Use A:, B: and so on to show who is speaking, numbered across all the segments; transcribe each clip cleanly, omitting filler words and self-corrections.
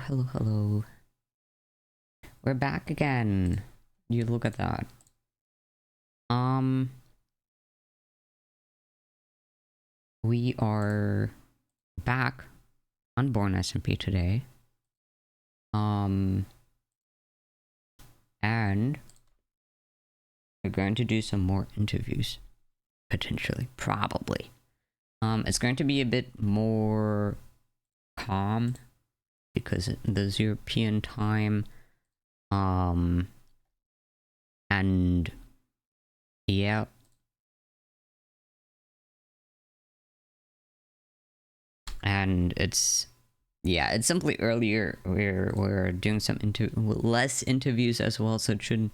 A: hello. We're back again. You look at that. We are back on BorneSMP today. And we're going to do some more interviews. Potentially. Probably. It's going to be a bit more calm because there's European time. And yeah. And it's simply earlier. We're doing some less interviews as well, so it shouldn't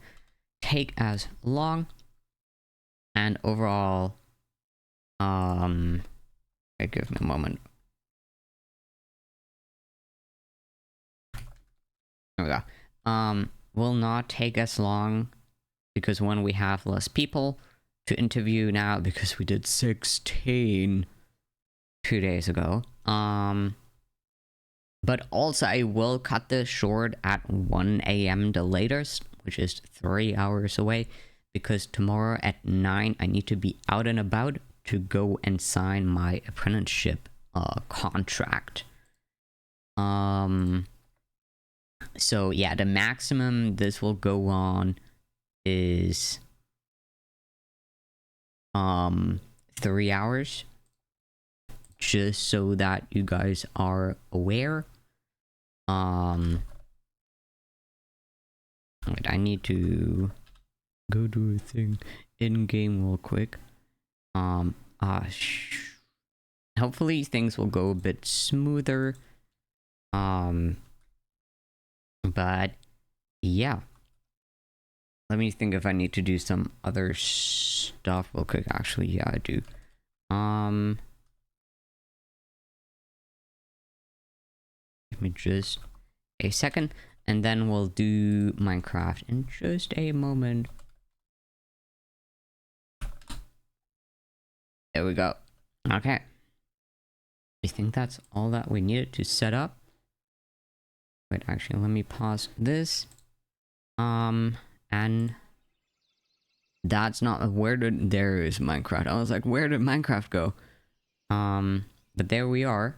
A: take as long. And overall, give me a moment. There we go. Will not take as long because when we have less people to interview now, because we did 16 2 days ago. But also I will cut this short at 1 a.m. the latest, which is 3 hours away, because tomorrow at 9 I need to be out and about to go and sign my apprenticeship contract. So yeah, the maximum this will go on is 3 hours, just so that you guys are aware. Wait, I need to go do a thing in game real quick. Hopefully things will go a bit smoother. But yeah, let me think if I need to do some other stuff real quick. Actually, yeah, I do. Give me just a second, and then we'll do Minecraft in just a moment. There we go. Okay. I think that's all that we needed to set up. Wait, actually, let me pause this. And that's not where did there is Minecraft. I was like, where did Minecraft go? But there we are.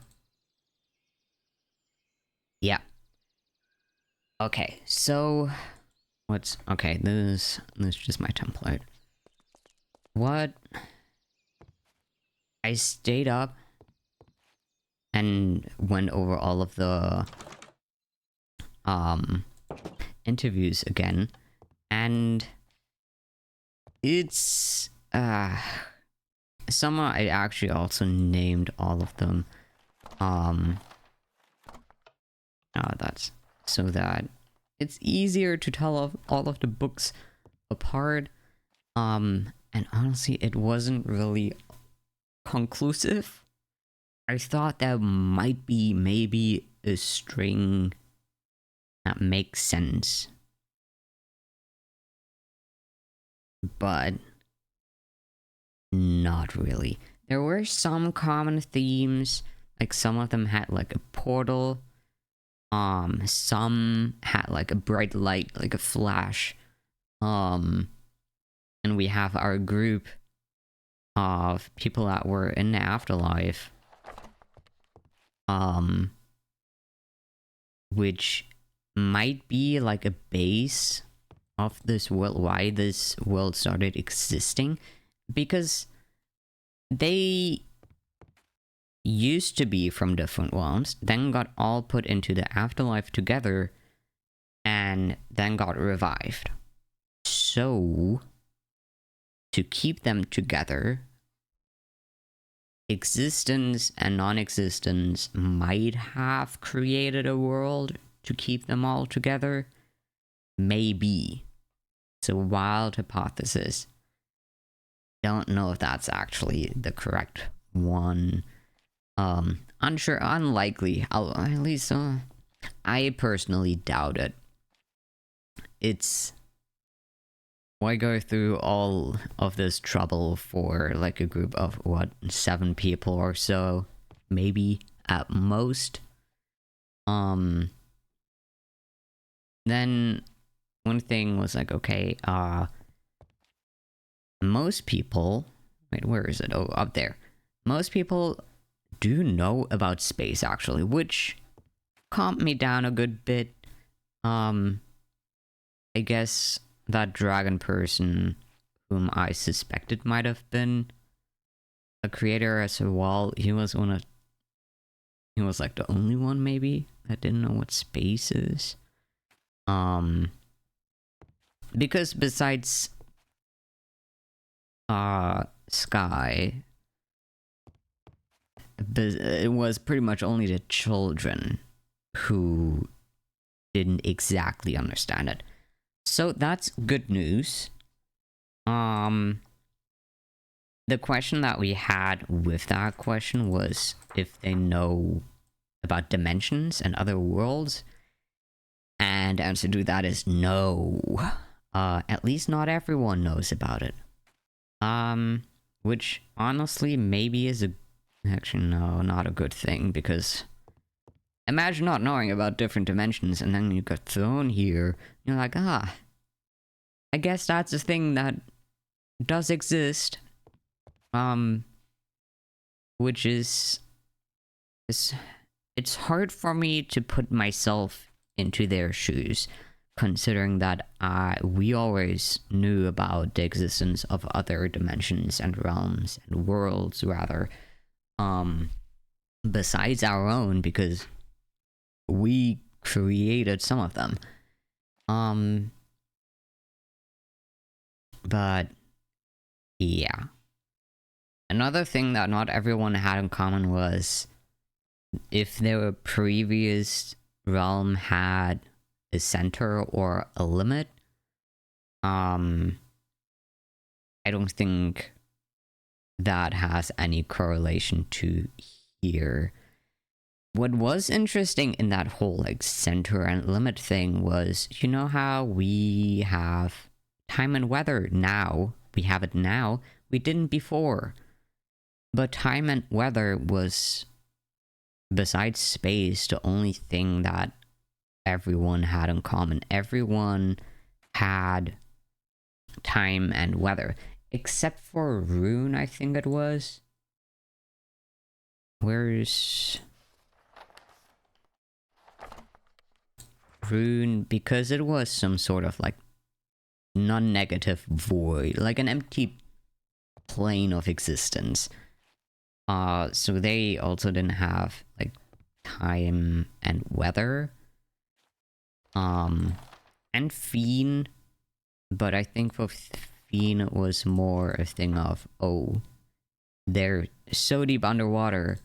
A: Yeah. Okay, so what's okay, this is just my template. What? I stayed up and went over all of the interviews again, and it's some I actually also named all of them. That's so that it's easier to tell all of the books apart. And honestly, it wasn't really conclusive. I thought that might be maybe a string that makes sense, but not really. There were some common themes, like some of them had like a portal, some had like a bright light, like a flash, and we have our group of people that were in the afterlife, which might be like a base of this world, why this world started existing, because they used to be from different worlds, then got all put into the afterlife together, and then got revived. So, to keep them together, existence and non-existence might have created a world to keep them all together. Maybe. It's a wild hypothesis. Don't know if that's actually the correct one. Unsure, unlikely. At least, I personally doubt it. It's... why go through all of this trouble for like a group of, what, 7 people or so? Maybe, at most. then one thing was like, okay, most people, wait, where is it? Oh, up there. Most people do know about space, actually, which calmed me down a good bit. I guess that dragon person whom I suspected might have been a creator as well, he was like the only one maybe that didn't know what space is. Because besides Sky, it was pretty much only the children who didn't exactly understand it. So that's good news. The question that we had with that question was if they know about dimensions and other worlds. And the answer to that is no. At least not everyone knows about it. Which honestly maybe is actually no, not a good thing, because imagine not knowing about different dimensions and then you get thrown here. You're like, I guess that's a thing that does exist. Which is it's hard for me to put myself into their shoes, considering that we always knew about the existence of other dimensions and realms and worlds, rather, besides our own, because we created some of them. But yeah. Another thing that not everyone had in common was if their previous realm had a center or a limit. I don't think that has any correlation to here. What was interesting in that whole like center and limit thing was, you know how we have time and weather now? We have it now. We didn't before. But time and weather was, besides space, the only thing that everyone had in common. Everyone had time and weather. Except for Rune, I think it was. Where's Rune? Because it was some sort of like non-negative void, like an empty plane of existence. So they also didn't have like time and weather. And Fiend, but I think for Fiend it was more a thing of, oh, they're so deep underwater,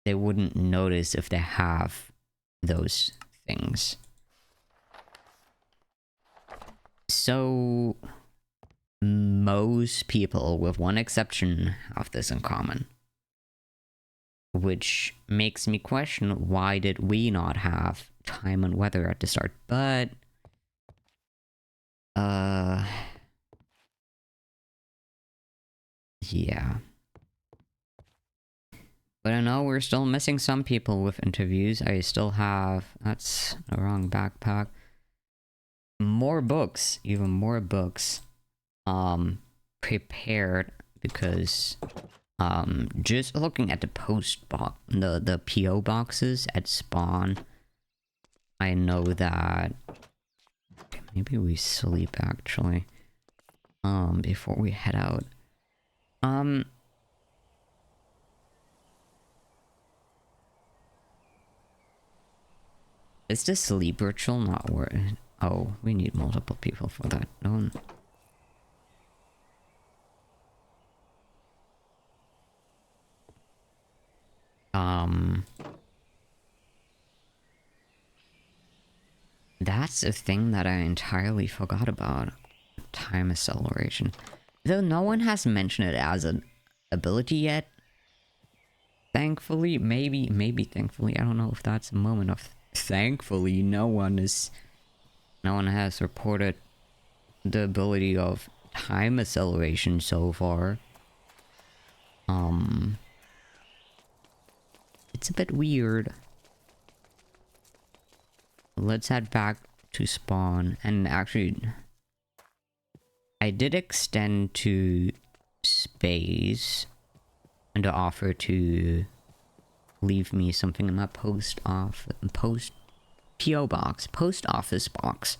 A: they wouldn't notice if they have those things. So most people, with one exception, have this in common. Which makes me question, why did we not have time and weather at the start? But yeah. But I know we're still missing some people with interviews. I still have, that's the wrong backpack, more books, even more books, prepared, because just looking at the post box, the PO boxes at spawn, I know that maybe we sleep actually before we head out. Is the sleep ritual not worth? Oh, we need multiple people for that. No. That's a thing that I entirely forgot about. Time acceleration. Though no one has mentioned it as an ability yet. Thankfully, maybe thankfully, I don't know if that's a moment of thankfully, no one has reported the ability of time acceleration so far. It's a bit weird. Let's head back to spawn. And actually, I did extend to space and offer to leave me something in my post PO box, post office box.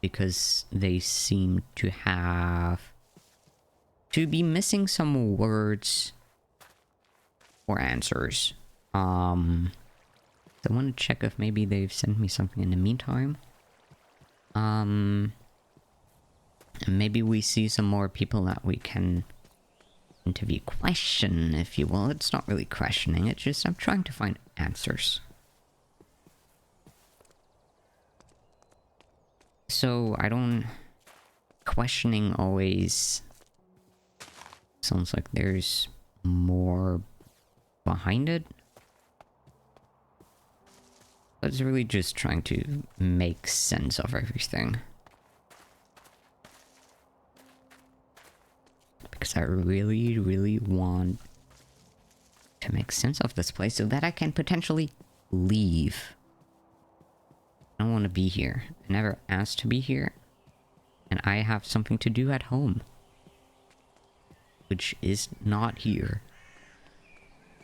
A: Because they seem to be missing some words or answers. So I want to check if maybe they've sent me something in the meantime. And maybe we see some more people that we can interview. Question, if you will. It's not really questioning, it's just I'm trying to find answers. So I don't... questioning always sounds like there's more behind it. But it's really just trying to make sense of everything. Because I really, really want to make sense of this place so that I can potentially leave. I don't want to be here. I never asked to be here. And I have something to do at home. Which is not here.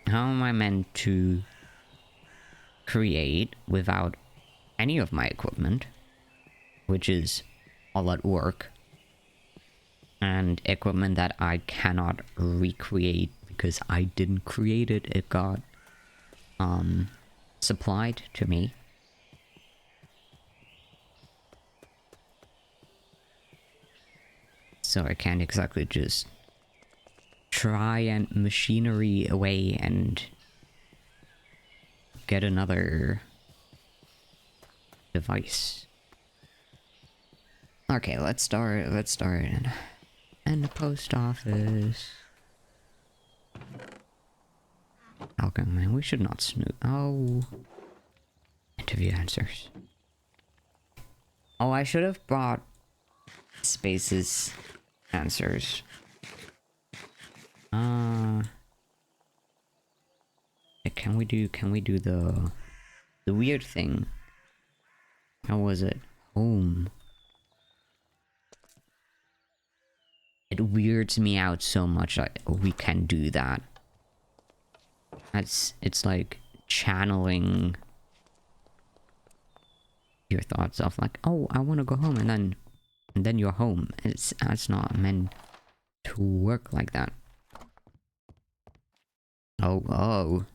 A: How am I meant to create without any of my equipment? Which is all at work. And equipment that I cannot recreate because I didn't create it. It got supplied to me. So I can't exactly just try and machinery away and get another device. Okay, let's start in the post office. Okay, man, we should not snoop. Oh. Interview answers. Oh, I should have brought Space's answers. Can we do the weird thing? How was it? Home. It weirds me out so much that we can do that. It's like channeling your thoughts of like, oh, I want to go home, and then you're home. That's not meant to work like that. Oh.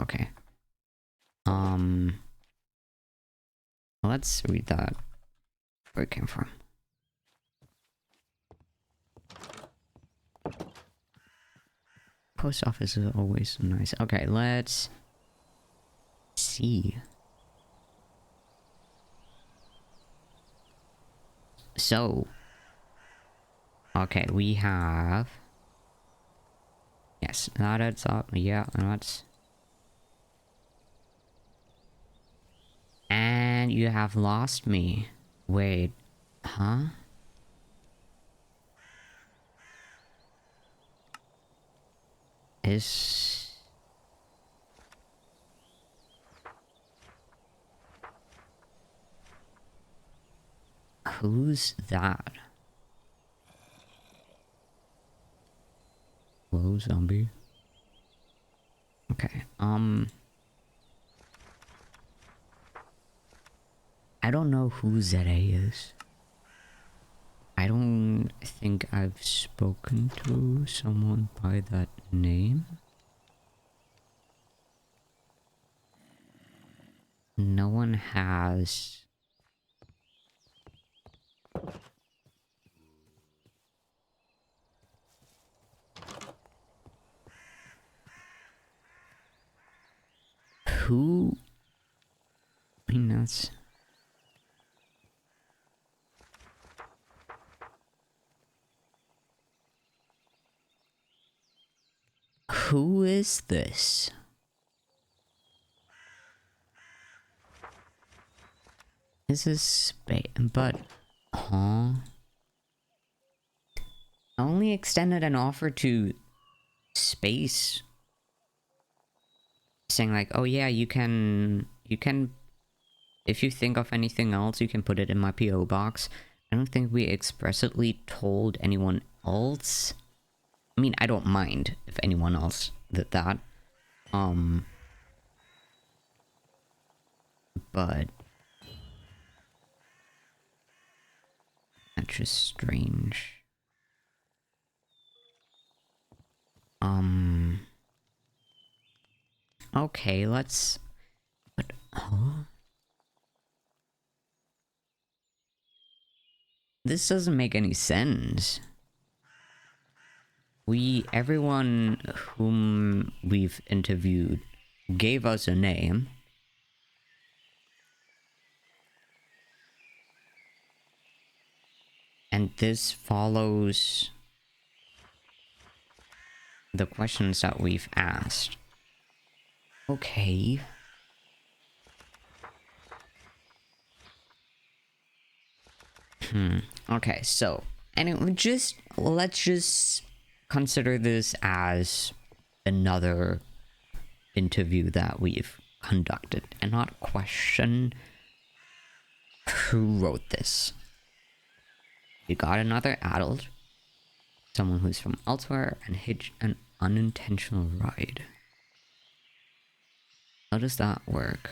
A: Okay. Let's read that where it came from. Post office is always nice. Okay, let's see. So, okay, we have... Yes, that adds up. Yeah, that's... And you have lost me. Wait, huh? Who's that? Hello, zombie. Okay, I don't know who ZA is. I don't think I've spoken to someone by that name. No one has. Who? I mean, that's... Who is this? This is space, but... Huh? I only extended an offer to space saying like, oh yeah, you can, if you think of anything else, you can put it in my PO box. I don't think we expressly told anyone else. I mean, I don't mind if anyone else did that. But that's just strange. Okay, let's... But, huh? This doesn't make any sense. Everyone whom we've interviewed gave us a name. And this follows the questions that we've asked. Okay. Okay, so anyway, let's just consider this as another interview that we've conducted and not question who wrote this. We got another adult, someone who's from elsewhere, and hitched an unintentional ride. How does that work?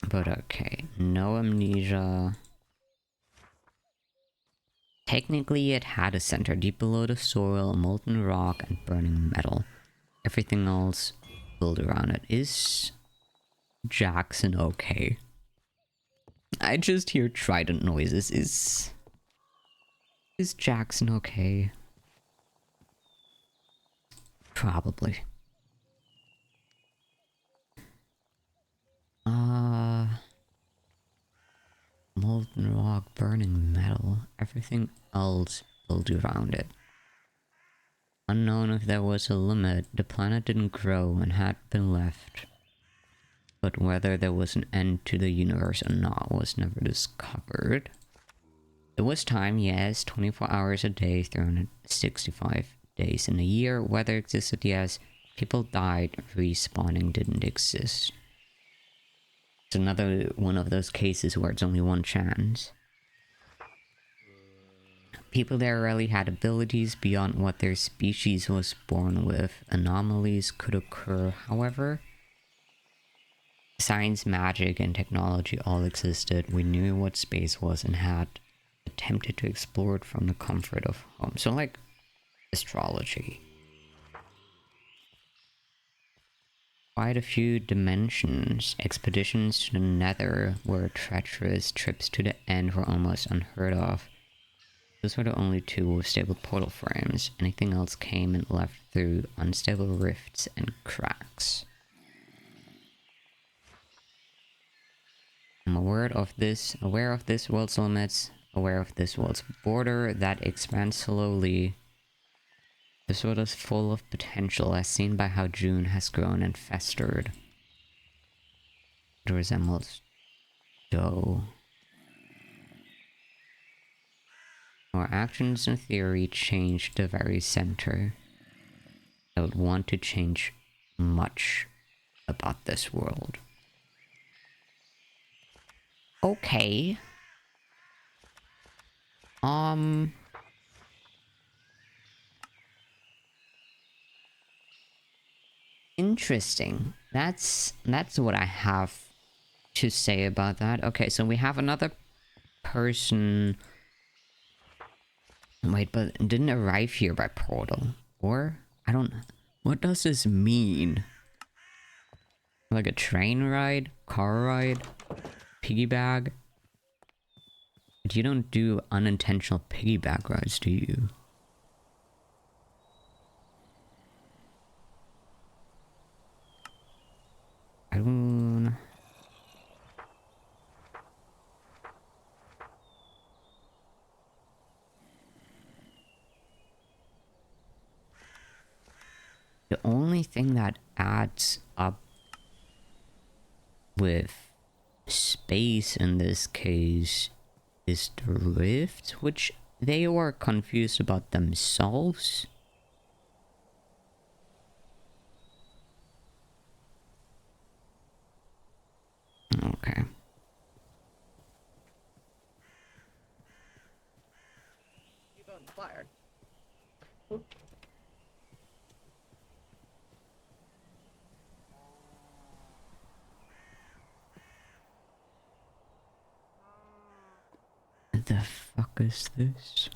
A: But okay, no amnesia. Technically, it had a center deep below the soil, molten rock, and burning metal. Everything else built around it. Is Jackson okay? I just hear trident noises. Is Jackson okay? Probably. Molten rock, burning metal, everything else built around it. Unknown if there was a limit, the planet didn't grow and had been left. But whether there was an end to the universe or not was never discovered. There was time, yes, 24 hours a day, 365 days in a year. Weather existed, yes. People died, respawning didn't exist. It's another one of those cases where it's only one chance. People there rarely had abilities beyond what their species was born with. Anomalies could occur, however. Science, magic, and technology all existed. We knew what space was and had attempted to explore it from the comfort of home. So like astrology. Quite a few dimensions. Expeditions to the nether were treacherous. Trips to the end were almost unheard of. Those were the only two with stable portal frames. Anything else came and left through unstable rifts and cracks. I'm aware of this world's limits, aware of this world's border that expands slowly. This world is full of potential, as seen by how June has grown and festered. It resembles dough. Our actions in theory change the very center. I would want to change much about this world. Okay. Interesting. That's what I have to say about that. Okay, so we have another person. Wait, but didn't arrive here by portal. Or? I don't... What does this mean? Like a train ride? Car ride? Piggyback? But you don't do unintentional piggyback rides, do you? I don't... The only thing that adds up with space in this case is the rift, which they were confused about themselves. Okay.
B: You go in the fire.
A: The fuck is this?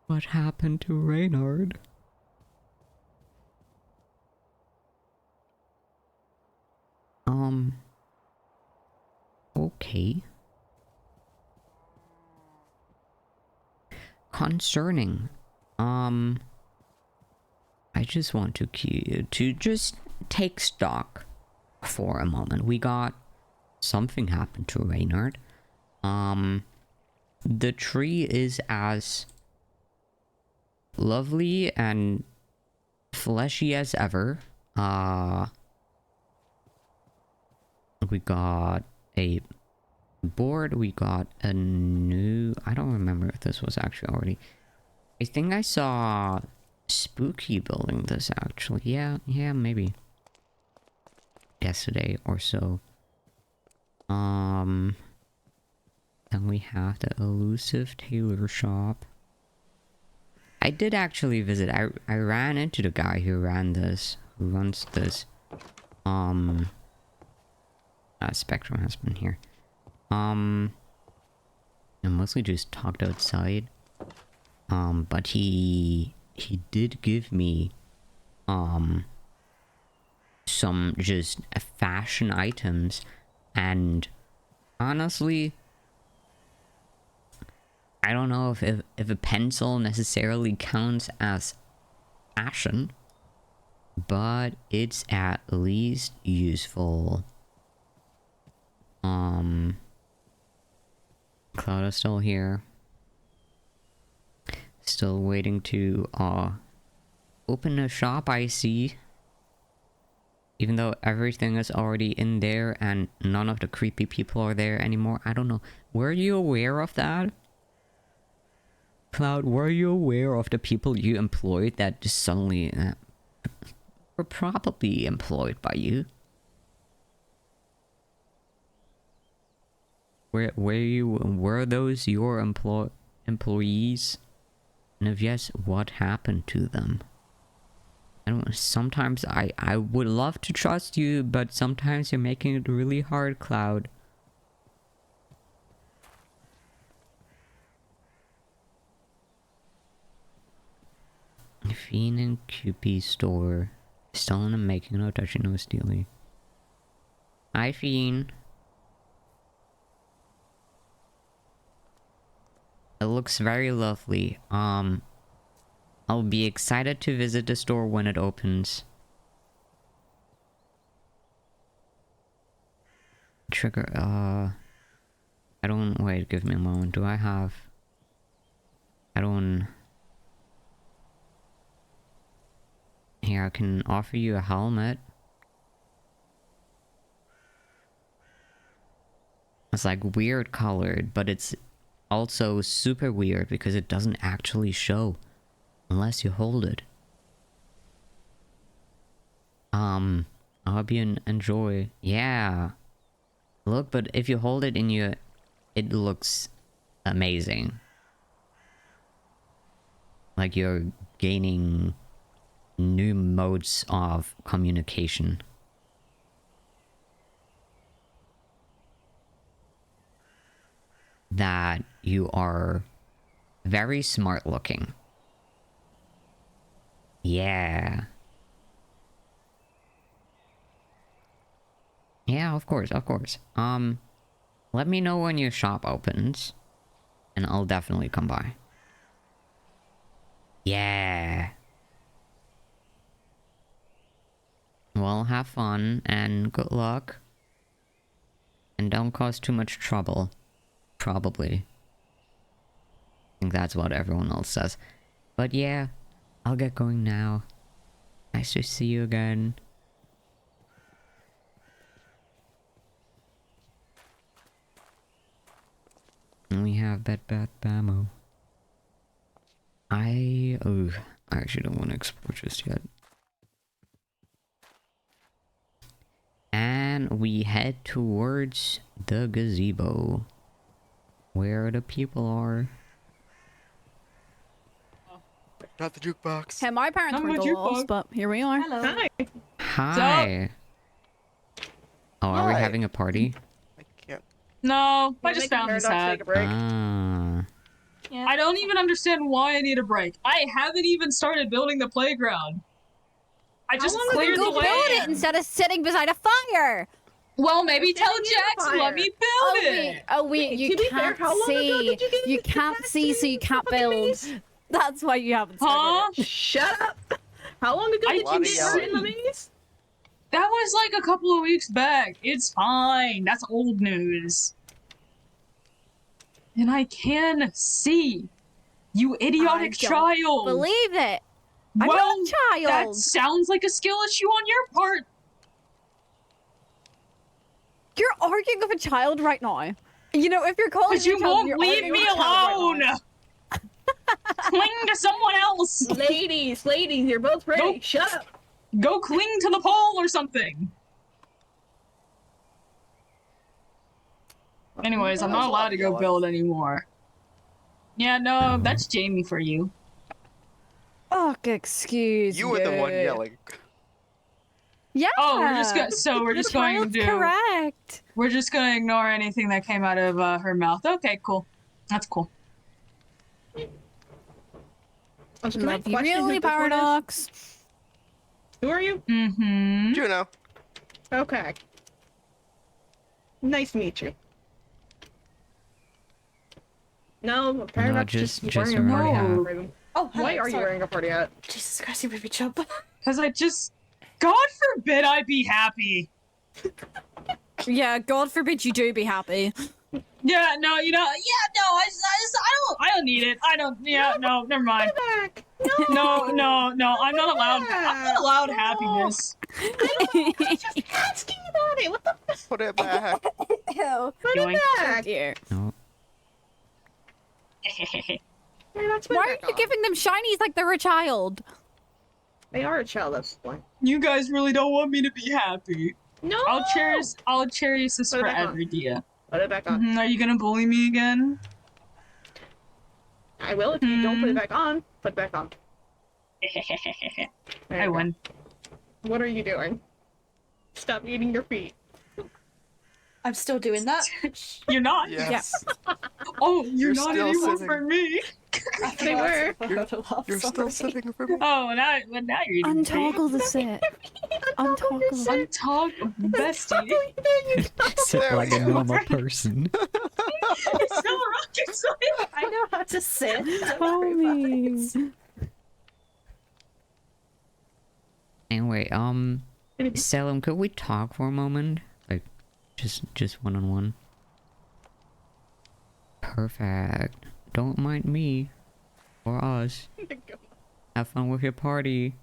A: What happened to Reynard? Okay. Concerning. I just want to just take stock for a moment. We got something happened to Reynard. The tree is as lovely and fleshy as ever. We got a board. We got a new... I don't remember if this was actually already... I think I saw Spooky building this actually. Yeah, maybe. Yesterday or so. Then we have the elusive tailor shop. I did actually visit. I ran into the guy who runs this. Spectrum has been here. I mostly just talked outside. But he did give me some just fashion items, and honestly, I don't know if a pencil necessarily counts as fashion, but it's at least useful. Cloud is still here. Still waiting to open a shop, I see. Even though everything is already in there and none of the creepy people are there anymore. I don't know. Were you aware of that? Cloud, were you aware of the people you employed that just suddenly were probably employed by you? Were those your employees? And if yes, what happened to them? I don't know, sometimes I would love to trust you, but sometimes you're making it really hard, Cloud. Fiend and QP store. Stolen and making, no touching, no stealing. Hi, Fiend. It looks very lovely. I'll be excited to visit the store when it opens. Trigger, I don't... Wait, give me a moment. Do I have... I don't... Here, I can offer you a helmet. It's like weird colored, but it's also super weird because it doesn't actually show unless you hold it. I hope you enjoy. Yeah. Look, but if you hold it in your... It looks amazing. Like you're gaining new modes of communication. That you are very smart looking. Yeah. Yeah, of course, of course. Let me know when your shop opens, and I'll definitely come by. Yeah. Well, have fun, and good luck. And don't cause too much trouble. Probably. I think that's what everyone else says. But yeah, I'll get going now. Nice to see you again. And we have Bed Bath Bammo. I actually don't want to explore just yet. And then we head towards the gazebo, where the people are.
C: Not the jukebox.
D: Hey, my parents
E: Not
D: were
E: my
D: the lost,
E: jukebox.
D: but here we are.
B: Hello.
E: Hi.
A: Hi. Oh, are we
C: Hi.
A: having a party?
C: I can't.
E: No, I
B: We're
E: just
B: making
E: found this
B: Paradox
E: hat.
B: take a break.
A: Ah.
B: Yeah.
E: I don't even understand why I need a break. I haven't even started building the playground. I just
B: long ago
E: cleared
B: did
E: the
B: you
D: Go build it
E: land.
D: instead of sitting beside a fire.
E: Well, maybe
B: You're
E: tell
B: standing near the
E: Jax to
B: fire.
E: let me build it.
D: Oh wait, you
B: to be fair,
D: can't
B: how long ago
D: see.
B: did you get
D: You
B: into
D: can't see, so you can't build. That's why you haven't started
E: Huh?
D: it.
B: Shut up! How long ago
E: I
B: did you
C: wanna
B: get hurt in the
E: see.
B: maze?
E: That was like a couple of weeks back. It's fine. That's old news. And I can see. You idiotic
D: I don't
E: child.
D: Believe it. I'm
E: well,
D: not a
E: that
D: child.
E: sounds like a skill issue on your part.
D: You're arguing with a child right now. You know, if you're calling
E: Because
D: me
E: you
D: a child,
E: won't
D: you're
E: leave
D: arguing
E: me
D: with a child
E: alone.
D: right
E: Cling to someone else.
B: Ladies, you're both ready.
E: Nope.
B: Shut up.
E: Go cling to the pole or something. Anyways, I'm not allowed to go build anymore. Yeah, no, that's Jamie for you.
D: now. Oh, excuse
C: You were the one
D: me.
C: yelling.
D: Yeah.
E: Oh, we're just going. So we're
D: The
E: just going
D: child's
E: to.
D: correct.
E: We're just gonna ignore anything that came out of her mouth. Okay, cool. That's cool.
B: Can I
D: Love you
B: question who
D: really,
B: this one is?
D: Paradox.
B: Who are you?
E: Mm-hmm.
C: Juno.
B: Okay. Nice to meet you. No, Paradox
A: just
B: wearing a
A: a
B: party hat.
E: No.
B: for them.
F: Oh, hello,
B: Why are you
F: sorry.
B: wearing a party hat?
F: Jesus Christ, you made me jump.
E: Because I just. God forbid I be happy.
D: Yeah, God forbid you do be happy.
E: Yeah, no, you know, yeah, no, I don't need it. I don't, yeah, no, never mind.
B: Back.
E: No, I'm not allowed. I'm not allowed happiness.
B: Just asking about it. What the fuck?
C: Put it back.
D: Ew.
B: Put
E: Yoink.
B: it
D: Oh
B: back.
D: dear.
A: No.
B: Paradox, put
D: Why
B: it
D: are
B: back
D: you
B: on.
D: giving them shinies like they're a child?
B: They are a child at this point.
E: You guys really don't want me to be happy.
B: No.
E: I'll cherish this
B: Put it back on.
E: forever, dear.
B: Put it back on.
E: Are you gonna bully me again?
B: I will if you don't put it back on. Put it back on. There
E: I
B: you go.
E: win.
B: What are you doing? Stop eating your feet.
F: I'm still doing that.
E: You're not?
C: Yes.
E: Oh, you're
C: You're
E: not
C: still
E: anymore
C: sitting.
E: for me.
B: They were.
C: You're still sitting for me.
E: Oh, now you're eating
D: Untoggle the sit. Untoggle.
E: Untalk bestie.
A: Sit
C: There
A: like
C: we
A: a
C: go.
A: normal person.
E: It's still a rocket science.
F: I know how to sit. Don't
D: Tell
F: worry about
D: me.
F: it.
A: Anyway, Salem, could we talk for a moment? Like, just one-on-one? Perfect. Don't mind me. Or us. Have fun with your party.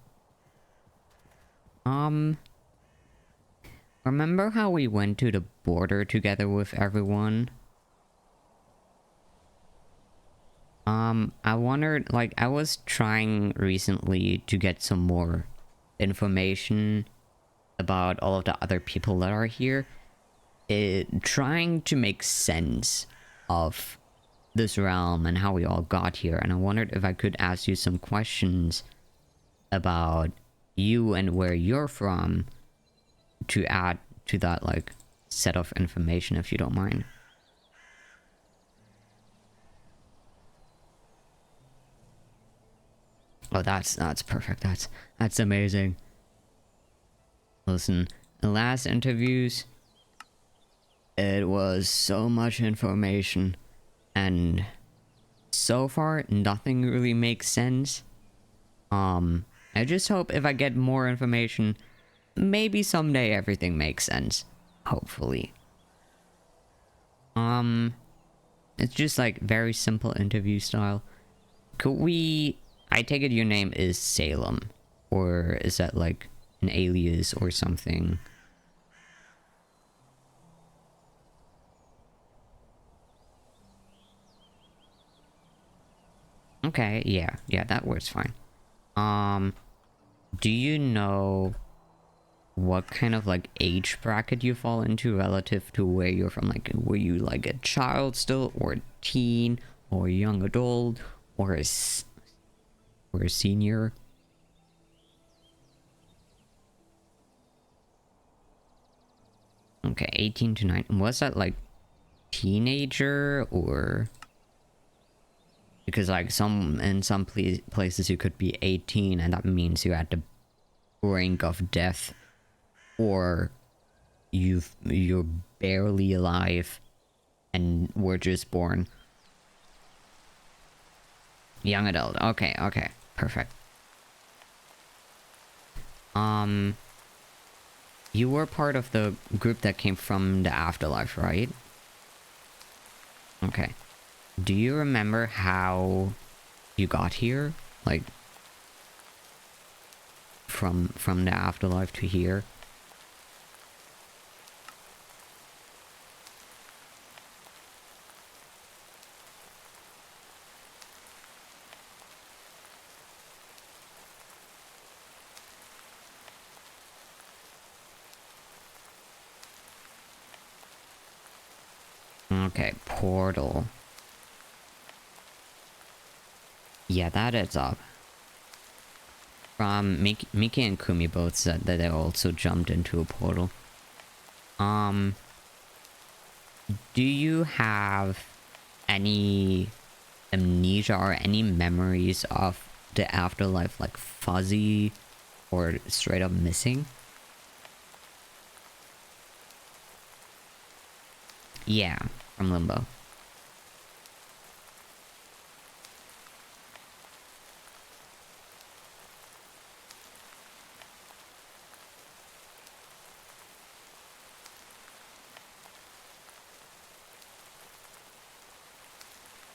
A: Remember how we went to the border together with everyone? I wondered, like, I was trying recently to get some more information about all of the other people that are here. Trying to make sense of this realm and how we all got here, and I wondered if I could ask you some questions about you and where you're from to add to that, like, set of information, if you don't mind. Oh, that's perfect. That's amazing. Listen, the last interviews, it was so much information, and so far nothing really makes sense. I just hope if I get more information, maybe someday everything makes sense. Hopefully. It's just like very simple interview style. Could we... I take it your name is Salem, or is that like an alias or something? Okay, yeah, that works fine. Do you know what kind of like age bracket you fall into relative to where you're from. Like, were you like a child still, or a teen, or a young adult, or or a senior? Okay, 18 to 9. Was that like teenager, or because like in some places you could be 18 and that means you're at the brink of death, or you're barely alive and were just born. Young adult. Okay, okay, perfect. You were part of the group that came from the afterlife, right? Okay. Do you remember how you got here? Like, from the afterlife to here? Okay, portal. Yeah, that adds up. Miki and Kumi both said that they also jumped into a portal. Do you have any amnesia or any memories of the afterlife, like fuzzy or straight up missing? Yeah, from Limbo.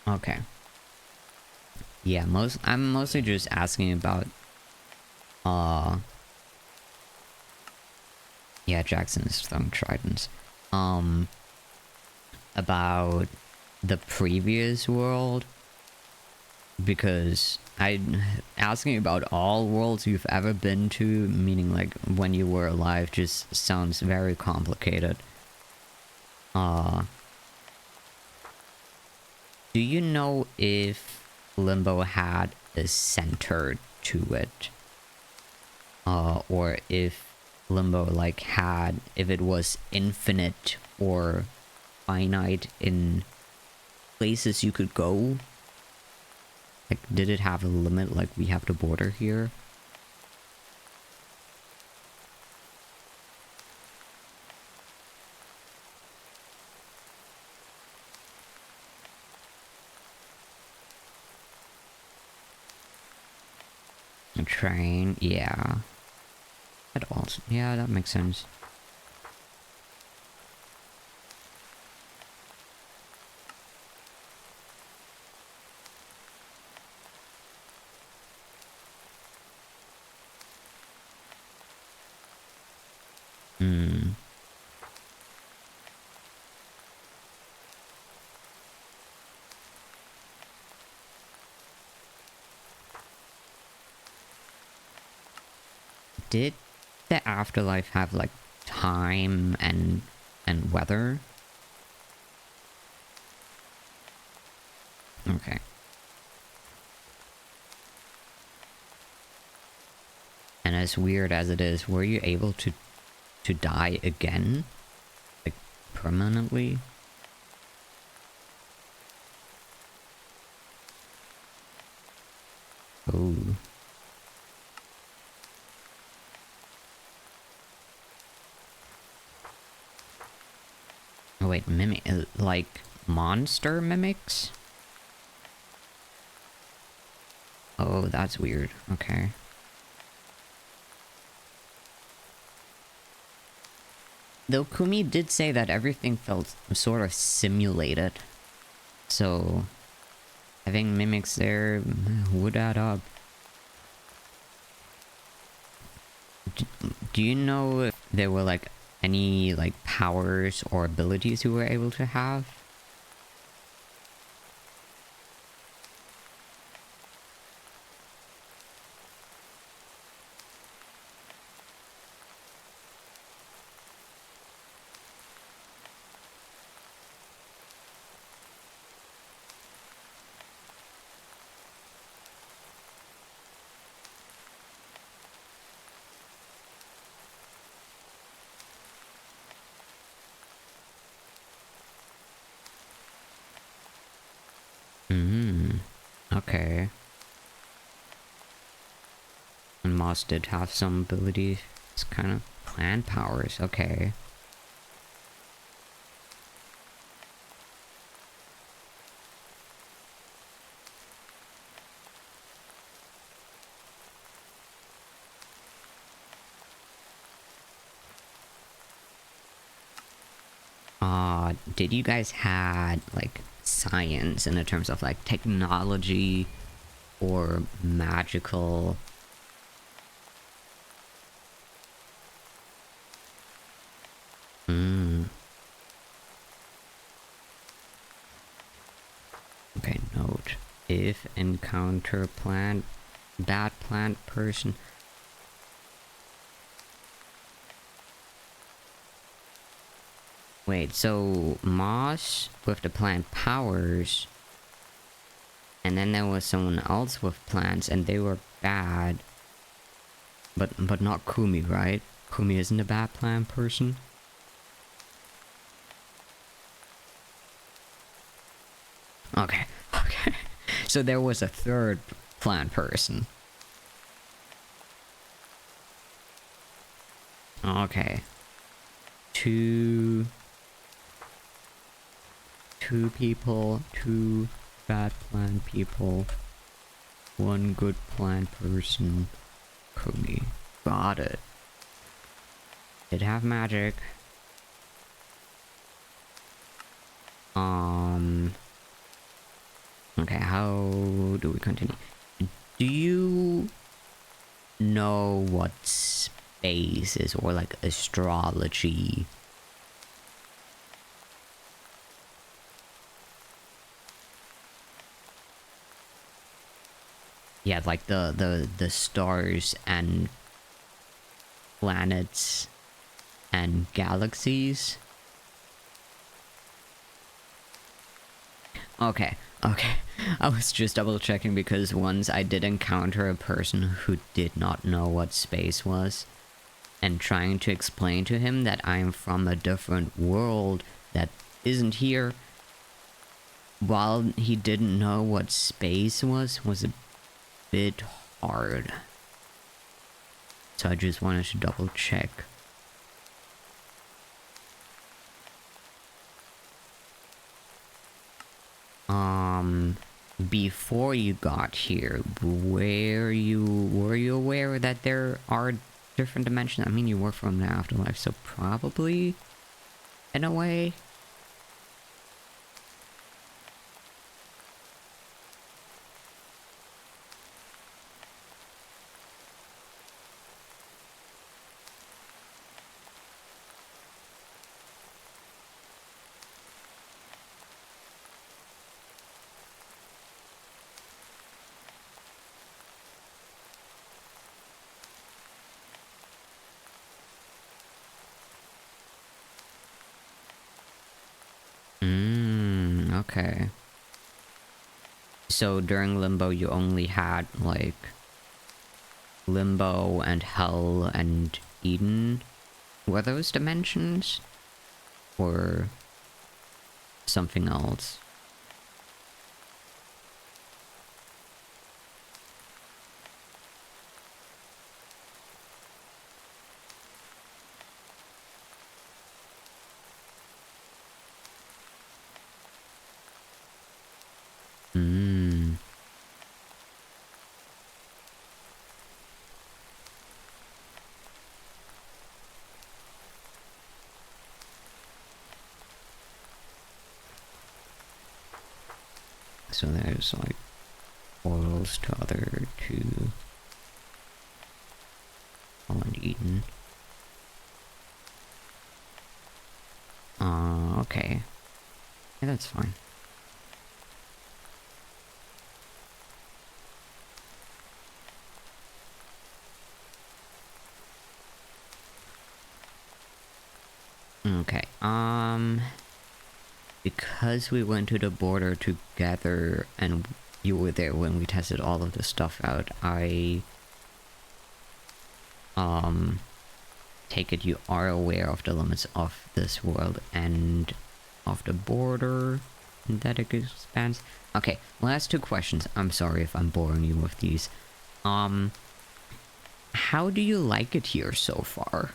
A: Okay. Yeah, I'm mostly just asking about yeah, Jackson's throwing tridents. About the previous world, because I'm asking about all worlds you've ever been to, meaning like when you were alive, just sounds very complicated. Do you know if Limbo had a center to it? Or if Limbo like had, if it was infinite or finite in places you could go? Like, did it have a limit like we have the border here? A train, yeah. That also, yeah, that makes sense. Hmm. Did the afterlife have like time and weather? Okay. And as weird as it is, were you able to die again? Like, permanently? Oh. Oh wait, mimic, like monster mimics? Oh, that's weird. Okay. Though Kumi did say that everything felt sort of simulated. So, having mimics there would add up. Do you know if there were like any like powers or abilities you were able to have? Okay. And Moss did have some abilities. It's kind of plant powers. Okay. Did you guys had like science in the terms of like technology or magical? Okay, note. If encounter plant, bad plant person. Wait, so Moss with the plant powers, and then there was someone else with plants, and they were bad. But not Kumi, right? Kumi isn't a bad plant person. Okay, okay. So there was a third plant person. Okay. Two people, two bad plant people, one good plant person. Kumi. Got it. Did have magic. Okay, how do we continue? Do you know what space is, or like astrology? Yeah, like the stars and planets and galaxies. Okay, okay. I was just double checking because once I did encounter a person who did not know what space was, and trying to explain to him that I'm from a different world that isn't here, while he didn't know what space was a bit hard. So I just wanted to double check. Before you got here, were you aware that there are different dimensions? I mean, you were from the afterlife, so probably, in a way. Okay. So during Limbo, you only had, like, Limbo and Hell and Eden? Were those dimensions? Or something else? So there's like portals to other to Holland Eden. Okay. Yeah, that's fine. Okay, because we went to the border together and you were there when we tested all of this stuff out, I take it you are aware of the limits of this world and of the border that it expands. Okay, last two questions. I'm sorry if I'm boring you with these. How do you like it here so far?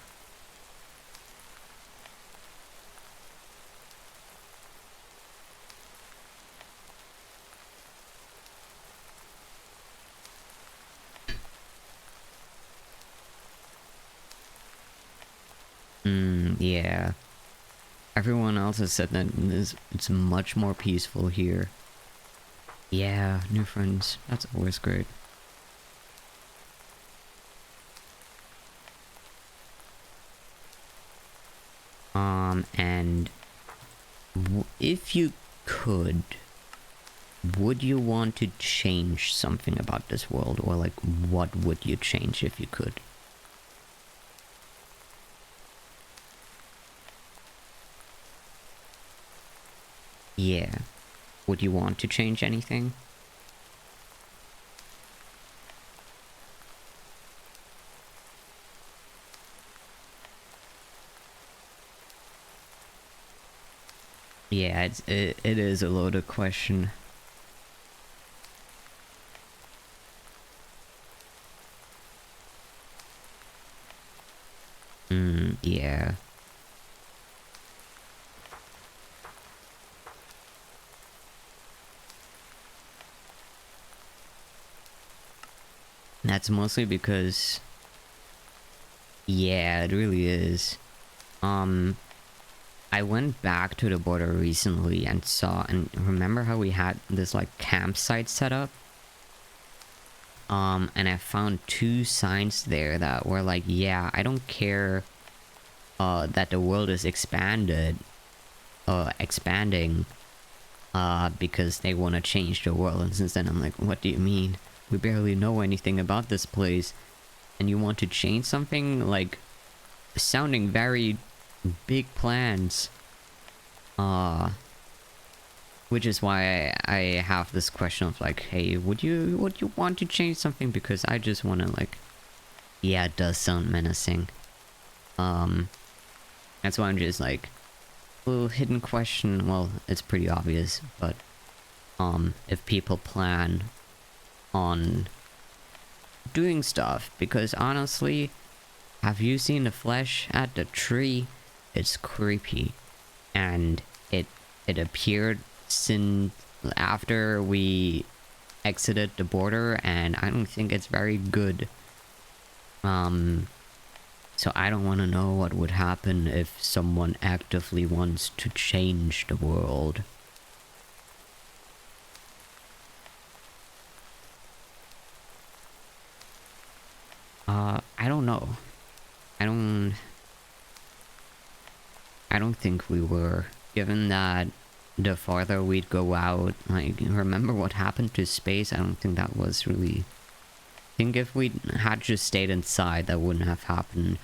A: Yeah. Everyone else has said that it's much more peaceful here. Yeah, new friends. That's always great. And if you could, would you want to change something about this world? Or like, what would you change if you could? Yeah. Would you want to change anything? Yeah, it is a loaded question. Yeah. That's mostly because... Yeah, it really is. I went back to the border recently and saw... And remember how we had this, like, campsite set up? And I found two signs there that were like, yeah, I don't care, that the world is expanding, because they want to change the world. And since then I'm like, what do you mean? We barely know anything about this place. And you want to change something? Like, sounding very big plans. Which is why I have this question of like, hey, would you want to change something? Because I just want to like, yeah, it does sound menacing. That's why I'm just like, little hidden question. Well, it's pretty obvious, but if people plan on doing stuff, because honestly, have you seen the flesh at the tree? It's creepy, and it appeared since after we exited the border, and I don't think it's very good. So I don't want to know what would happen if someone actively wants to change the world. I don't know. I don't think we were. Given that the farther we'd go out, like, remember what happened to space? I don't think that was really... I think if we had just stayed inside, that wouldn't have happened.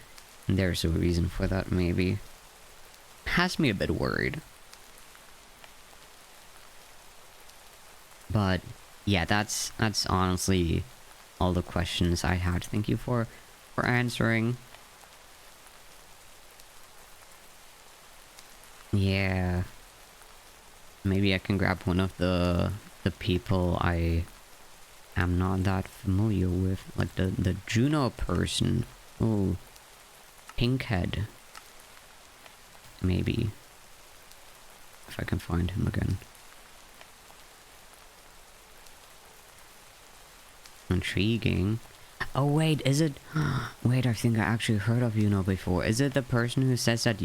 A: And there's a reason for that, maybe. Has me a bit worried. But, yeah, that's honestly all the questions I had. Thank you for answering. Yeah. Maybe I can grab one of the people I am not that familiar with. Like the Juno person. Oh. Pinkhead. Maybe. If I can find him again. Intriguing. Oh wait, is it... Wait, I think I actually heard of Juno before. Is it the person who says that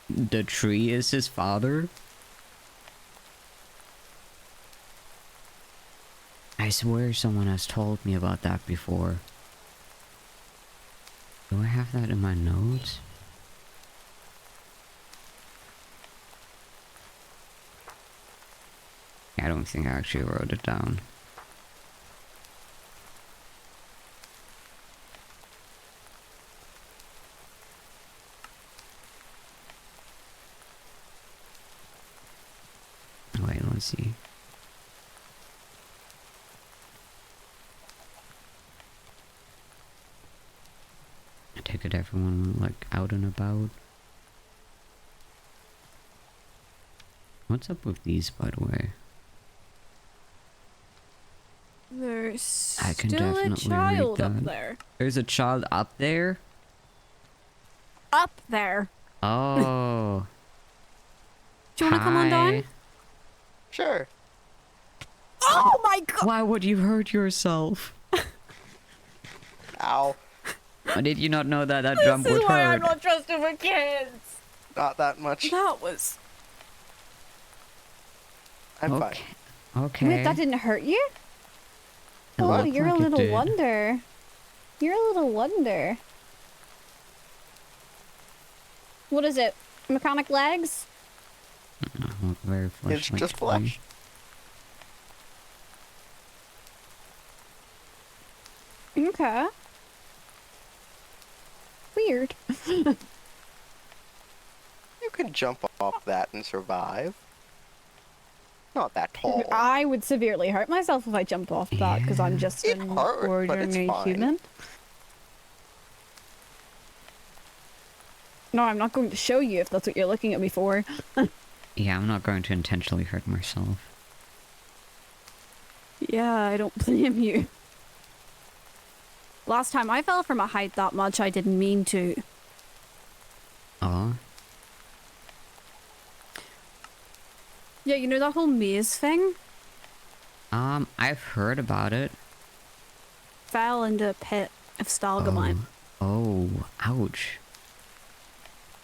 A: the tree is his father? I swear someone has told me about that before. Do I have that in my notes? I don't think I actually wrote it down. Wait, let's see. I take it everyone like out and about. What's up with these, by the way?
D: There's
A: I can
D: still a
A: definitely read
D: child up
A: that.
D: there.
A: There's a child up there?
D: Up there.
A: Oh.
D: Do you want to come on down?
C: Sure.
D: Oh my god!
A: Why would you hurt yourself?
C: Ow.
A: Why did you not know that that
D: This
A: jump
D: is
A: would
D: why
A: hurt?
D: I'm not trusting with kids.
C: Not that much.
D: That was.
C: I'm fine.
A: Okay. Okay.
D: Wait, that didn't hurt you?
A: It
D: Oh,
A: looked
D: you're a
A: like it
D: little
A: did.
D: wonder. You're a little wonder. What is it? Mechanic legs?
A: Not very
C: It's
A: flesh-like
C: just
A: to me.
C: flesh.
D: Okay. Weird.
C: You can jump off that and survive. Not that tall.
D: I would severely hurt myself if I jumped off that because I'm just
C: It
D: an
C: hurt, but it's
D: ordinary
C: fine.
D: human. No, I'm not going to show you if that's what you're looking at me for.
A: Yeah, I'm not going to intentionally hurt myself.
D: Yeah, I don't blame you. Last time I fell from a height that much, I didn't mean to.
A: Oh?
D: Yeah, you know that whole maze thing?
A: I've heard about it.
D: Fell into a pit of stalagmite.
A: Oh, ouch.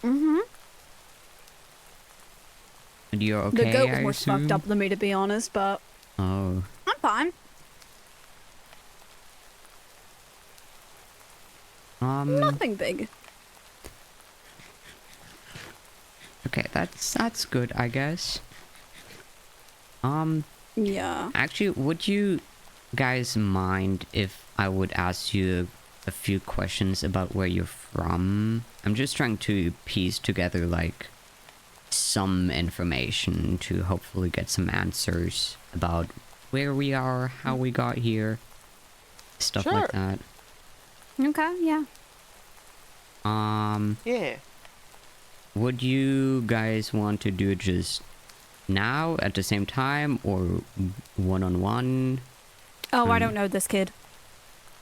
D: Mm-hmm.
A: And you're okay,
D: The goat was
A: I
D: more
A: assume?
D: fucked up than me, to be honest, but
A: Oh.
D: I'm fine. Nothing big.
A: Okay, that's good, I guess.
D: Yeah.
A: Actually, would you guys mind if I would ask you a few questions about where you're from? I'm just trying to piece together, like, some information to hopefully get some answers about where we are, how we got here, stuff like
C: Sure.
A: that.
D: Okay, yeah.
C: Yeah.
A: Would you guys want to do it just now at the same time or one-on-one?
D: Oh, I don't know this kid.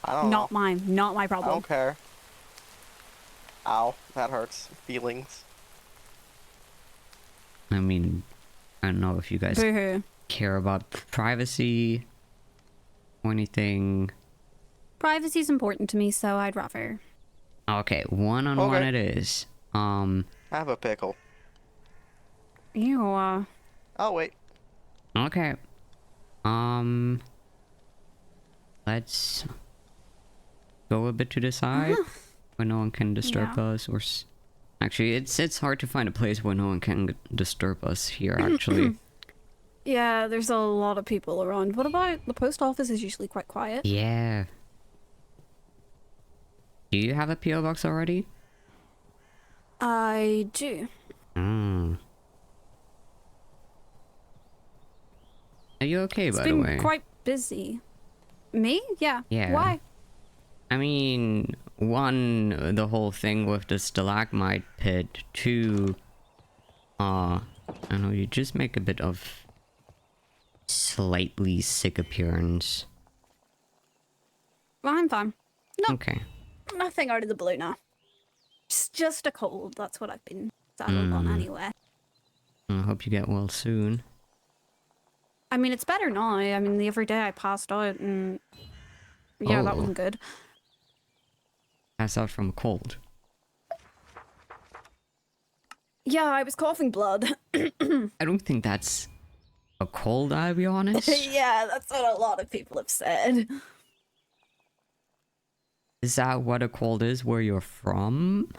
C: I don't
D: Not
C: know.
D: mine. Not my
C: I
D: problem.
C: don't care. Ow. That hurts. Feelings.
A: I mean, I don't know if you guys
D: Boo-hoo.
A: care about privacy or anything.
D: Privacy's important to me, so I'd rather.
A: Okay, one-on-one
C: Okay.
A: it is.
C: Have a pickle.
D: Ew.
C: Oh, wait.
A: Okay. Let's go a bit to the side where no one can disturb
D: Yeah.
A: us, or actually, it's hard to find a place where no one can disturb us here. Actually,
D: Yeah, there's a lot of people around. What about the post office? Is usually quite quiet.
A: yeah. Do you have a PO box already?
D: I do.
A: Mm. Are you okay,
D: It's
A: by the
D: been
A: way?
D: quite busy. Me? Yeah.
A: Yeah.
D: Why?
A: I mean, one, the whole thing with the stalagmite pit. Two, I don't know, you just make a bit of slightly sick appearance.
D: Well, I'm fine. No,
A: Okay.
D: nothing out of the blue now. It's just a cold. That's what I've been saddled on anyway.
A: I hope you get well soon.
D: I mean, it's better now. I mean, the other day I passed out and... Yeah, that
A: Oh.
D: wasn't good.
A: Pass out from a cold.
D: Yeah, I was coughing blood.
A: I don't think that's a cold, I'll be honest.
D: Yeah, that's what a lot of people have said.
A: Is that what a cold is where you're from?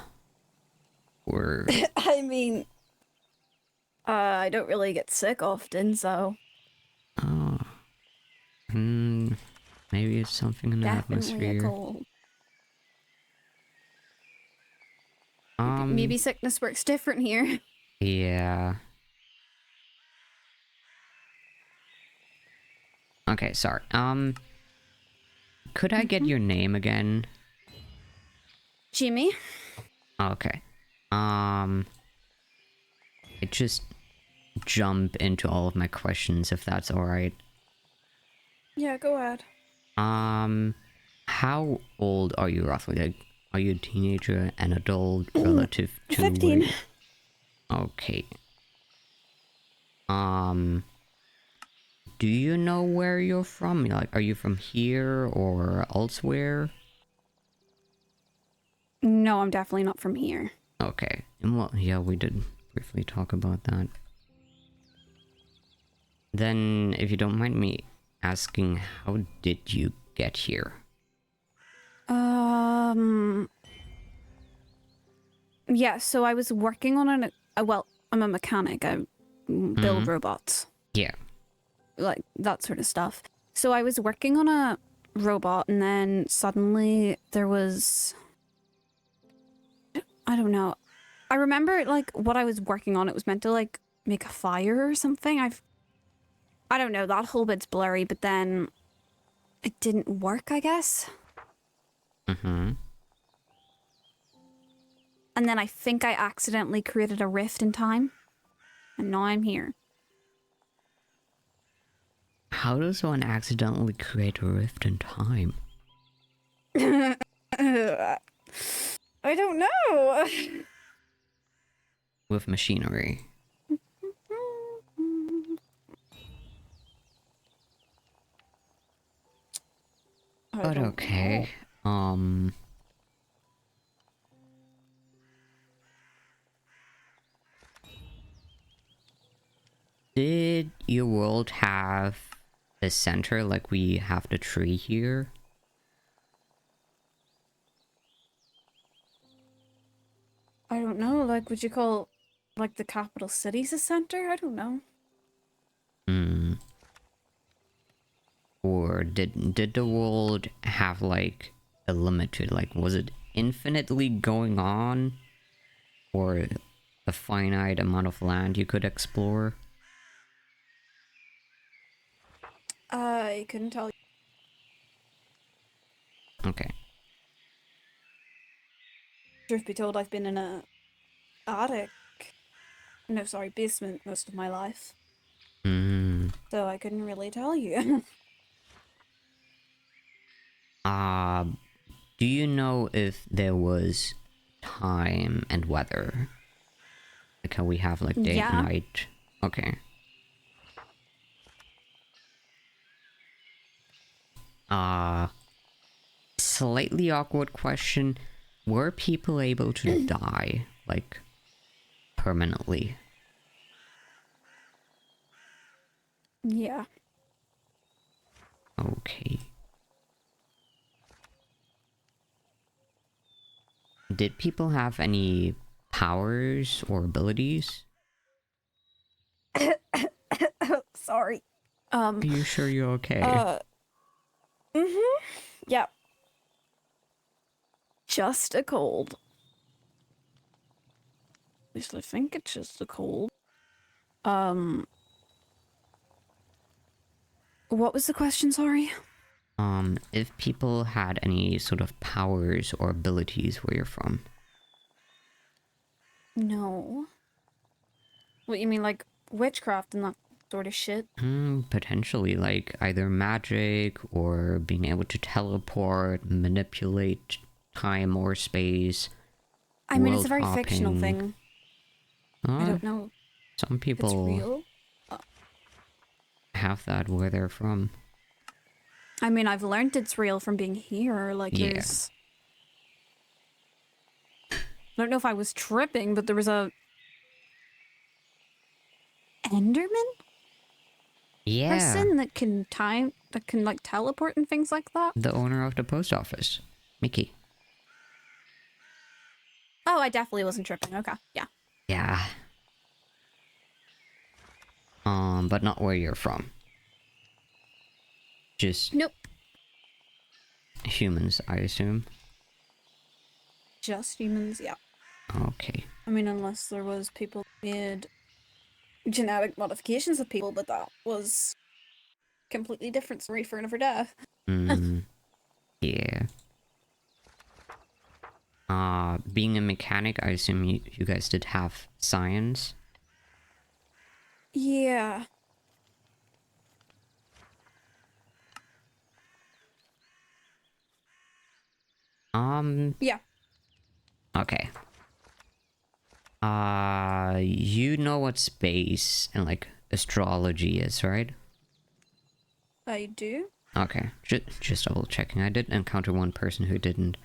A: Or...
D: I mean... I don't really get sick often, so...
A: Oh. Maybe it's something in the
D: Definitely a
A: atmosphere.
D: cold. Maybe sickness works different here.
A: Yeah. Okay, sorry. Could I get your name again?
D: Jimmy?
A: Okay. It just jump into all of my questions if that's alright.
D: Yeah, go ahead.
A: How old are you roughly? Like, are you a teenager, an adult, relative to
D: 15.
A: where- Okay. Do you know where you're from? Like, are you from here or elsewhere?
D: No, I'm definitely not from here.
A: Okay. And well, yeah, we did briefly talk about that. Then, if you don't mind me asking, how did you get here?
D: Yeah, so I was working on an. Well, I'm a mechanic. I build
A: Mhm.
D: robots.
A: Yeah.
D: Like that sort of stuff. So I was working on a robot, and then suddenly there was. I don't know. I remember like what I was working on. It was meant to like make a fire or something. I don't know. That whole bit's blurry, but then it didn't work, I guess.
A: Mm-hmm.
D: And then I think I accidentally created a rift in time, and now I'm here.
A: How does one accidentally create a rift in time?
D: I don't know.
A: With machinery. But okay. Did your world have a center like we have the tree here?
D: I don't know. Like, would you call like the capital cities a center? I don't know.
A: Hmm. Or did the world have like a limit to it? Like, was it infinitely going on? Or a finite amount of land you could explore?
D: I couldn't tell you.
A: Okay.
D: Truth be told, I've been in a attic. No, sorry, basement most of my life.
A: Hmm.
D: So I couldn't really tell you.
A: Uh, do you know if there was time and weather? Like how we have like day and
D: Yeah.
A: night? Okay. Slightly awkward question. Were people able to die, like, permanently?
D: Yeah.
A: Okay. Did people have any powers or abilities?
D: Sorry.
A: Are you sure you're okay?
D: Yeah. Just a cold. At least I think it's just a cold. What was the question, sorry?
A: If people had any sort of powers or abilities where you're from?
D: No. What, you mean like witchcraft and that sort of shit?
A: Potentially, like, either magic or being able to teleport, manipulate time or space.
D: I mean, it's a
A: World
D: very fictional
A: hopping.
D: thing. I don't know
A: Some
D: if it's
A: people
D: real.
A: have that where they're from.
D: I mean, I've learned it's real from being here. Like,
A: Yeah.
D: there's... I don't know if I was tripping, but there was a... Enderman
A: Yeah,
D: person that can like, teleport and things like that?
A: the owner of the post office, Mickey.
D: Oh, I definitely wasn't tripping. Okay, yeah.
A: Yeah. But not where you're from. Just
D: Nope.
A: humans, I assume.
D: Just humans, yeah.
A: Okay.
D: I mean, unless there was people that made genetic modifications of people, but that was completely different story for another day.
A: Yeah. Being a mechanic, I assume you guys did have science.
D: Yeah. Yeah.
A: Okay. You know what space and like astrology is, right?
D: I do.
A: Okay, just double checking. I did encounter one person who didn't.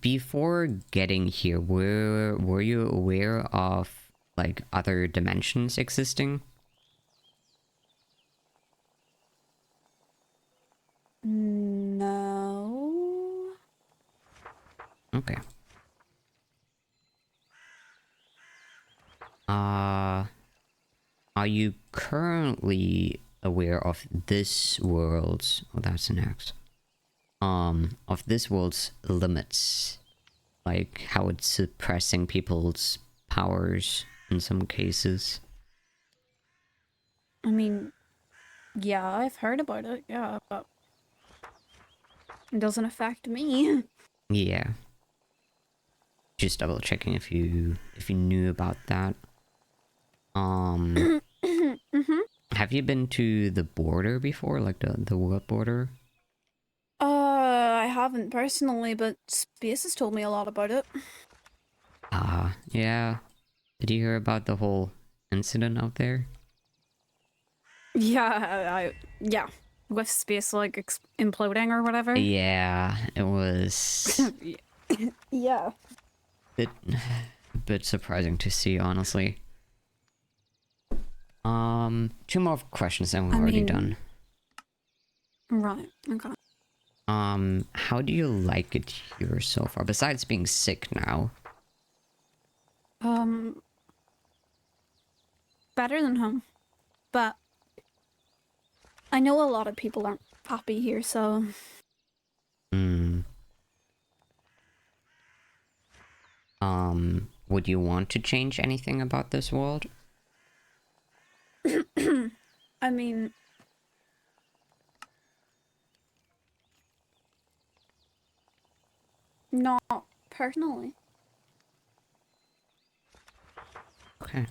A: Before getting here, were you aware of like other dimensions existing?
D: No.
A: Okay. Are you currently aware of this world's... Oh, that's an X. Of this world's limits? Like how it's suppressing people's powers in some cases?
D: I mean, yeah, I've heard about it, yeah, but it doesn't affect me.
A: Yeah. Just double checking if you knew about that.
D: Mm-hmm.
A: Have you been to the border before, like the world border?
D: I haven't personally, but Space has told me a lot about it.
A: Yeah. Did you hear about the whole incident out there?
D: Yeah, yeah, with Space like imploding or whatever.
A: Yeah, it was
D: Yeah.
A: bit bit surprising to see, honestly. Two more questions and we're already done.
D: Right. Okay.
A: How do you like it here so far? Besides being sick now.
D: Better than home, but I know a lot of people aren't happy here, so
A: Hmm. Would you want to change anything about this world?
D: I mean, not personally.
A: Okay.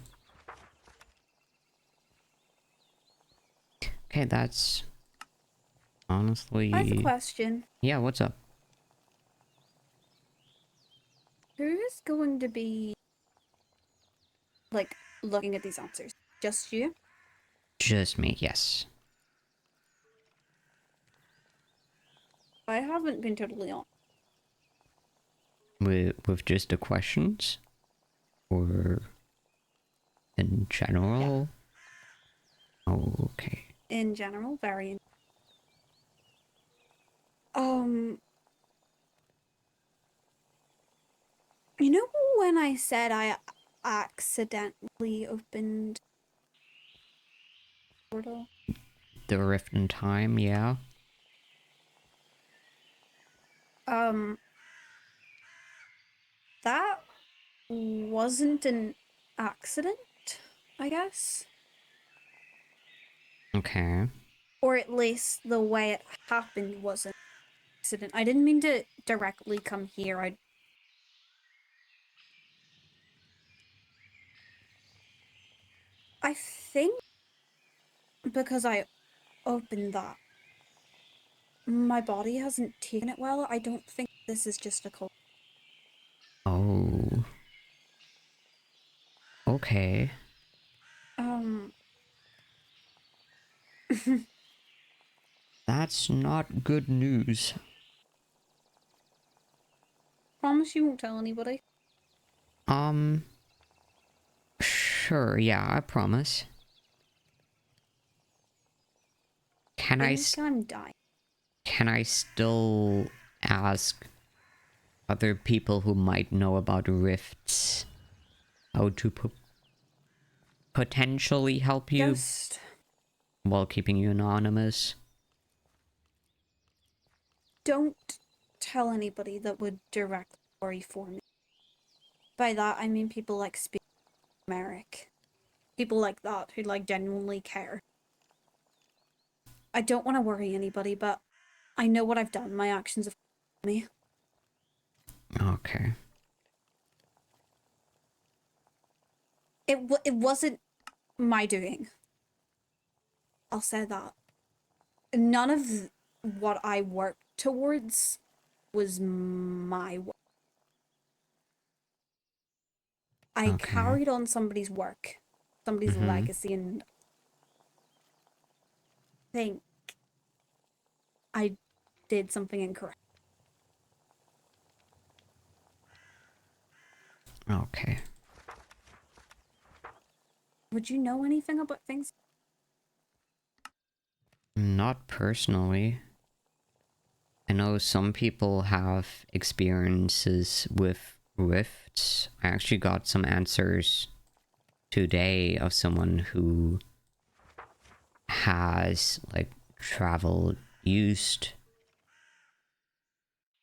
A: Okay, that's honestly...
D: I have a question.
A: Yeah, what's up?
D: Who is going to be like looking at these answers? Just you?
A: Just me, yes.
D: I haven't been totally on.
A: With just the questions? Or in general? Oh, okay.
D: In general, very. You know when I said I accidentally opened portal?
A: The rift in time, yeah.
D: That wasn't an accident, I guess.
A: Okay.
D: Or at least the way it happened was an accident. I didn't mean to directly come here. I think because I opened that, my body hasn't taken it well. I don't think this is just a cold.
A: Oh. Okay.
D: Um,
A: That's not good news.
D: promise you won't tell anybody.
A: Sure, yeah, I promise. Can
D: I
A: I
D: think I'm dying.
A: can I still ask other people who might know about rifts how to potentially help you
D: Just
A: while keeping you anonymous?
D: don't tell anybody that would directly worry for me. By that, I mean people like Merrick. People like that who like genuinely care. I don't want to worry anybody, but I know what I've done. My actions have me.
A: Okay.
D: It wasn't my doing. I'll say that. none of what I worked towards was my work. I
A: Okay.
D: carried on somebody's work, somebody's
A: Mhm.
D: legacy, and I think I did something incorrect.
A: Okay.
D: Would you know anything about things?
A: Not personally. I know some people have experiences with rifts. I actually got some answers today of someone who has like traveled, used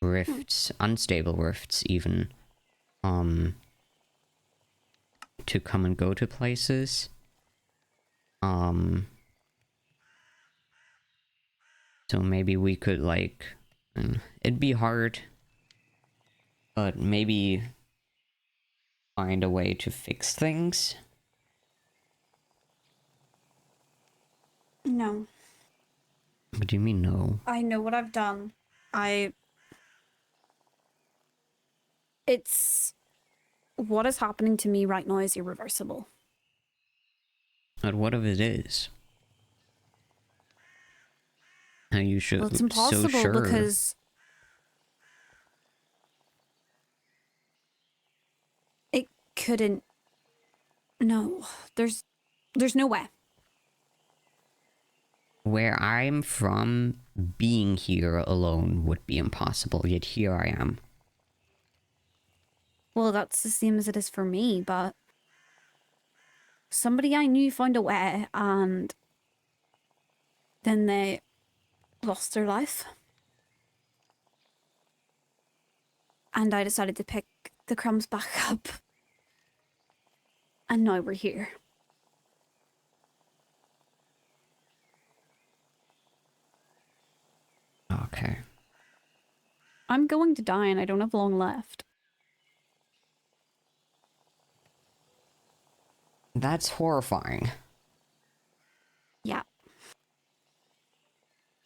A: rifts, unstable rifts even, to come and go to places. So maybe we could like, it'd be hard, but maybe find a way to fix things.
D: No.
A: What do you mean no?
D: I know what I've done. It's... What is happening to me right now is irreversible.
A: But what if it is? Are you sure?
D: Well, it's
A: So
D: impossible
A: sure?
D: because... It couldn't... No. There's no way.
A: Where I'm from, being here alone would be impossible, yet here I am.
D: Well, that's the same as it is for me, but... Somebody I knew found a way, and... Then they lost their life. And I decided to pick the crumbs back up. And now we're here.
A: Okay.
D: I'm going to die and I don't have long left.
A: That's horrifying.
D: Yeah.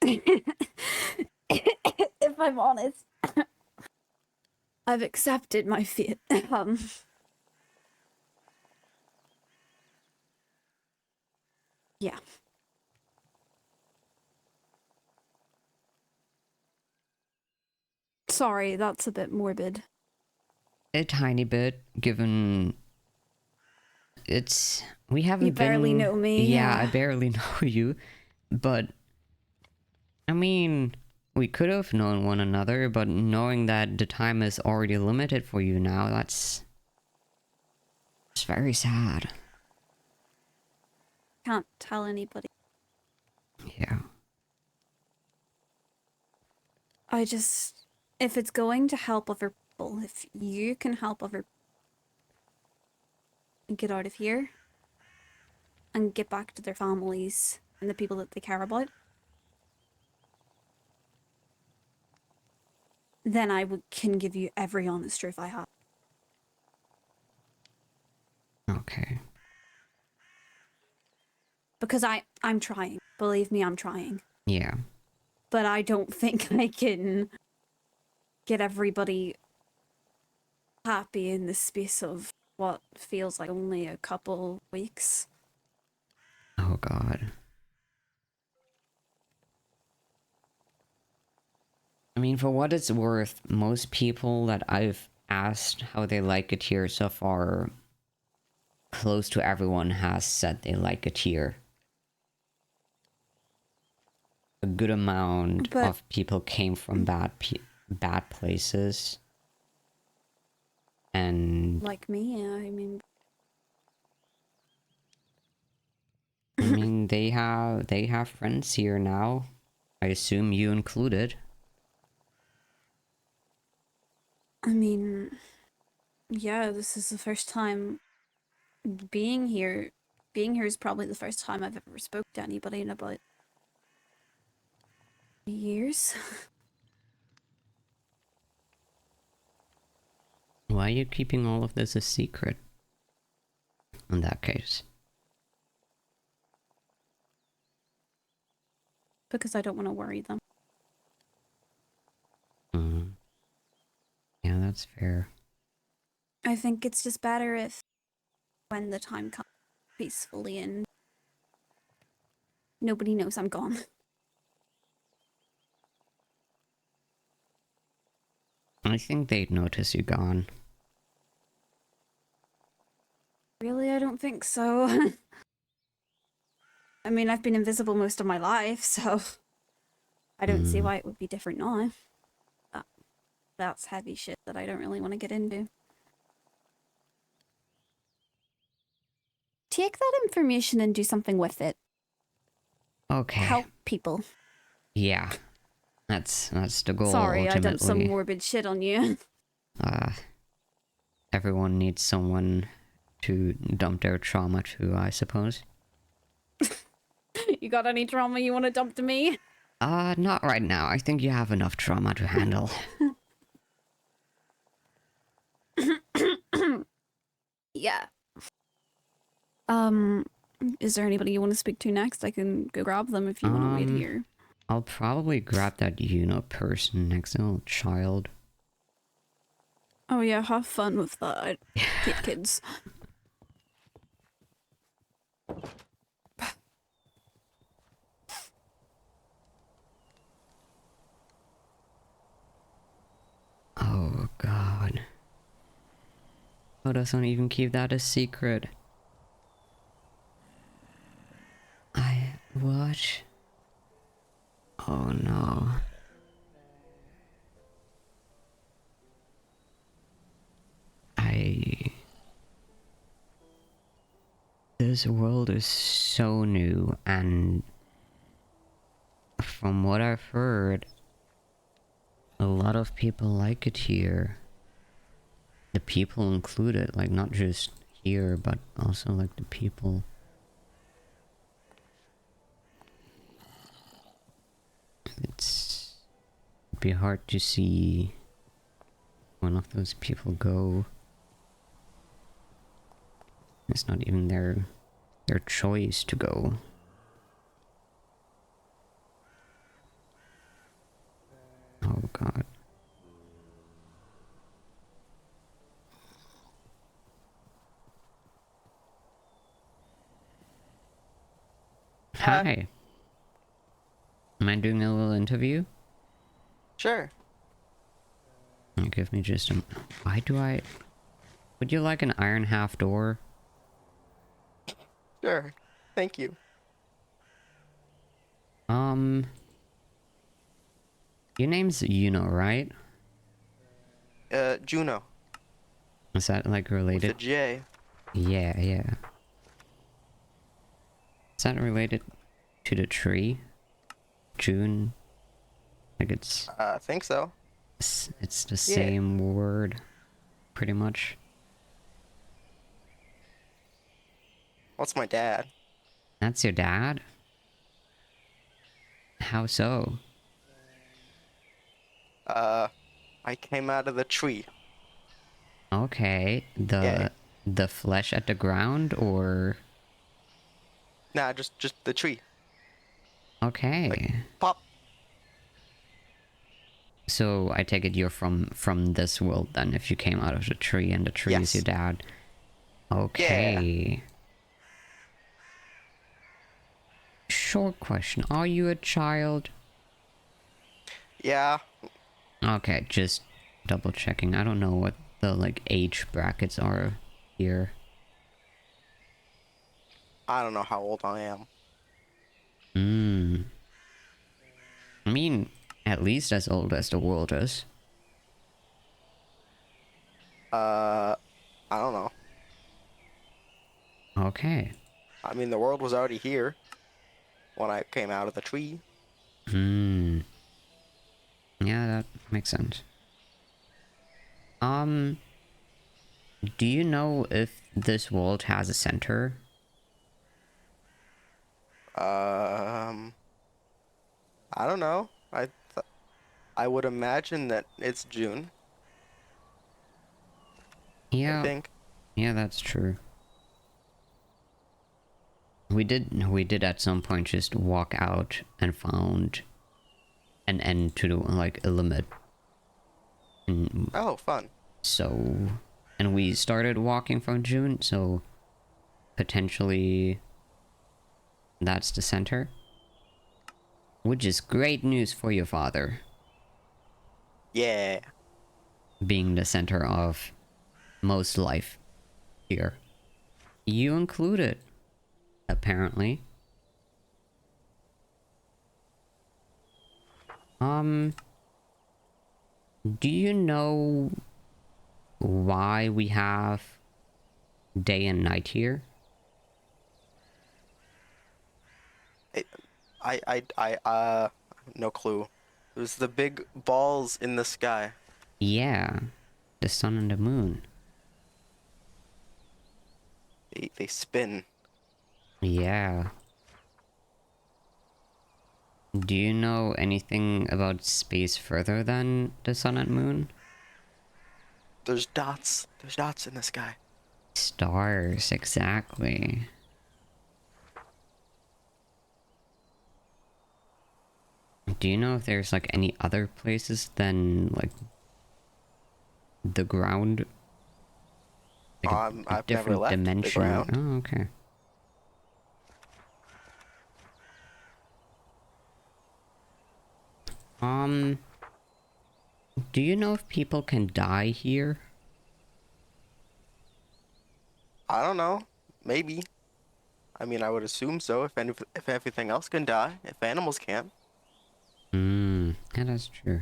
D: If I'm honest, I've accepted my fate. Yeah. Sorry, that's a bit morbid.
A: A tiny bit, given we haven't
D: You barely
A: been...
D: know me,
A: Yeah, I
D: yeah.
A: barely know you, but I mean, we could have known one another, but knowing that the time is already limited for you now, it's very sad.
D: Can't tell anybody.
A: Yeah.
D: If it's going to help other people, if you can help other people get out of here and get back to their families and the people that they care about, then can give you every honest truth I have.
A: Okay.
D: Because I'm trying. Believe me, I'm trying.
A: Yeah.
D: But I don't think I can get everybody happy in the space of what feels like only a couple weeks.
A: Oh god. I mean, for what it's worth, most people that I've asked how they like it here so far, close to everyone has said they like it here. A good amount
D: But-
A: of people came from bad places. And
D: Like me, I mean...
A: they have friends here now. I assume you included.
D: I mean... Yeah, this is the first time being here. Being here is probably the first time I've ever spoke to anybody in about years.
A: Why are you keeping all of this a secret? In that case.
D: because I don't want to worry them.
A: Mm. Yeah, that's fair.
D: I think it's just better if, when the time comes, peacefully and nobody knows I'm gone.
A: I think they'd notice you gone.
D: Really, I don't think so. I mean, I've been invisible most of my life, so I don't see why it would be different now. But that's heavy shit that I don't really want to get into. Take that information and do something with it.
A: Okay.
D: Help people.
A: Yeah. That's the goal.
D: Sorry, I dumped some
A: ultimately.
D: morbid shit on you.
A: Everyone needs someone to dump their trauma to, I suppose.
D: You got any trauma you want to dump to me?
A: Not right now. I think you have enough trauma to handle.
D: Yeah. Is there anybody you want to speak to next? I can go grab them if you want to wait here.
A: I'll probably grab that person next to little child.
D: Oh yeah, have fun with that. I hate kids.
A: Oh god. Let us not even keep that a secret. What? Oh no. This world is so new, and from what I've heard, a lot of people like it here. The people included, like not just here, but also like the people. It'd be hard to see one of those people go. It's not even their choice to go. Oh god. Hi. Am I doing a little interview?
C: Sure.
A: Give me just a... Why do I... Would you like an iron half door?
C: Sure. Thank you.
A: Your name's Yuno, right?
C: Juno.
A: Is that like
C: With a
A: related?
C: J.
A: Yeah, yeah. Is that related to the tree? June? Like it's
C: I think so.
A: the same word, pretty much.
C: What's my dad?
A: That's your dad? How so?
C: I came out of the tree.
A: Okay,
C: Yeah.
A: the flesh at the ground, or...
C: Nah, just the tree.
A: Okay.
C: Pop.
A: So I take it you're from this world then, if you came out of the tree and the tree is
C: Yes.
A: your dad. Okay. Short question, are you a child?
C: Yeah.
A: Okay, just double checking. I don't know what the like age brackets are here.
C: I don't know how old I am.
A: I mean, at least as old as the world is.
C: I don't know.
A: Okay.
C: I mean, the world was already here when I came out of the tree.
A: Yeah, that makes sense. Do you know if this world has a center?
C: I don't know. I would imagine that it's June. I
A: Yeah.
C: think.
A: Yeah, that's true. We did at some point just walk out and found an end to the, like, a limit. And
C: Oh, fun.
A: so, and we started walking from June, so potentially that's the center. Which is great news for your father,
C: Yeah.
A: being the center of most life here. You included, apparently. Do you know why we have day and night here?
C: No clue. It was the big balls in the sky.
A: Yeah, the sun and the moon.
C: They spin.
A: Yeah. Do you know anything about space further than the sun and moon?
C: There's dots. There's dots in the sky.
A: Stars, exactly. Do you know if there's like any other places than like the ground? Like a
C: I've never
A: different
C: left
A: dimension?
C: the ground.
A: Oh, okay. Do you know if people can die here?
C: I don't know. Maybe. I mean, I would assume so. If everything else can die, if animals can.
A: Yeah, that's true.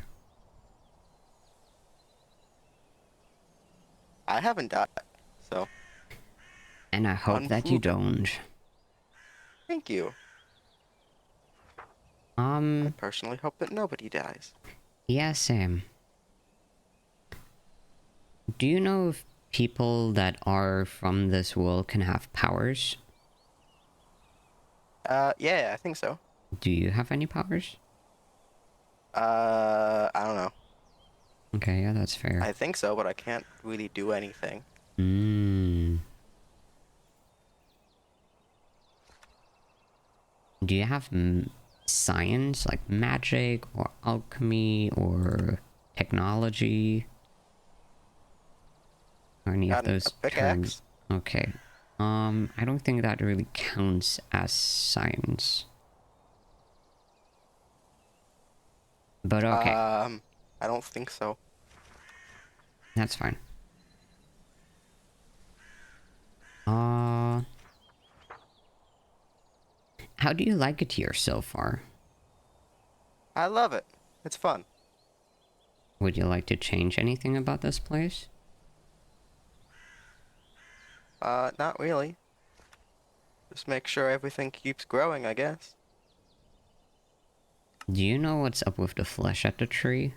C: I haven't died, so
A: And I hope that you
C: Unproven.
A: don't.
C: thank you. I personally hope that nobody dies.
A: Yeah, Sam. Do you know if people that are from this world can have powers?
C: Yeah, I think so.
A: Do you have any powers?
C: I don't know.
A: Okay, yeah, that's fair.
C: I think so, but I can't really do anything.
A: Do you have science, like magic or alchemy or technology? Or any of
C: Got a
A: those
C: pickaxe?
A: terms? Okay. I don't think that really counts as science. But okay,
C: I don't think so.
A: that's fine. How do you like it here so far?
C: I love it. It's fun.
A: Would you like to change anything about this place?
C: Not really. Just make sure everything keeps growing, I guess.
A: Do you know what's up with the flesh at the tree?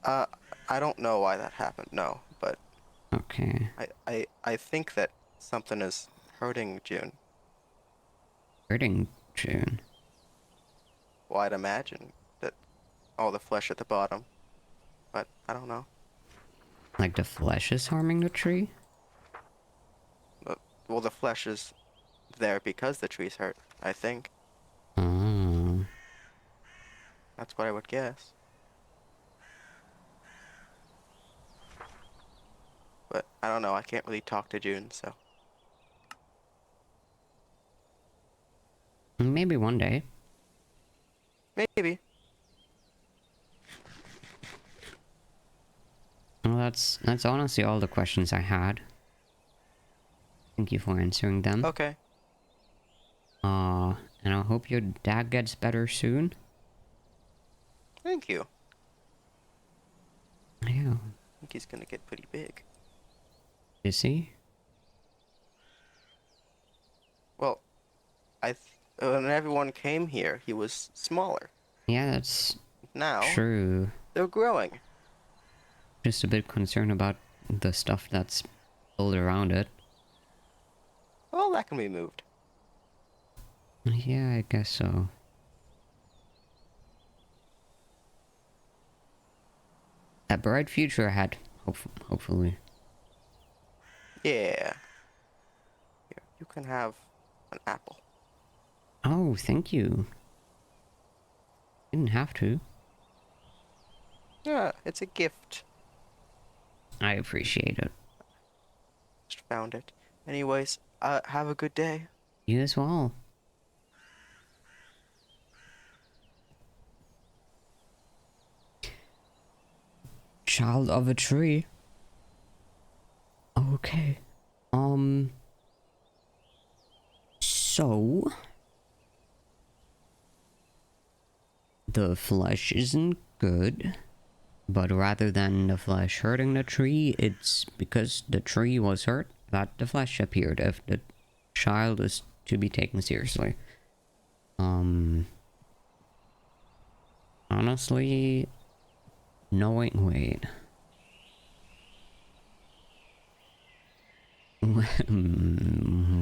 C: I don't know why that happened, no, but
A: Okay.
C: I think that something is hurting June.
A: Hurting June.
C: Well, I'd imagine that all the flesh at the bottom, but I don't know.
A: Like the flesh is harming the tree?
C: Well, the flesh is there because the tree's hurt, I think.
A: Oh.
C: That's what I would guess. But I don't know, I can't really talk to June, so.
A: Maybe one day.
C: Maybe.
A: Well, that's honestly all the questions I had. Thank you for answering them.
C: Okay.
A: And I hope your dad gets better soon.
C: Thank you.
A: Yeah.
C: I think he's gonna get pretty big.
A: Is he?
C: Well, when everyone came here, he was smaller.
A: Yeah, that's
C: Now,
A: true.
C: they're growing.
A: Just a bit concerned about the stuff that's built around it.
C: Well, that can be moved.
A: Yeah, I guess so. A bright future ahead, hopefully.
C: Yeah. you can have an apple.
A: Oh, thank you. Didn't have to.
C: Yeah, it's a gift.
A: I appreciate it.
C: Just found it. Anyways, have a good day.
A: You as well. Child of a tree. Okay. So the flesh isn't good, but rather than the flesh hurting the tree, it's because the tree was hurt that the flesh appeared, if the child is to be taken seriously. Honestly, wait.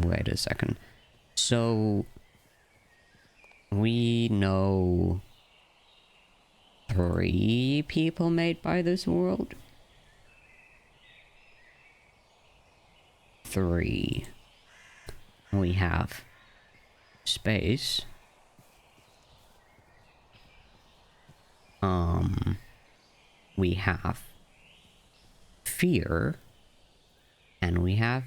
A: Wait a second. So, we know 3 people made by this world? 3. We have space. We have fear. And we have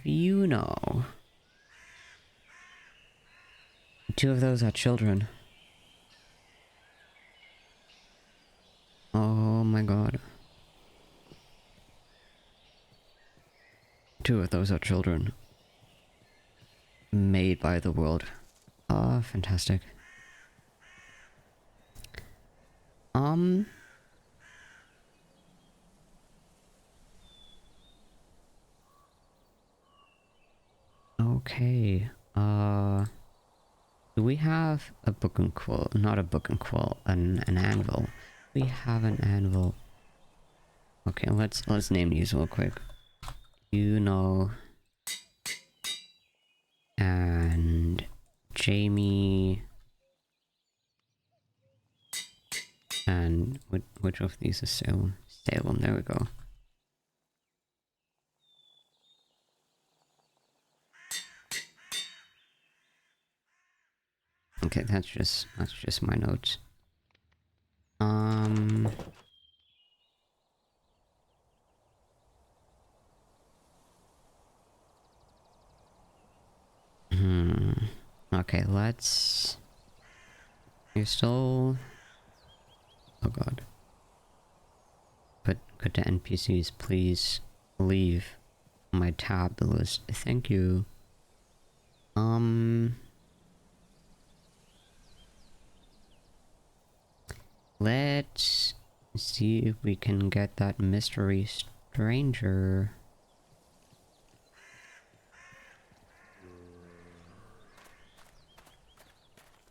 A: Two of those are children. Oh my god. 2 of those are children. Made by the world. Ah, fantastic. Okay. Do we have a book and quill? Not a book and quill, an anvil. We have an anvil. Okay, let's name these real quick. And Jamie. And which of these is Salem? Salem, there we go. Okay, that's just my notes. Okay, let's... You're still... Oh god. But could the NPCs please leave my tab the list? Thank you. Let's see if we can get that mystery stranger.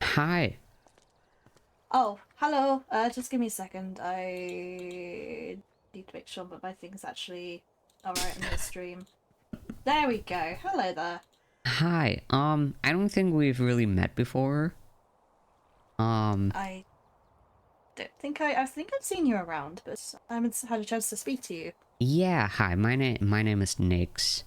A: Hi.
F: Oh, hello. Just give me a second. I need to make sure that my thing's actually alright in the stream. There we go. Hello there.
A: Hi. I don't think we've really met before.
F: I don't think I think I've seen you around, but I haven't had a chance to speak to you.
A: Yeah, hi. My name is Nix.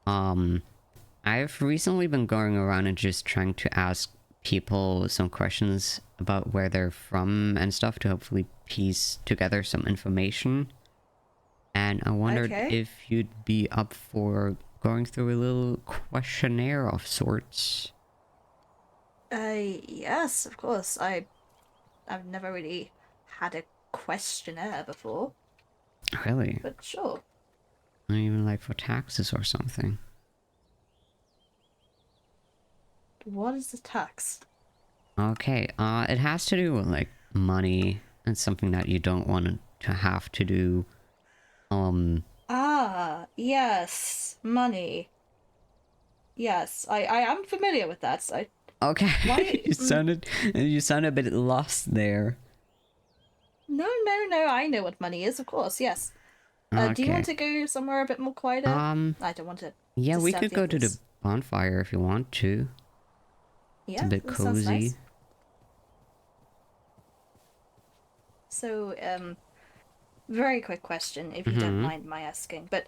A: I've recently been going around and just trying to ask people some questions about where they're from and stuff to hopefully piece together some information. And I wondered
F: Okay.
A: if you'd be up for going through a little questionnaire of sorts.
F: Yes, of course. I've never really had a questionnaire before,
A: Really?
F: but sure.
A: Not even like for taxes or something.
F: What is the tax?
A: Okay, it has to do with like money and something that you don't want to have to do.
F: Ah, yes, money. Yes, I am familiar with that.
A: Okay,
F: Why-
A: you sounded a bit lost there.
F: No, I know what money is, of course, yes. Do you want to go somewhere a bit more quieter? I don't want to.
A: Yeah, we
F: disturb
A: could
F: the
A: go to the
F: others.
A: bonfire if you want to. It's
F: Yeah,
A: a bit
F: that sounds
A: cozy.
F: nice. So, very quick question, if you don't mind my asking, but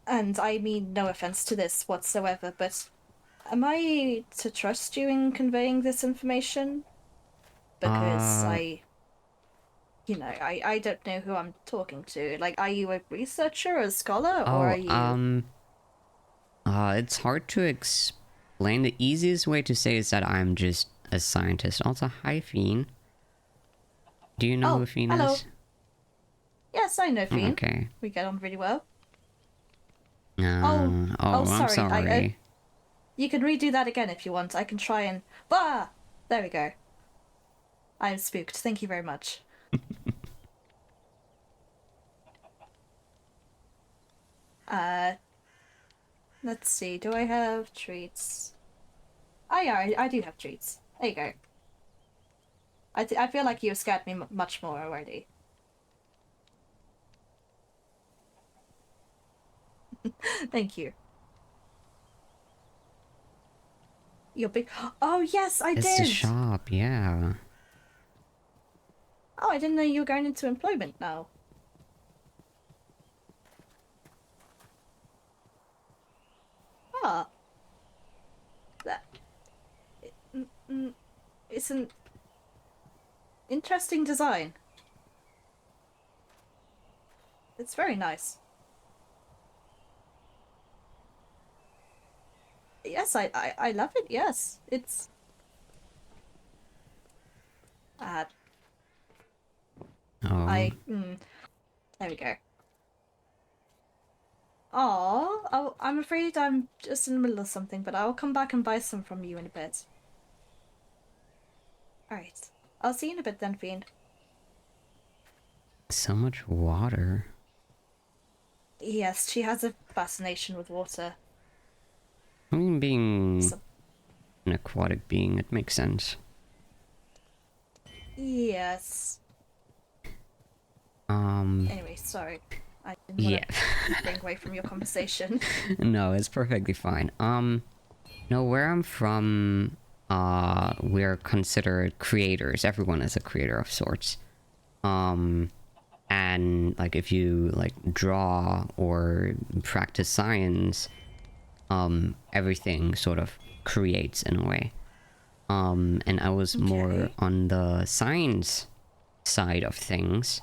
F: and I mean no offense to this whatsoever, but am I to trust you in conveying this information? Because
A: Uh,
F: I don't know who I'm talking to. Like, are you a researcher, a scholar, or are
A: oh,
F: you...
A: it's hard to explain. The easiest way to say is that I'm just a scientist. Also, hi, Fiend. Do you know
F: Oh,
A: who Fiend
F: hello.
A: is?
F: Yes, I know Fiend.
A: Okay.
F: We get on really well.
A: Oh, I'm
F: sorry.
A: sorry.
F: You can redo that again if you want. I can try and... Bah! There we go. I'm spooked. Thank you very much. Let's see. Do I have treats? Oh yeah, I do have treats. There you go. I feel like you've scared me much more already. Thank you. You're big... Oh yes, I
A: It's
F: did!
A: the shop, yeah.
F: Oh, I didn't know you were going into employment now. Ah. That... It's an interesting design. It's very nice. Yes, I love it, yes. It's...
A: Oh.
F: There we go. Oh, I'm afraid I'm just in the middle of something, but I'll come back and buy some from you in a bit. Alright. I'll see you in a bit then, Fiend.
A: So much water.
F: Yes, she has a fascination with water.
A: I mean, being
F: So,
A: an aquatic being, it makes sense.
F: yes. Anyway, sorry. I didn't want to bring away from your conversation.
A: No, it's perfectly fine. No, where I'm from, we're considered creators. Everyone is a creator of sorts. And, like, if you, like, draw or practice science, everything sort of creates in a way. And I was more on the science side of things,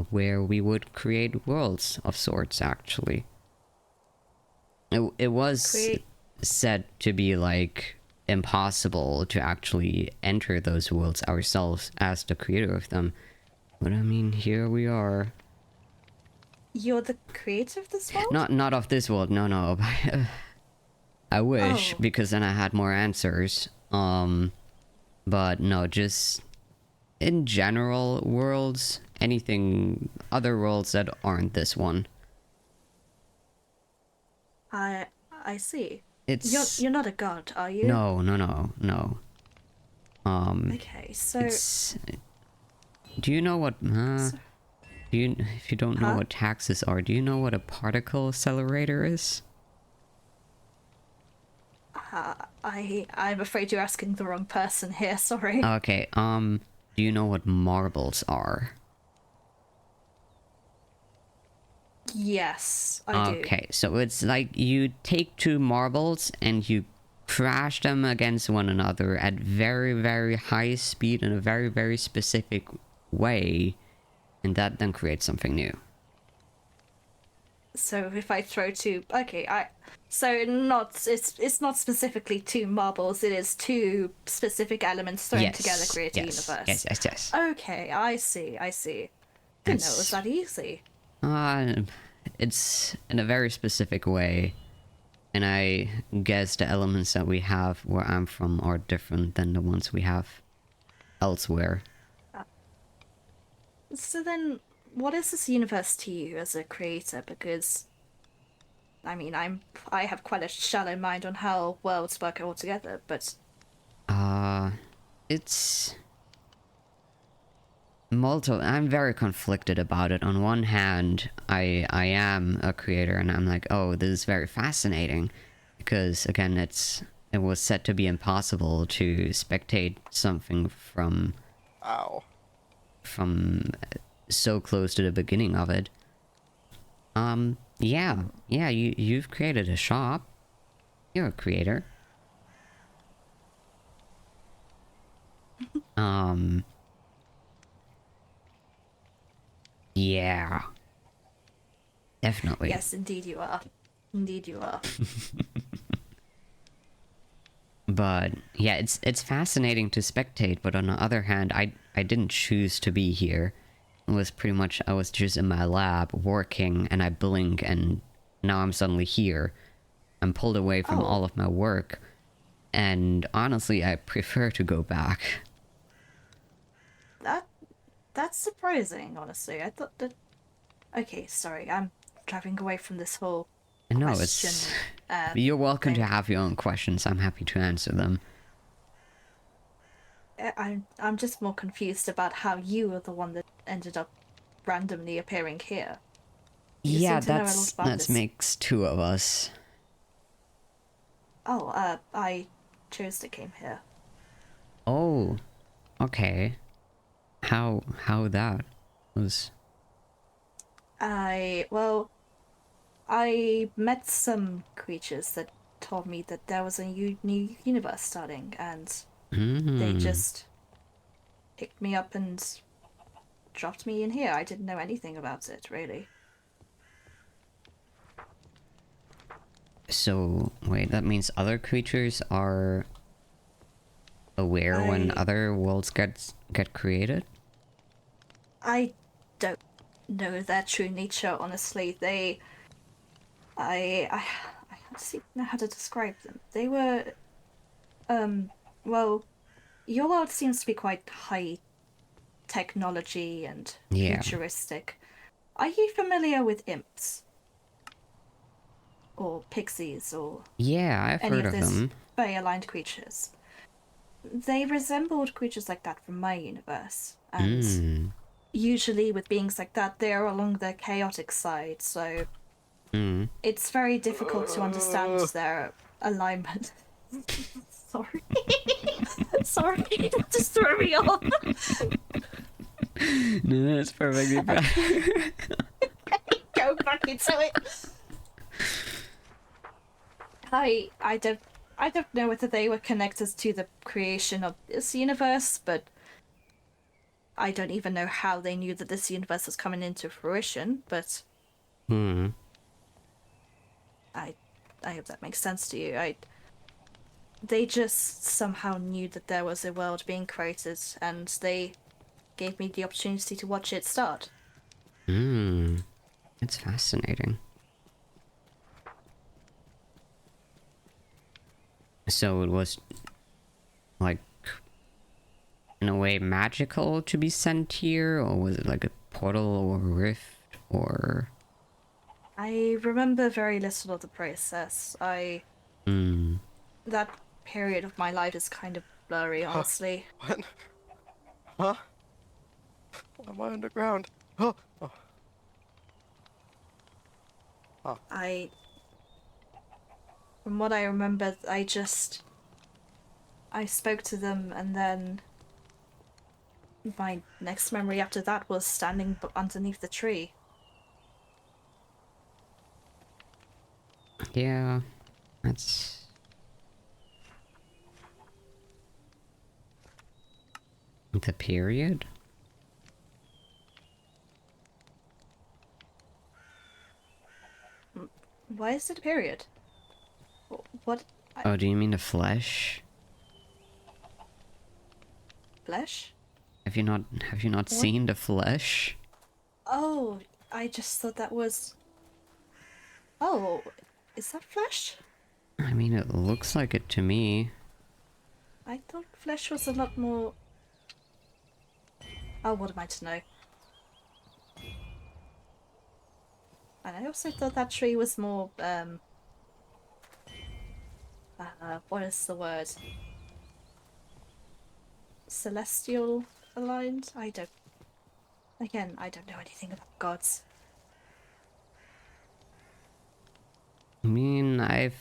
A: where we would create worlds of sorts, actually. It was said to be, like, impossible to actually enter those worlds ourselves as the creator of them. But I mean, here we are.
F: You're the creator of this world?
A: Not of this world, no. I wish,
F: Oh.
A: because then I had more answers. But no, just in general worlds, anything, other worlds that aren't this one.
F: I see.
A: It's
F: You're not a god, are you?
A: no.
F: Okay, so
A: It's. Do you know what? Do you? If you don't know what taxes are, do you know what a particle accelerator is?
F: I'm afraid you're asking the wrong person here, sorry.
A: Okay. Do you know what marbles are?
F: Yes, I do.
A: Okay, so it's like you take two marbles and you crash them against one another at very, very high speed in a very, very specific way, and that then creates something new.
F: So if I throw two, so it's not specifically two marbles. It is two specific elements thrown together create a universe.
A: Yes.
F: Okay, I see. Didn't know it was that easy.
A: It's in a very specific way, and I guess the elements that we have where I'm from are different than the ones we have elsewhere.
F: So then, what is this universe to you as a creator? Because, I mean, I have quite a shallow mind on how worlds work altogether, but...
A: It's... I'm very conflicted about it. On one hand, I am a creator, and I'm like, oh, this is very fascinating. Because, again, it was said to be impossible to spectate something from...
C: Ow.
A: from so close to the beginning of it. Yeah, you've created a shop. You're a creator. Yeah. Definitely.
F: Yes, indeed you are. Indeed you are.
A: But yeah, it's fascinating to spectate, but on the other hand, I didn't choose to be here. It was pretty much I was just in my lab working and I blink and now I'm suddenly here. I'm pulled away from
F: Oh.
A: all of my work. And honestly, I prefer to go back.
F: That's surprising, honestly. I thought that. Okay, sorry, I'm driving away from this whole
A: No,
F: question.
A: it's... You're welcome to
F: thing.
A: have your own questions. I'm happy to answer them.
F: I'm just more confused about how you were the one that ended up randomly appearing here. You
A: Yeah,
F: seem to know a lot about
A: that
F: this.
A: makes two of us.
F: Oh, I chose to came here.
A: Oh, okay. How that was...
F: Well, I met some creatures that told me that there was a new universe starting, and they just picked me up and dropped me in here. I didn't know anything about it, really.
A: So, wait, that means other creatures are aware when
F: I-
A: other worlds get created?
F: I don't know their true nature, honestly. I honestly don't know how to describe them. They were, well, your world seems to be quite high technology and
A: Yeah.
F: futuristic. Are you familiar with imps? Or pixies, or
A: Yeah, I've
F: any
A: heard
F: of
A: of
F: these
A: them.
F: fey-aligned creatures? They resembled creatures like that from my universe, and usually with beings like that, they're along the chaotic side, so it's very difficult to understand their alignment. Sorry. Sorry, that just threw me off.
A: No, that's perfectly fine.
F: Go back into it. I don't know whether they were connected to the creation of this universe, but I don't even know how they knew that this universe was coming into fruition, but I hope that makes sense to you. They just somehow knew that there was a world being created, and they gave me the opportunity to watch it start.
A: It's fascinating. So it was, like, in a way magical to be sent here, or was it like a portal or a rift, or...
F: I remember very little of the process. That period of my life is kind of blurry, honestly.
C: What? Huh? Why am I underground? Oh.
F: From what I remember, I spoke to them, and then my next memory after that was standing underneath the tree.
A: Yeah, that's... The period?
F: Why is it a period? What?
A: Oh, do you mean the flesh?
F: Flesh?
A: Have you not seen the flesh?
F: Oh, I just thought that was... Oh, is that flesh?
A: I mean, it looks like it to me.
F: I thought flesh was a lot more... Oh, what am I to know? And I also thought that tree was more, what is the word? Celestial aligned? Again, I don't know anything about gods.
A: I mean,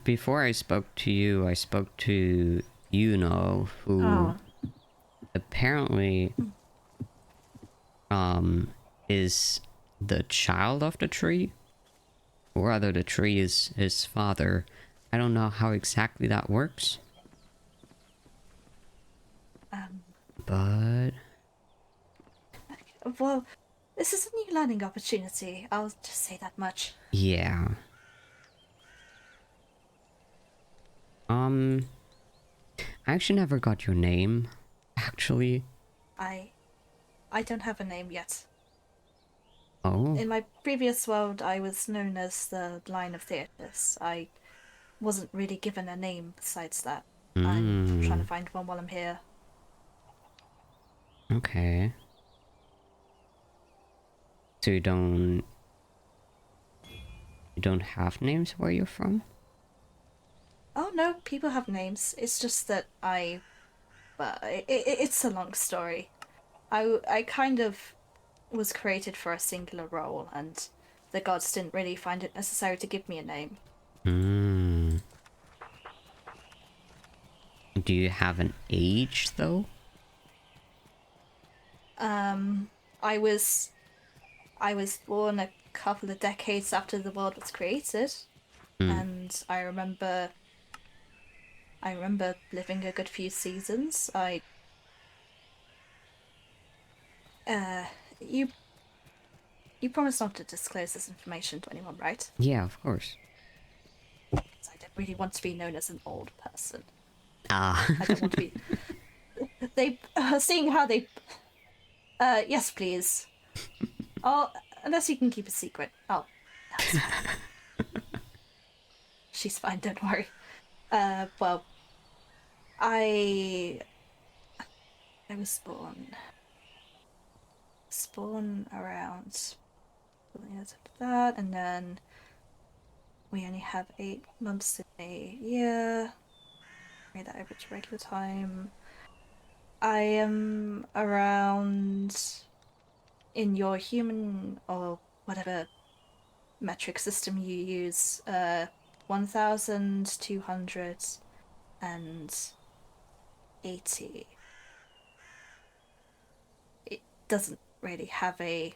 A: before I spoke to you, I spoke to Yuno, who apparently, is the child of the tree, or rather the tree is his father. I don't know how exactly that works, but
F: Well, this is a new learning opportunity. I'll just say that much.
A: yeah. I actually never got your name, actually.
F: I don't have a name yet.
A: Oh.
F: In my previous world, I was known as the Line of Theatres. I wasn't really given a name besides that. I'm trying to find one while I'm here.
A: Okay. So you don't have names where you're from?
F: Oh no, people have names. It's just that well, it's a long story. I kind of was created for a singular role, and the gods didn't really find it necessary to give me a name.
A: Do you have an age though?
F: I was born a couple of decades after the world was created, and I remember living a good few seasons. You promised not to disclose this information to anyone, right?
A: Yeah, of course.
F: 'Cause I don't really want to be known as an old person.
A: Ah.
F: I don't want to be. They seeing how they. Yes, please. Oh, unless you can keep a secret. Oh, that's fine. She's fine. Don't worry. Well, I was born around years after that, and then we only have 8 months in a year. Made that over to regular time. I am around in your human or whatever metric system you use, 1,280. It doesn't really have a,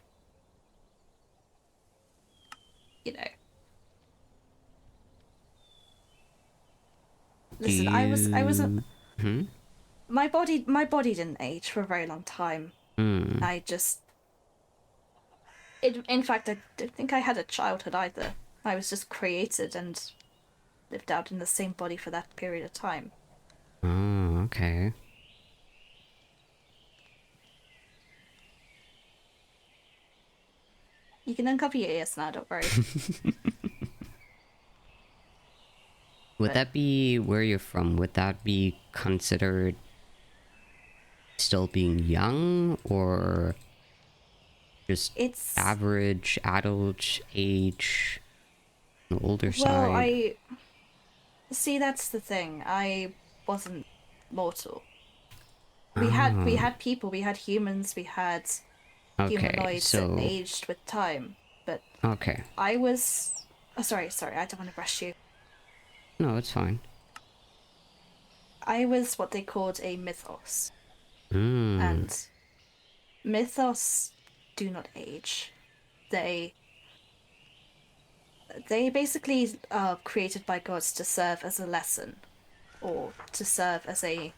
F: you know. Listen, I was a. My body didn't age for a very long time. I just. In fact, I don't think I had a childhood either. I was just created and lived out in the same body for that period of time.
A: Oh, okay.
F: You can uncover your ears now, don't worry.
A: Would that be where you're from? Would that be considered still being young, or just
F: It's
A: average adult age, on the older
F: well,
A: side?
F: see, that's the thing. I wasn't mortal. We had people, we had humans, we had
A: Okay,
F: humanoids that
A: so
F: aged with time. But
A: okay,
F: I was. Oh, sorry, I don't want to rush you.
A: no, it's fine.
F: I was what they called a mythos.
A: Mm.
F: And mythos do not age. They basically are created by gods to serve as a lesson, or to serve as a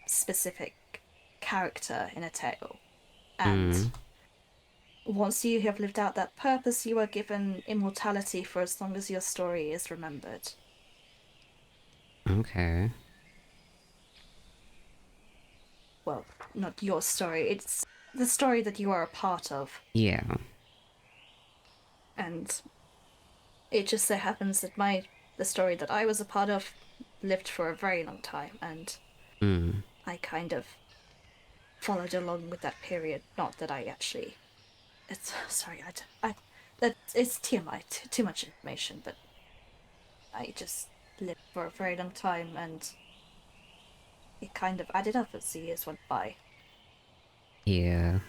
F: specific character in a tale. And once you have lived out that purpose, you are given immortality for as long as your story is remembered.
A: Okay.
F: Well, not your story, it's the story that you are a part of.
A: Yeah.
F: And it just so happens that the story that I was a part of lived for a very long time, and I kind of followed along with that period. Not that I actually. It's sorry, it's TMI, too much information, but I just lived for a very long time, and it kind of added up as the years went by.
A: Yeah.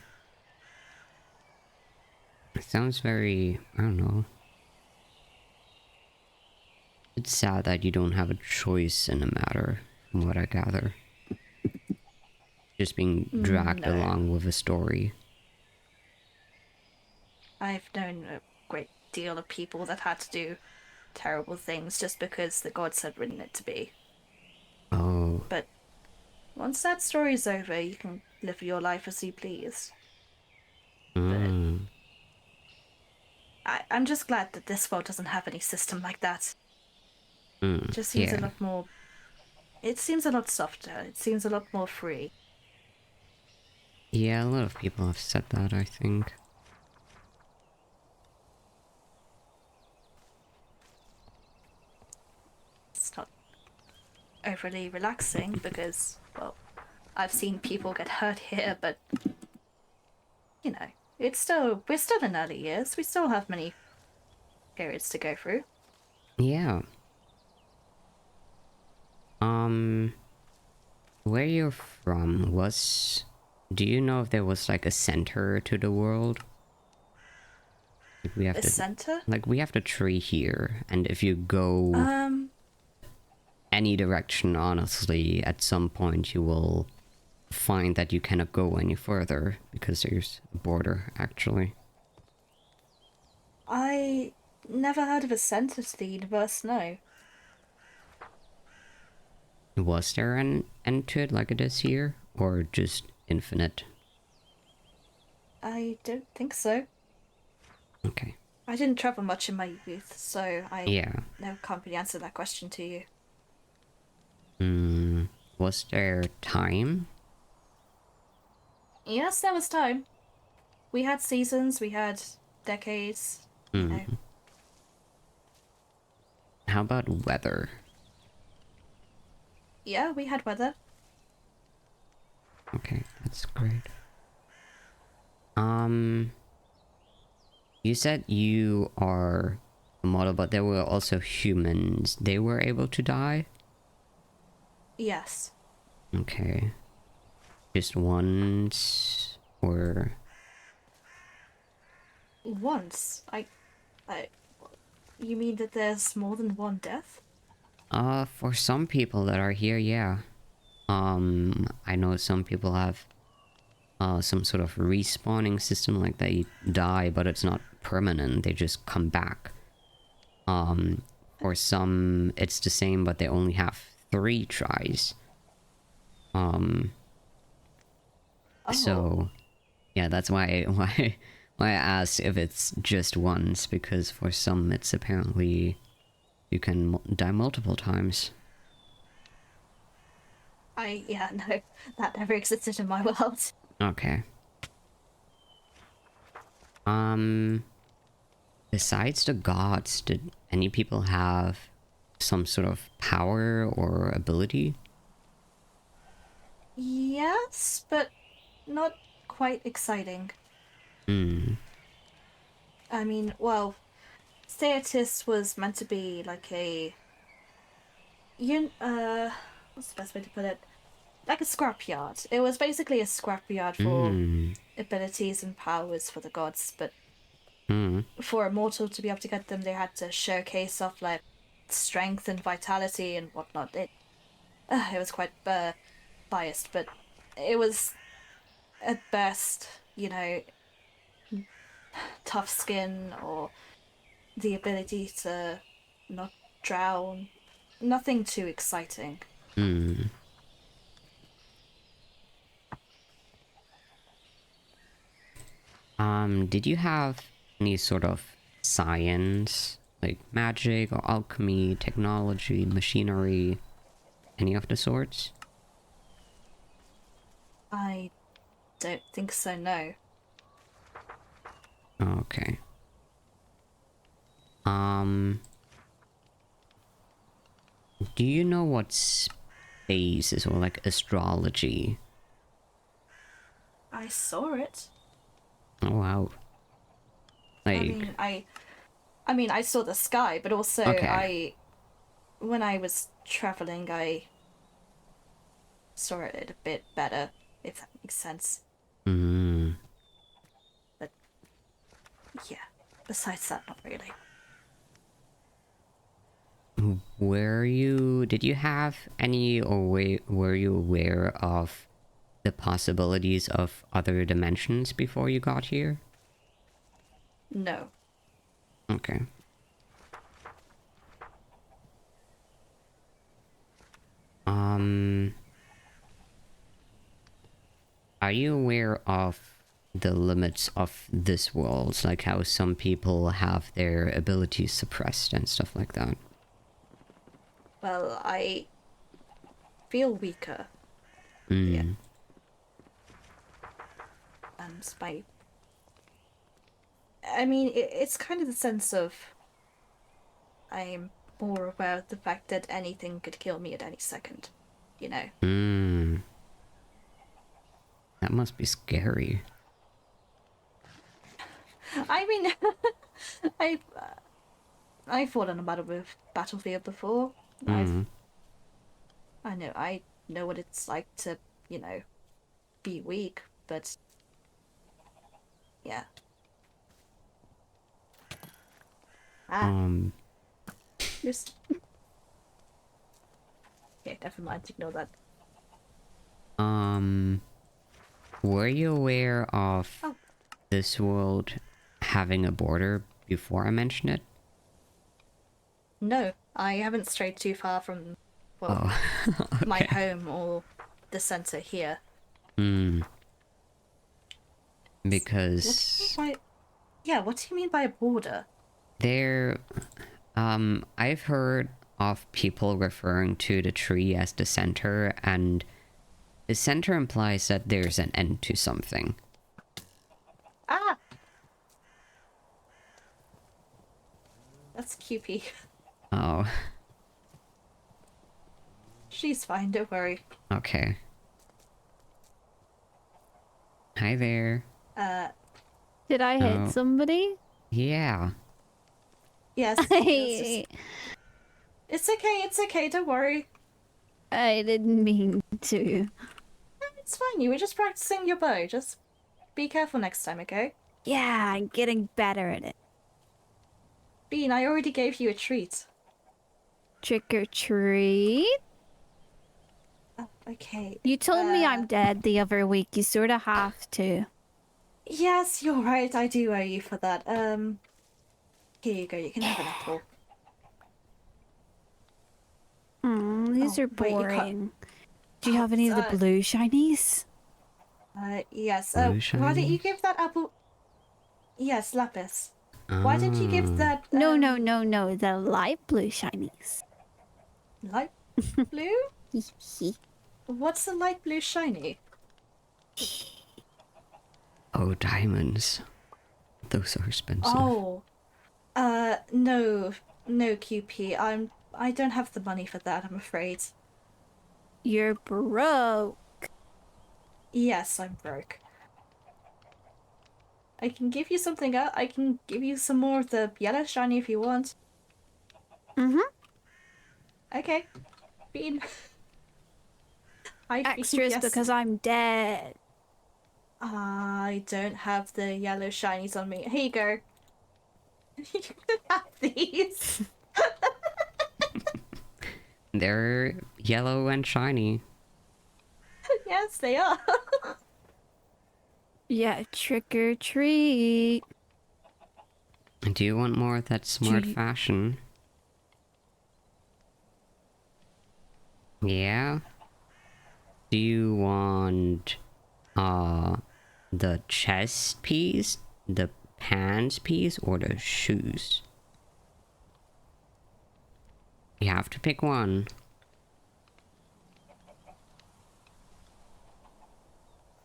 A: It sounds very, I don't know. It's sad that you don't have a choice in the matter, from what I gather. Just being dragged
F: No.
A: along with a story.
F: I've known a great deal of people that had to do terrible things just because the gods had written it to be.
A: Oh.
F: But once that story's over, you can live your life as you please.
A: Mm.
F: I'm just glad that this world doesn't have any system like that. It just seems a
A: Yeah.
F: lot more... It seems a lot softer. It seems a lot more free.
A: Yeah, a lot of people have said that, I think.
F: It's not overly relaxing because, well, I've seen people get hurt here, but you know, we're still in early years. We still have many periods to go through.
A: Yeah. Where you're from do you know if there was like a center to the world? Like we have
F: A
A: to,
F: center?
A: like we have the tree here, and if you go any direction, honestly, at some point you will find that you cannot go any further because there's a border, actually.
F: I never heard of a center to the universe, no.
A: Was there an end to it like it is here, or just infinite?
F: I don't think so.
A: Okay.
F: I didn't travel much in my youth, so I
A: Yeah.
F: never can't really answer that question to you.
A: Was there time?
F: Yes, there was time. We had seasons, we had decades, you know.
A: How about weather?
F: Yeah, we had weather.
A: Okay, that's great. You said you are a model, but there were also humans. They were able to die?
F: Yes.
A: Okay. Just once, or...
F: Once. You mean that there's more than one death?
A: For some people that are here, yeah. I know some people have some sort of respawning system, like they die, but it's not permanent, they just come back. For some, it's the same, but they only have 3 tries. So, yeah, that's why I asked if it's just once, because for some it's apparently you can die multiple times.
F: Yeah, no, that never existed in my world.
A: Okay. Besides the gods, did any people have some sort of power or ability?
F: Yes, but not quite exciting. I mean, well, Theatis was meant to be like a... what's the best way to put it? Like a scrapyard. It was basically a scrapyard for abilities and powers for the gods, but for a mortal to be able to get them, they had to showcase off like strength and vitality and whatnot. It was quite biased, but it was at best, you know, tough skin or the ability to not drown. Nothing too exciting.
A: Did you have any sort of science, like magic or alchemy, technology, machinery, any of the sorts?
F: I don't think so, no.
A: Okay. Do you know what space is, or like astrology?
F: I saw it.
A: Oh wow. Like,
F: I mean, I saw the sky, but also
A: okay.
F: when I was traveling, I saw it a bit better, if that makes sense. But yeah, besides that, not really.
A: Did you have any, or were you aware of the possibilities of other dimensions before you got here?
F: No.
A: Okay. Are you aware of the limits of this world? Like how some people have their abilities suppressed and stuff like that?
F: Well, I feel weaker.
A: Mm.
F: Yeah. And my... I mean, it's kind of the sense of... I'm more aware of the fact that anything could kill me at any second. You know?
A: Mm. That must be scary.
F: I mean, I've fought on a battlefield before.
A: Mm.
F: I know what it's like to, you know, be weak, but yeah. Just okay, never mind. Ignore that.
A: Were you aware of
F: Oh.
A: this world having a border before I mentioned it?
F: No, I haven't strayed too far from, well,
A: Oh,
F: my
A: okay.
F: home or the center here.
A: Hmm.
F: What do you
A: Because
F: mean by... Yeah, what do you mean by a border?
A: there, I've heard of people referring to the tree as the center, and the center implies that there's an end to something.
F: Ah! That's QP.
A: Oh,
F: She's fine, don't worry.
A: okay. Hi there.
D: Did I hit
A: Oh.
D: somebody?
A: Yeah.
F: Yes,
D: I
F: it's okay, don't worry.
D: didn't mean to.
F: It's fine, you were just practicing your bow. Just be careful next time, okay?
D: Yeah, I'm getting better at it.
F: Bean, I already gave you a treat.
D: Trick or treat?
F: Oh, okay.
D: You told me I'm dead the other week. You sort of have to.
F: Yes, you're right, I do owe you for that. Here you go, you can have an apple.
D: These
F: Oh,
D: are
F: wait, you can't-
D: boring. Do you have any of the blue shinies?
F: Yes.
A: Blue
F: Why don't you
A: shinies?
F: give that apple... Yes, Lapis. Why don't you give that,
D: No, the light blue shinies.
F: light blue? What's the light blue shiny?
A: Oh, diamonds. Those are expensive.
F: Oh. No, QP. I don't have the money for that, I'm afraid.
D: You're broke.
F: Yes, I'm broke. I can give you something else. I can give you some more of the yellow shiny if you want. Okay. Bean.
D: Extras
F: yes.
D: because I'm dead.
F: I don't have the yellow shinies on me. Here you go. You can have these.
A: They're yellow and shiny.
F: Yes, they are.
D: Yeah, trick or treat.
A: Do you want more of that smart fashion? Yeah? Do you want, the chest piece, the pants piece, or the shoes? You have to pick one.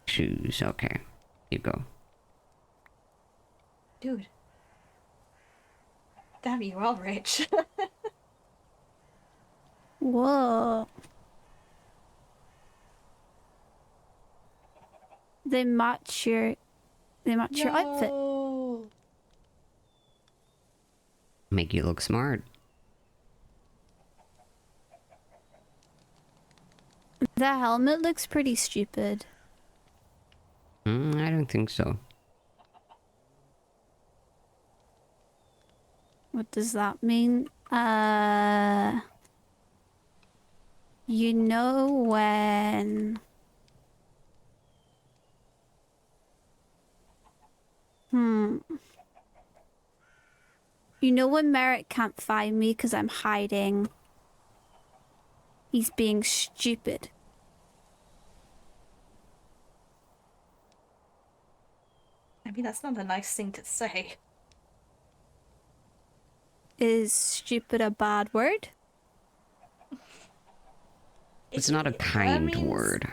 A: Shoes, okay. You go.
F: Dude. Damn, you're all rich.
D: Whoa. They match your outfit.
F: No.
A: Make you look smart.
D: The helmet looks pretty stupid.
A: I don't think so.
D: What does that mean? You know when... You know when Merrick can't find me because I'm hiding? He's being stupid.
F: I mean, that's not a nice thing to say.
D: Is stupid a bad word?
A: It's not a
F: That
A: kind
F: means-
A: word.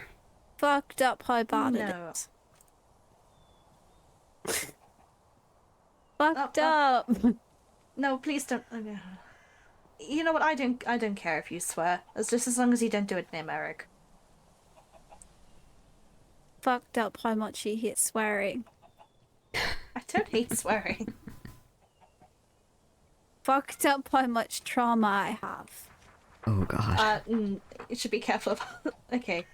D: Fucked up how bad it
F: No.
D: is. Fucked
F: Oh,
D: up.
F: No, please don't. You know what? I don't care if you swear. It's just as long as you don't do it near Merrick.
D: Fucked up how much he hates swearing.
F: I don't hate swearing.
D: Fucked up how much trauma I have.
A: Oh gosh.
F: You should be careful about. Okay.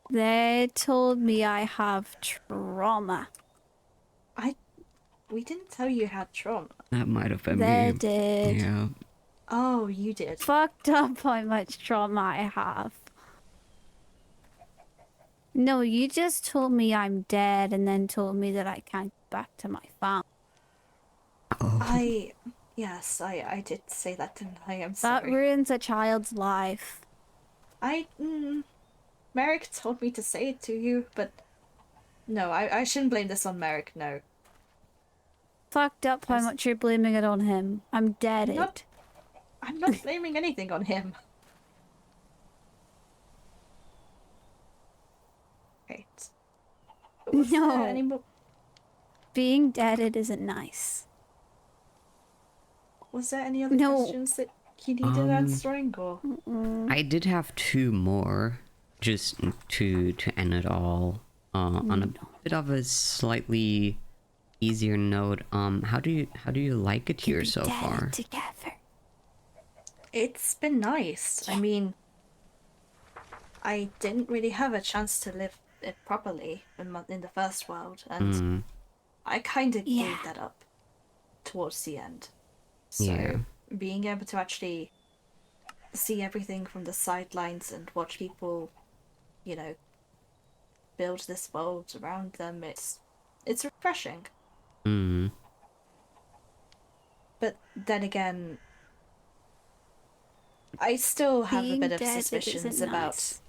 D: They told me I have trauma.
F: We didn't tell you had trauma.
A: That might have been
D: They
A: me.
D: did.
A: Yeah.
F: Oh, you did.
D: Fucked up how much trauma I have. No, you just told me I'm dead and then told me that I can't get back to my farm.
A: Oh.
F: Yes, I did say that, didn't I? I'm
D: That
F: sorry.
D: ruins a child's life.
F: Merrick told me to say it to you, but no, I shouldn't blame this on Merrick, no.
D: Fucked up how
F: I'm s-
D: much you're blaming it on him. I'm deaded.
F: I'm not blaming anything on him. Right. Was there
D: No.
F: any more...
D: Being deaded isn't nice.
F: Was there any other
D: No.
F: questions that you needed answering, or...
A: I did have two more, just to end it all. On a bit of a slightly easier note. How do you like it here so
D: Deaded
A: far?
D: together.
F: It's been nice. I mean, I didn't really have a chance to live it properly in the first world, and I kind of
D: Yeah.
F: gave that up towards the end. So,
A: Yeah.
F: being able to actually see everything from the sidelines and watch people, you know, build this world around them, it's refreshing.
A: Mm.
F: But then again, I still have a
D: Being
F: bit of
D: deaded
F: suspicions
D: isn't
F: about
D: nice.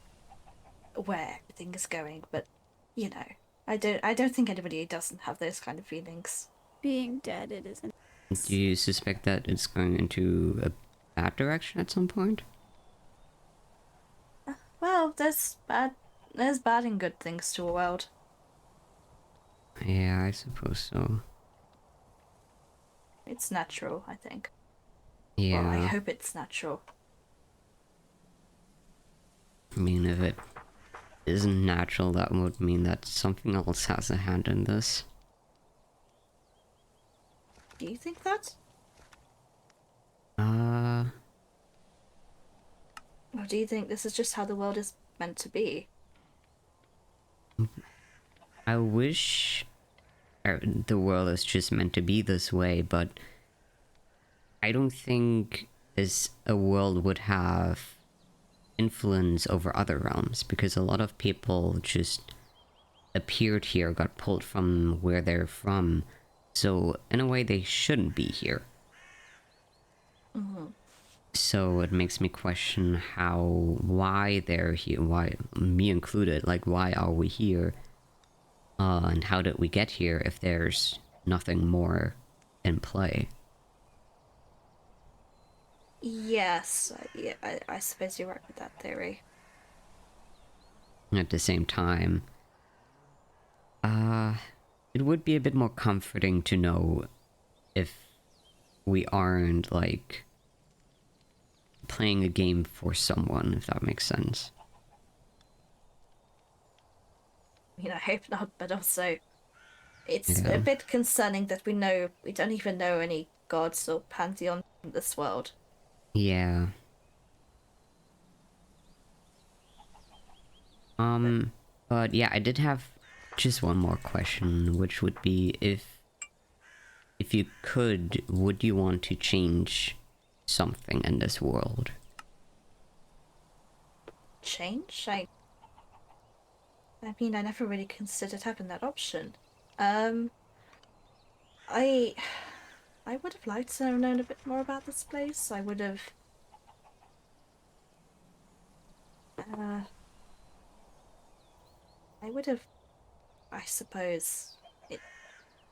F: where everything is going, but you know, I don't think anybody doesn't have those kind of feelings.
D: Being deaded isn't.
A: Do you suspect that it's going into a bad direction at some point?
F: Well, there's bad and good things to a world.
A: Yeah, I suppose so.
F: It's natural, I think.
A: Yeah.
F: Well, I hope it's natural.
A: I mean, if it isn't natural, that would mean that something else has a hand in this.
F: Do you think that? Or do you think this is just how the world is meant to be?
A: I wish the world is just meant to be this way, but I don't think a world would have influence over other realms, because a lot of people just appeared here, got pulled from where they're from, so in a way they shouldn't be here. So it makes me question why they're here, why, me included, like why are we here? And how did we get here if there's nothing more in play?
F: Yes, yeah, I suppose you're right with that theory.
A: At the same time, it would be a bit more comforting to know if we aren't, like, playing a game for someone, if that makes sense.
F: I mean, I hope not, but also, it's
A: Yeah.
F: a bit concerning that we don't even know any gods or pantheon in this world.
A: Yeah. But yeah, I did have just one more question, which would be if you could, would you want to change something in this world?
F: Change? I mean, I never really considered having that option. I I would have liked to have known a bit more about this place. I would have. I would have. I suppose it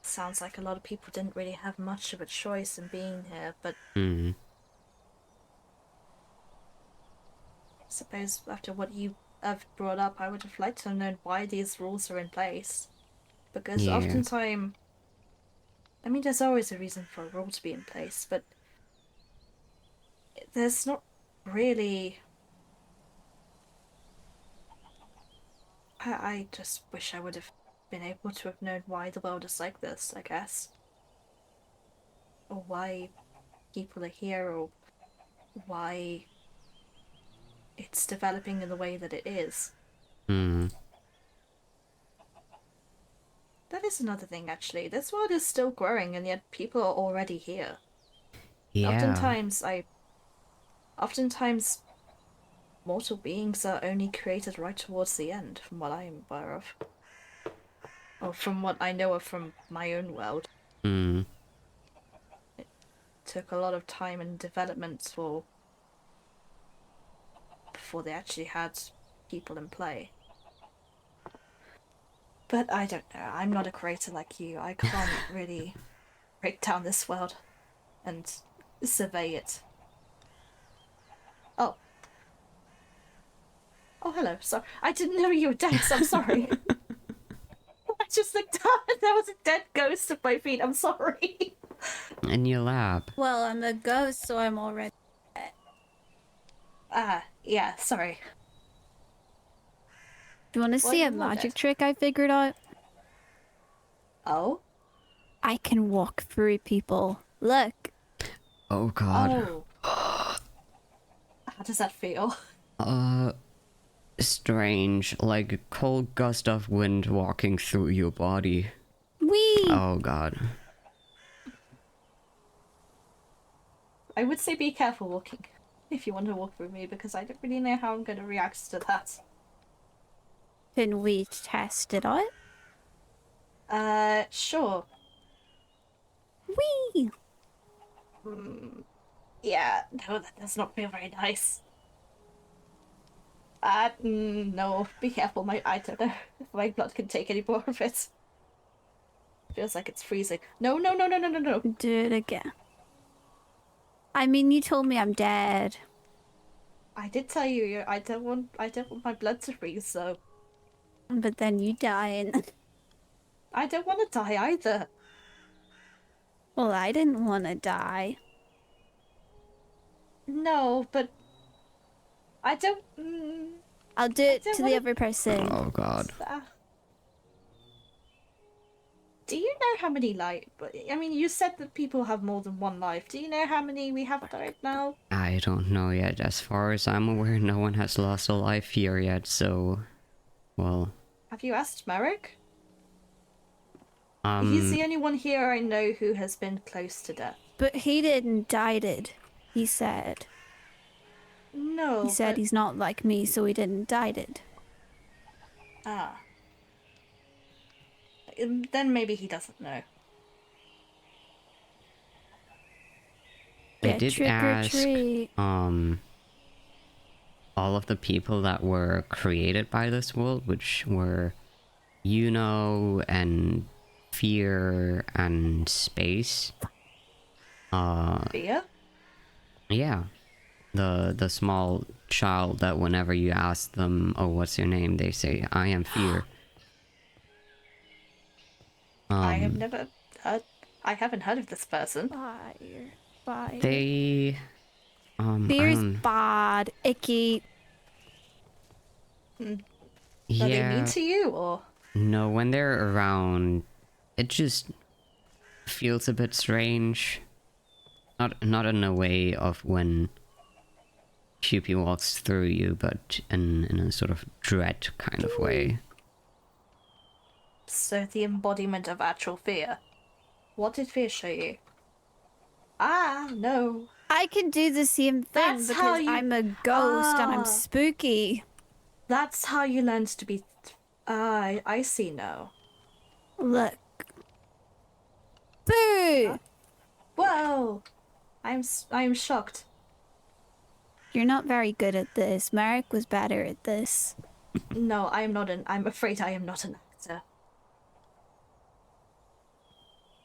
F: sounds like a lot of people didn't really have much of a choice in being here, but
A: Hmm.
F: I suppose after what you have brought up, I would have liked to have known why these rules are in place. Because
A: Yeah.
F: oftentimes, I mean, there's always a reason for a rule to be in place, but there's not really. I just wish I would have been able to have known why the world is like this, I guess. Or why people are here, or why it's developing in the way that it is.
A: Hmm.
F: That is another thing, actually. This world is still growing, and yet people are already here.
A: Yeah.
F: Oftentimes, mortal beings are only created right towards the end, from what I am aware of. Or from what I know of from my own world.
A: Hmm.
F: Took a lot of time and development before they actually had people in play. But I don't know. I'm not a creator like you. I can't really break down this world and survey it. Oh. Oh, hello. Sorry. I didn't know you were dead, so I'm sorry. I just looked up and there was a dead ghost at my feet. I'm sorry.
A: In your lab.
D: Well, I'm a ghost, so I'm already.
F: Yeah, sorry.
D: Do you want to
F: Well,
D: see a
F: you're not
D: magic
F: dead.
D: trick I figured out?
F: Oh?
D: I can walk through people. Look.
A: Oh god.
F: Oh. How does that feel?
A: Strange. Like a cold gust of wind walking through your body.
D: Wee!
A: Oh god.
F: I would say be careful walking if you want to walk through me, because I don't really know how I'm going to react to that.
D: Can we test it out?
F: Sure.
D: Wee!
F: Yeah, no, that does not feel very nice. No, be careful, I don't know if my blood can take any more of it. Feels like it's freezing. No.
D: Do it again. I mean, you told me I'm dead.
F: I did tell you, I don't want my blood to freeze, so
D: But then you died.
F: I don't want to die either.
D: Well, I didn't want to die.
F: No, but I don't.
D: I'll do it
F: don't
D: to
F: wanna-
D: the other person.
A: Oh god.
F: Do you know how many I mean, you said that people have more than one life. Do you know how many we have right now?
A: I don't know yet. As far as I'm aware, no one has lost a life here yet, so... Well...
F: Have you asked Merrick? He's the only one here I know who has been close to death.
D: But he didn't die, did he? Said.
F: No,
D: He said
F: but...
D: he's not like me, so he didn't die, did.
F: Ah. Then maybe he doesn't know.
A: I
D: Yeah,
A: did
D: trick or
A: ask,
D: treat.
A: all of the people that were created by this world, which were and Fear and Space.
F: Fear?
A: Yeah. The small child that whenever you ask them, oh, what's your name, they say, I am Fear.
F: I haven't heard of this person.
D: Fire.
A: They...
D: Fear's
A: I don't...
D: bad, icky.
F: Are they
A: Yeah...
F: mean to you, or?
A: No, when they're around, it just feels a bit strange. Not in a way of when Shupi walks through you, but in a sort of dread kind of way.
F: So the embodiment of actual fear. What did fear show you? Ah, no.
D: I can do the same thing
F: That's how
D: because
F: you-
D: I'm a ghost and
F: Ah.
D: I'm spooky.
F: That's how you learned to be... I see now.
D: Look. Boo!
F: Whoa! I am shocked.
D: You're not very good at this. Merrick was better at this.
F: No, I am not I'm afraid I am not an actor.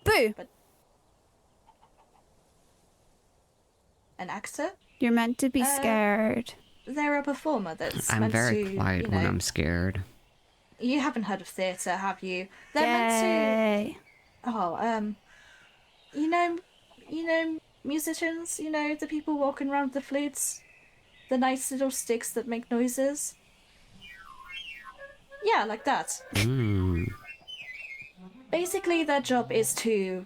D: Boo!
F: An actor?
D: You're meant to be scared.
F: They're a performer that's
A: I'm
F: meant
A: very
F: to,
A: quiet
F: you know,
A: when I'm scared.
F: You haven't heard of theatre, have you? They're
D: Yay!
F: meant to. Oh, you know, musicians. You know, the people walking around with the flutes, the nice little sticks that make noises. Yeah, like that.
A: Mm.
F: Basically, their job is to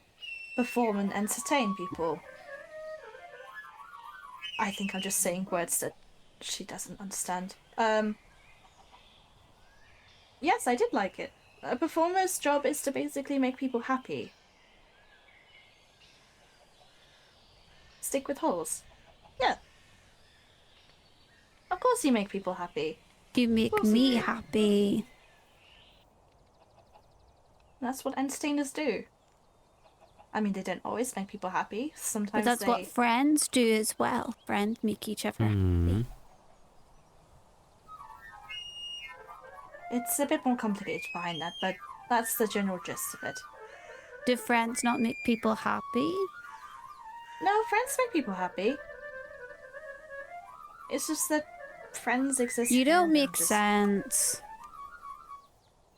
F: perform and entertain people. I think I'm just saying words that she doesn't understand. Yes, I did like it. A performer's job is to basically make people happy. Stick with holes. Yeah. Of course you make people happy.
D: You make
F: Well,
D: me
F: see-
D: happy.
F: That's what entertainers do. I mean, they don't always make people happy.
D: But
F: Sometimes
D: that's
F: they...
D: what friends do as well. Friends make each other
A: Mm.
D: happy.
F: It's a bit more complicated behind that, but that's the general gist of it.
D: Do friends not make people happy?
F: No, friends make people happy. It's just that friends exist
D: You
F: for
D: don't make
F: just-
D: sense.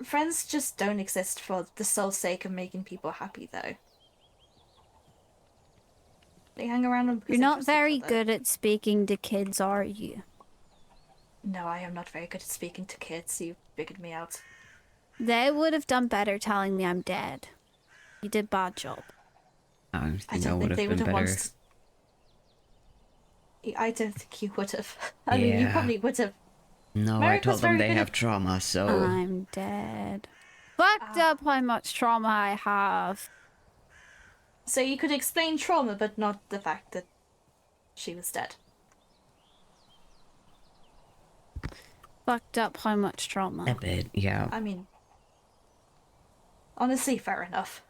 F: Friends just don't exist for the sole sake of making people happy, though. They hang around them because
D: You're
F: they
D: not
F: trust
D: very
F: each other.
D: good at speaking to kids, are you?
F: No, I am not very good at speaking to kids. You figured me out.
D: They would have done better telling me I'm dead. You did bad job.
A: I
F: I
A: think I
F: don't
A: would
F: think
A: have
F: they would
A: been
F: have
A: better.
F: wanted. I don't think you would have. I mean, you
A: Yeah.
F: probably would have.
A: No,
F: Merrick
A: I
F: was
A: told them
F: very
A: they
F: good
A: have
F: at-
A: trauma, so
D: I'm dead. Fucked up how much trauma I have.
F: So you could explain trauma, but not the fact that she was dead.
D: Fucked up how much trauma.
A: a bit, yeah.
F: I mean, honestly, fair enough.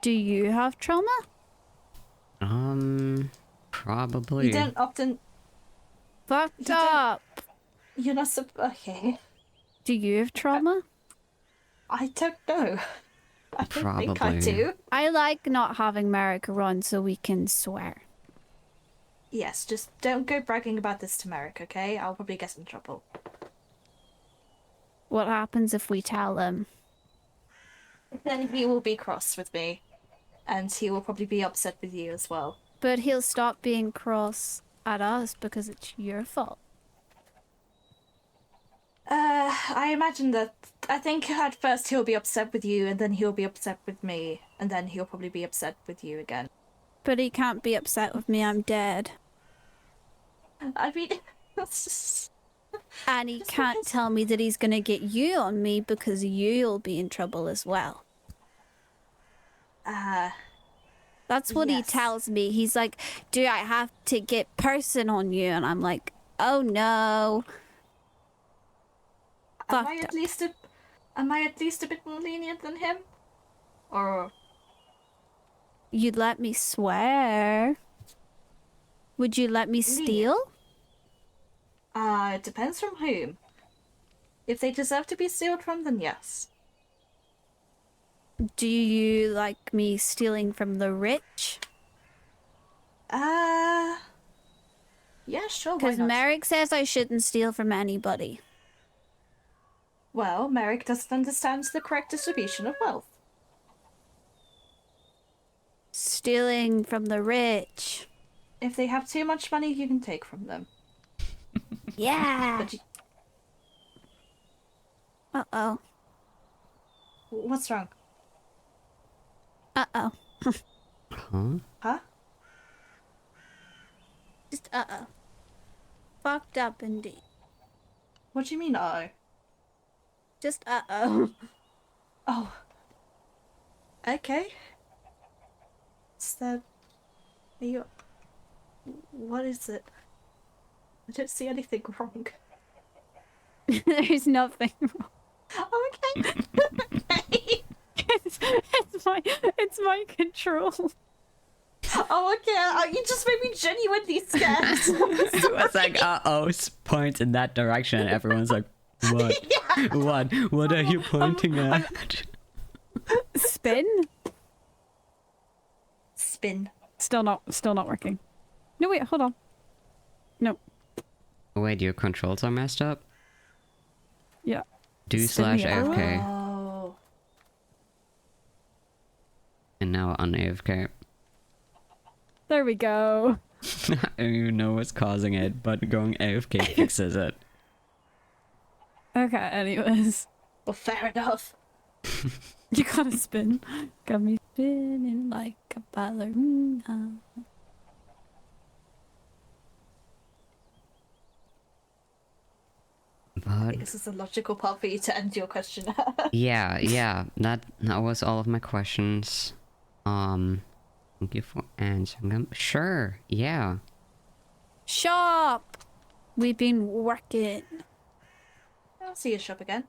D: Do you have trauma?
A: Probably.
F: You don't often.
D: Fucked
F: You don't-
D: up.
F: You're not okay.
D: Do you have trauma?
F: I don't know. I don't think I
A: Probably.
F: do.
D: I like not having Merrick around so we can swear.
F: Yes, just don't go bragging about this to Merrick, okay? I'll probably get in trouble.
D: What happens if we tell him?
F: Then he will be cross with me, and he will probably be upset with you as well.
D: But he'll stop being cross at us because it's your fault.
F: I imagine that. I think at first he'll be upset with you, and then he'll be upset with me, and then he'll probably be upset with you again.
D: But he can't be upset with me, I'm dead.
F: I mean, that's just.
D: And he
F: Just
D: can't
F: because-
D: tell me that he's gonna get you on me because you'll be in trouble as well. That's what he
F: Yes.
D: tells me. He's like, do I have to get person on you? And I'm like, oh no.
F: Am I
D: Fucked
F: at
D: up.
F: least a. Am I at least a bit more lenient than him? Or.
D: You'd let me swear? Would you let me steal?
F: It depends from whom. If they deserve to be stealed from, then yes.
D: Do you like me stealing from the rich?
F: Yeah, sure, why
D: Because
F: not?
D: Merrick says I shouldn't steal from anybody.
F: Well, Merrick doesn't understand the correct distribution of wealth.
D: Stealing from the rich.
F: If they have too much money, you can take from them.
D: Yeah.
F: But you,
D: Uh-oh.
F: what's wrong?
D: Uh-oh.
A: Huh?
F: Huh?
D: Just uh-oh. Fucked up indeed.
F: What do you mean, uh-oh?
D: Just uh-oh.
F: Oh. Okay. Is that... Are you... What is it? I don't see anything wrong.
D: There's nothing wrong.
F: Oh, okay. Okay.
D: It's my control.
F: Oh, okay. You just made me genuinely scared.
A: It was like, uh-oh, point in that direction. And everyone's like, what?
F: Yeah.
A: What are you pointing at?
D: Spin?
F: Spin.
D: Still not working. No, wait, hold on. No.
A: Wait, your controls are messed up?
D: Yeah.
A: Do
D: Spin
A: slash
D: the arrow?
A: AFK.
F: Oh.
A: And now on AFK.
D: There we go.
A: I don't even know what's causing it, but going AFK fixes it.
D: Okay, anyways.
F: Well, fair enough.
D: You gotta spin. Got me spinning like a ballerina.
A: But
F: This is a logical part for you to end your question.
A: yeah, that was all of my questions. Thank you for answering them. Sure, yeah.
D: Shop! We've been working.
F: I'll see you shop again.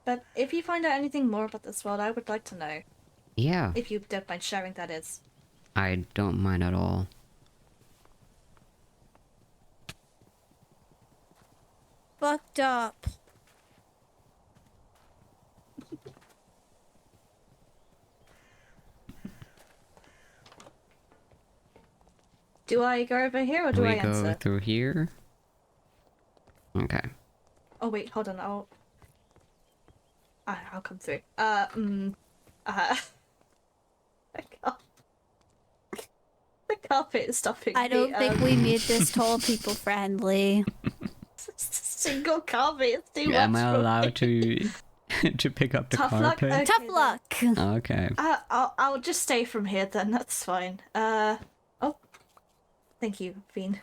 F: But if you find out anything more about this world, I would like to know.
A: Yeah,
F: If you don't mind sharing, that is.
A: I don't mind at all.
D: Fucked up.
F: Do I go over here or do I
A: We go
F: answer?
A: through here. Okay.
F: Oh wait, hold on. I'll come through. The carpet is stopping
D: I don't
F: me.
D: think we made this tall people friendly.
F: Single carpet is too much.
A: Am I
F: for me.
A: allowed to to pick up the
F: Tough luck?
A: carpet?
F: Okay,
D: Tough
F: then.
D: luck.
A: Okay.
F: I'll just stay from here then. That's fine. Oh, thank you, Fiend.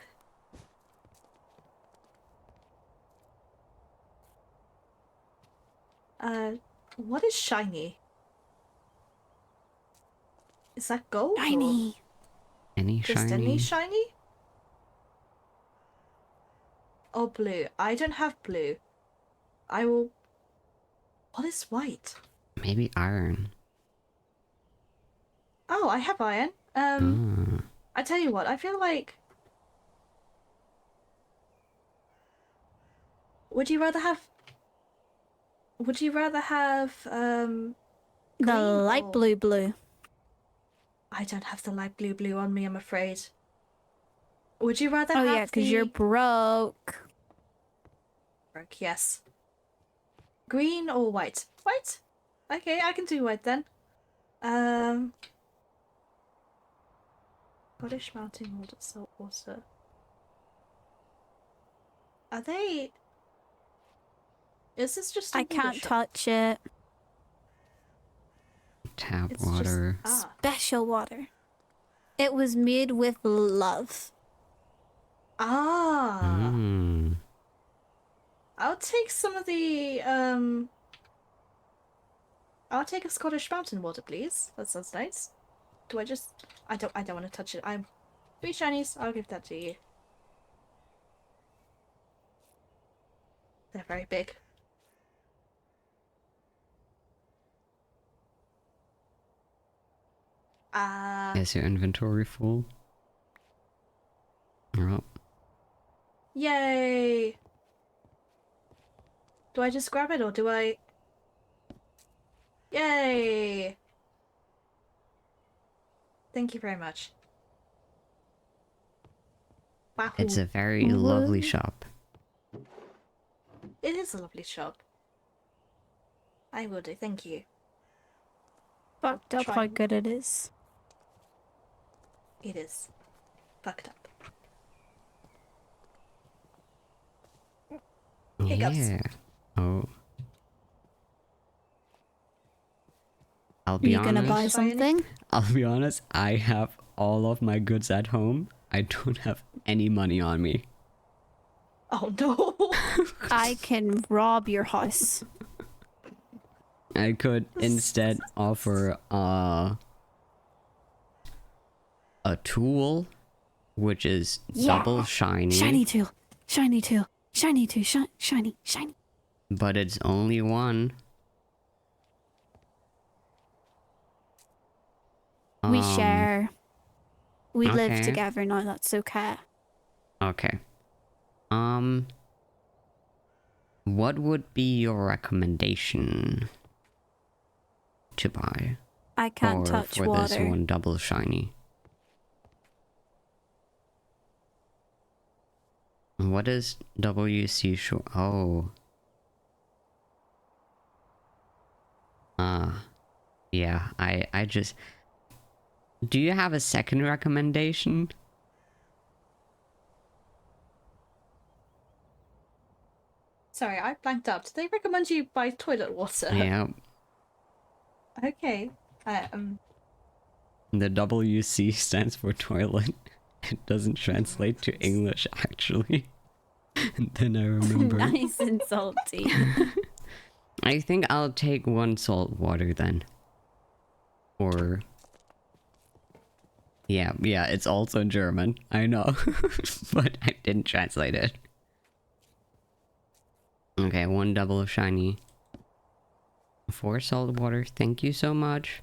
F: What is shiny? Is that gold? or
D: Shiny.
A: Any
F: Just
A: shiny?
F: any shiny? Or blue? I don't have blue. I will. What is white?
A: Maybe iron.
F: Oh, I have iron. I tell you what, I feel like. Would you rather have? Would you rather have
D: The
F: green
D: light
F: or-
D: blue.
F: I don't have the light blue on me, I'm afraid. Would you rather
D: Oh
F: have
D: yeah, because
F: the...
D: you're broke.
F: Broke, yes. Green or white? White? Okay, I can do white then. Scottish Mountain Water, salt water. Are they... Is this just a
D: I
F: water
D: can't
F: shop?
D: touch it.
A: Tap
F: It's
A: water.
F: Just... Ah.
D: Special water. It was made with love.
F: Ah. I'll take some of the, I'll take a Scottish Mountain Water, please. That sounds nice. Do I just... I don't want to touch it. I'm... 3 shinies. I'll give that to you. They're very big.
A: Is your inventory full? Oh.
F: Yay! Do I just grab it or do I... Yay! Thank you very much. Wow.
A: It's a very lovely shop.
F: It is a lovely shop. I will do, thank you.
D: Fucked up
F: Try.
D: how good it is.
F: It is. Fucked up. Hiccups.
A: Yeah. Oh. I'll
D: Are
A: be
D: you
A: honest.
D: gonna buy
F: Should I buy
D: something?
A: I'll be honest. I have all of my goods at home. I don't have any money on me.
F: Oh no!
D: I can rob your house.
A: I could instead offer a tool, which is
D: Yeah.
A: double shiny,
D: Shiny tool. Shiny tool. Shiny tool. Shiny.
A: but it's only one.
D: We share. We live
A: okay.
D: together now, that's okay.
A: Okay. What would be your recommendation to buy?
D: I can't
A: for,
D: touch
A: for this
D: water.
A: one double shiny? What is WC short? Oh. Yeah, I just... Do you have a second recommendation?
F: Sorry, I blanked out. Did they recommend you buy toilet water?
A: Yeah,
F: Okay.
A: the WC stands for toilet. It doesn't translate to English, actually. And then I remember.
D: Nice and salty.
A: I think I'll take one salt water then. Or... Yeah, it's also German. I know. But I didn't translate it. Okay, one double shiny. 4 salt water. Thank you so much.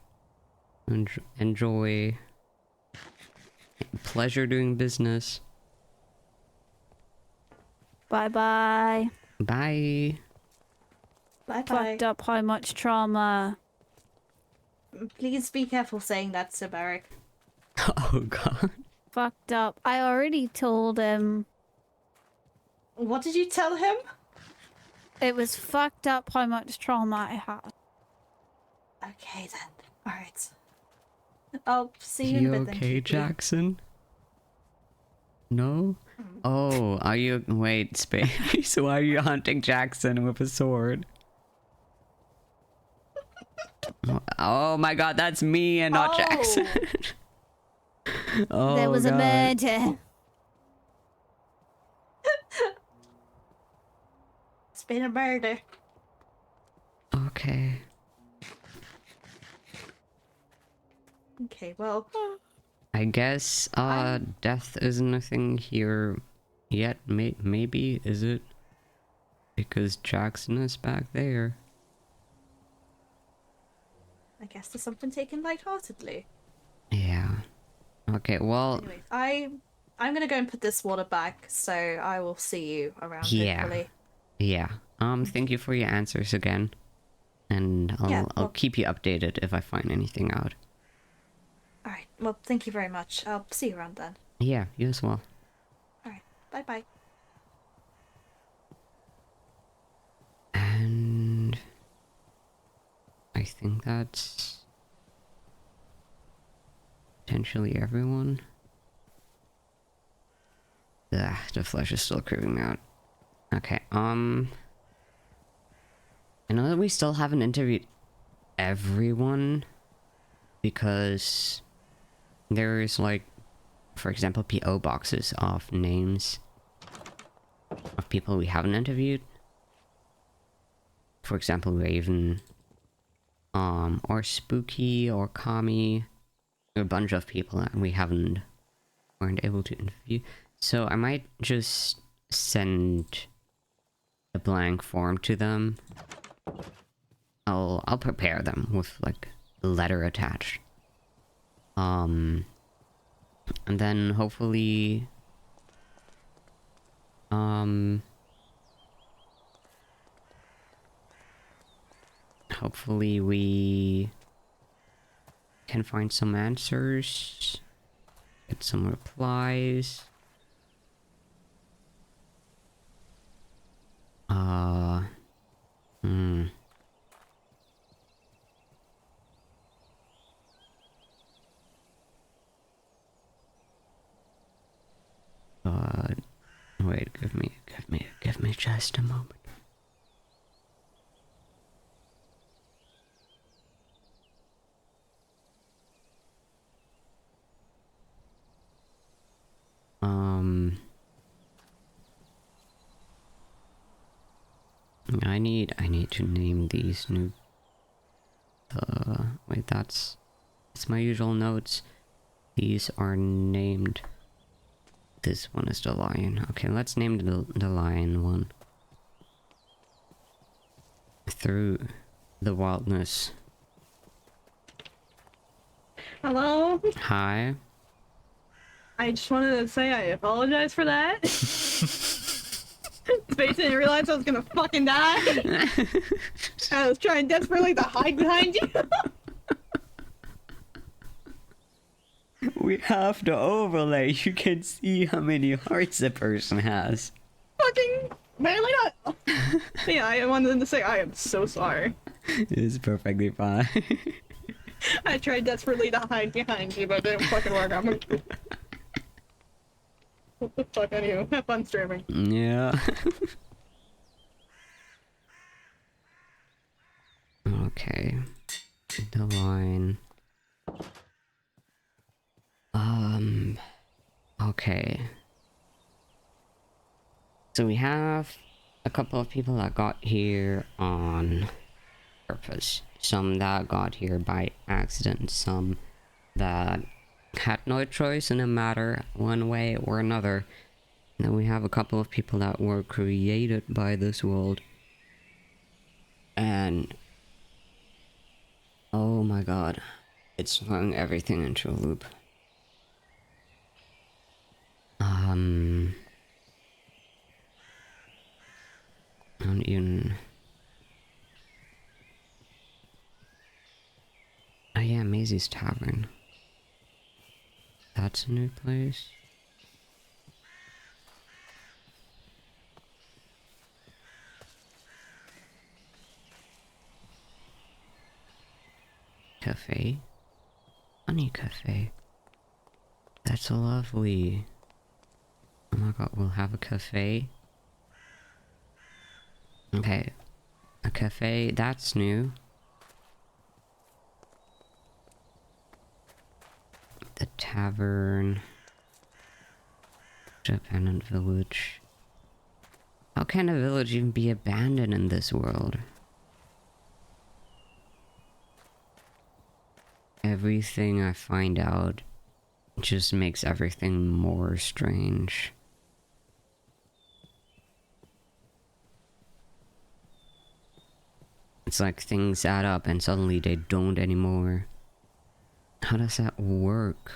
A: Enjoy. Pleasure doing business.
D: Bye-bye.
A: Bye.
F: Bye-bye.
D: Fucked up how much trauma.
F: Please be careful saying that to Barrick.
A: Oh god.
D: Fucked up. I already told him.
F: What did you tell him?
D: It was fucked up how much trauma I had.
F: Okay then. Alright. I'll see you in a
A: You
F: bit then.
A: okay,
F: Kiki.
A: Jackson? No? Oh, are you... Wait, Space. Why are you hunting Jackson with a sword? Oh my god, that's me and not Jackson. Oh,
D: There was
A: god.
D: a murder.
F: It's been a murder.
A: Okay.
F: Okay, well.
A: I guess, death isn't a thing here yet. Maybe, is it? Because Jackson is back there.
F: I guess there's something taken lightheartedly.
A: Yeah. Okay, well...
F: Anyways, I'm gonna go and put this water back, so I will see you around
A: Yeah.
F: hopefully.
A: Yeah. Thank you for your answers again. And I'll
F: well-
A: keep you updated if I find anything out.
F: Alright, well, thank you very much. I'll see you around then.
A: Yeah, you as well.
F: Alright, bye-bye.
A: And... I think that's... potentially everyone. Ugh, the flesh is still creeping me out. Okay, I know that we still haven't interviewed everyone, because there's like, for example, PO boxes of names of people we haven't interviewed. For example, Raven, or Spooky, or Kami, a bunch of people that we weren't able to interview. So I might just send a blank form to them. I'll prepare them with like a letter attached. And then hopefully hopefully we can find some answers, get some replies. Wait, give me just a moment. I need to name these new... wait, that's my usual notes. These are named... This one is the lion. Okay, let's name the lion one. Through the wildness.
B: Hello?
A: Hi.
B: I just wanted to say I apologize for that. Space didn't realize I was gonna fucking die. I was trying desperately to hide behind you.
A: We have the overlay. You can see how many hearts a person has.
B: Fucking barely not. Yeah, I wanted to say I am so sorry.
A: It's perfectly fine.
B: I tried desperately to hide behind you, but it didn't fucking work. I'm gonna... What the fuck, anyway? Have fun streaming.
A: Yeah. Okay. The line. Okay. So we have a couple of people that got here on purpose. Some that got here by accident. Some that had no choice in a matter one way or another. And then we have a couple of people that were created by this world. And oh my god, it's throwing everything into a loop. I don't even... Oh yeah, Maisie's Tavern. That's a new place. Cafe? Honey Cafe. That's lovely. Oh my god, we'll have a cafe. Okay. A cafe, that's new. The tavern. Abandoned village. How can a village even be abandoned in this world? Everything I find out just makes everything more strange. It's like things add up and suddenly they don't anymore. How does that work?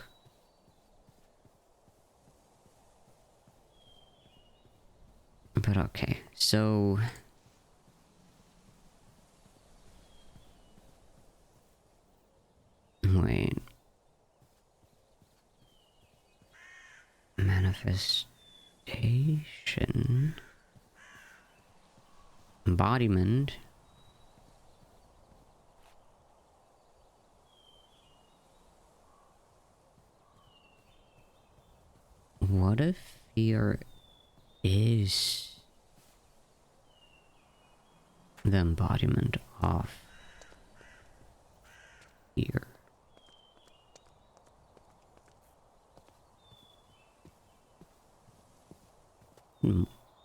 A: But okay, so... Wait. Manifestation. Embodiment. What if fear is the embodiment of fear?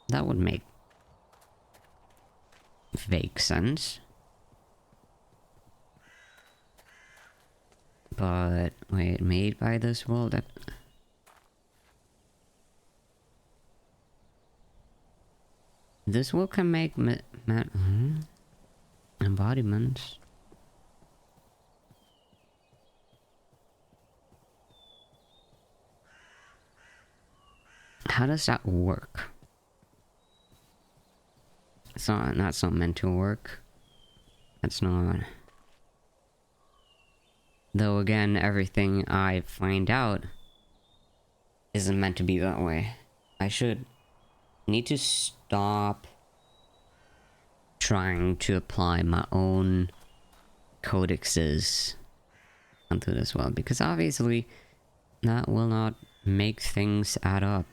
A: That would make vague sense. But wait, made by this world? That... This world can make embodiments. How does that work? That's not meant to work. That's not... Though again, everything I find out isn't meant to be that way. I need to stop trying to apply my own codexes onto this world, because obviously that will not make things add up.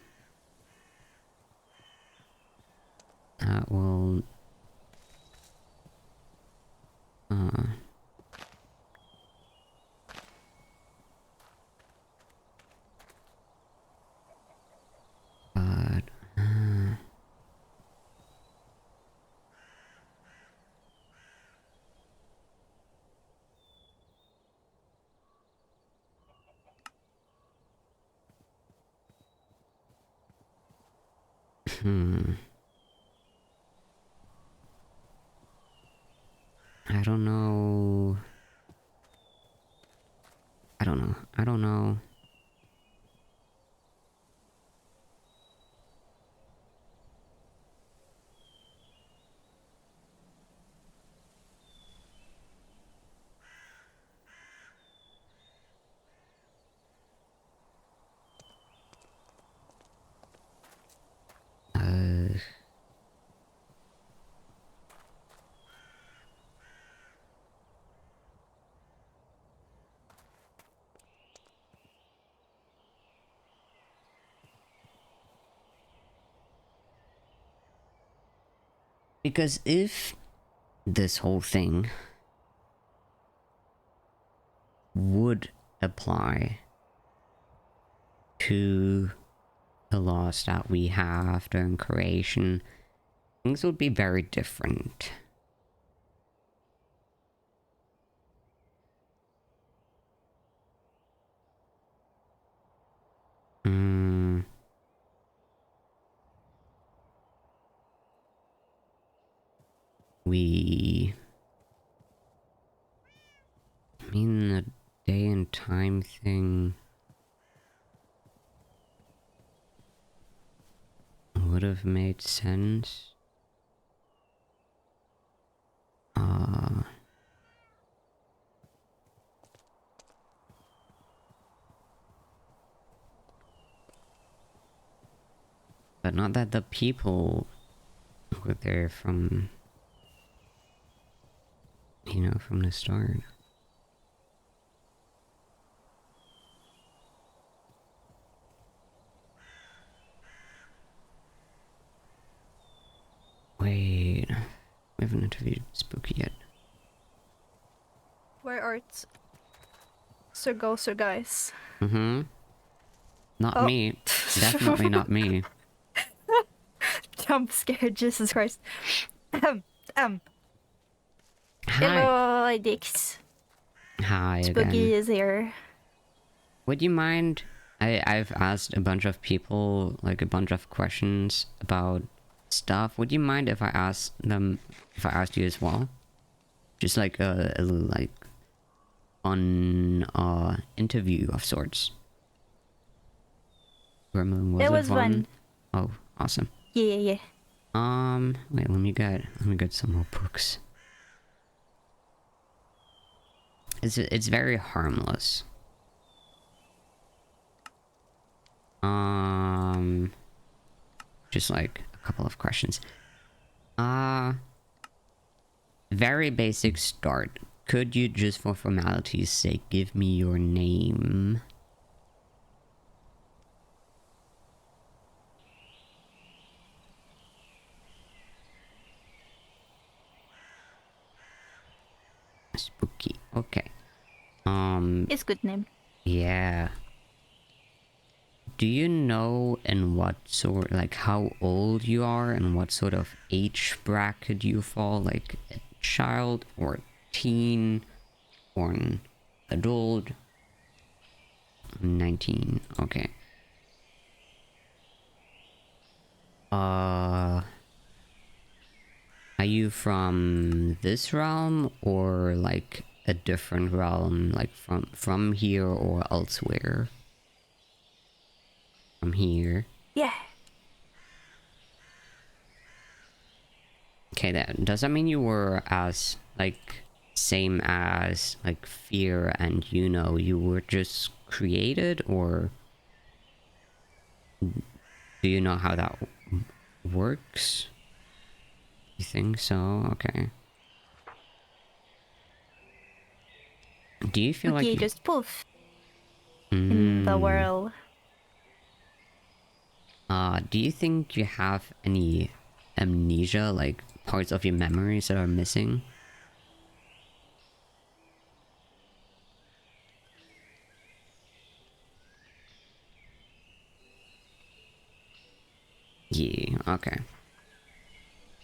A: That will... But... I don't know. I don't know. Because if this whole thing would apply to the laws that we have during creation, things would be very different. I mean, the day and time thing would have made sense. But not that the people were there from, you know, from the start. Wait, we haven't interviewed Spooky yet.
G: Where are Sir Guys?
A: Mm-hmm. Not
G: Oh.
A: me. Definitely not me.
G: Jump scared, Jesus Christ.
A: Hi.
G: Hello, Dix.
A: Hi
G: Spooky
A: again.
G: is here.
A: Would you mind? I've asked a bunch of people, like, a bunch of questions about stuff. Would you mind if I asked you as well? Just like a little, like, fun interview of sorts. Gremlin,
G: It was fun.
A: Oh, awesome.
G: Yeah.
A: Wait, let me get some more books. It's very harmless. Just like a couple of questions. Very basic start. Could you, just for formality's sake, give me your name? Spooky. Okay.
G: It's good name.
A: Yeah. Do you know in what sort, like, how old you are and what sort of age bracket you fall? Like, a child or teen or an adult? 19. Okay. Are you from this realm or like a different realm, like from here or elsewhere? From here.
G: Yeah.
A: Okay, then does that mean you were as like same as like Fear and you were just created, or do you know how that works? You think so? Okay. Do you feel
G: Okay,
A: like
G: just poof in the world.
A: do you think you have any amnesia, like parts of your memories that are missing? Yeah, okay.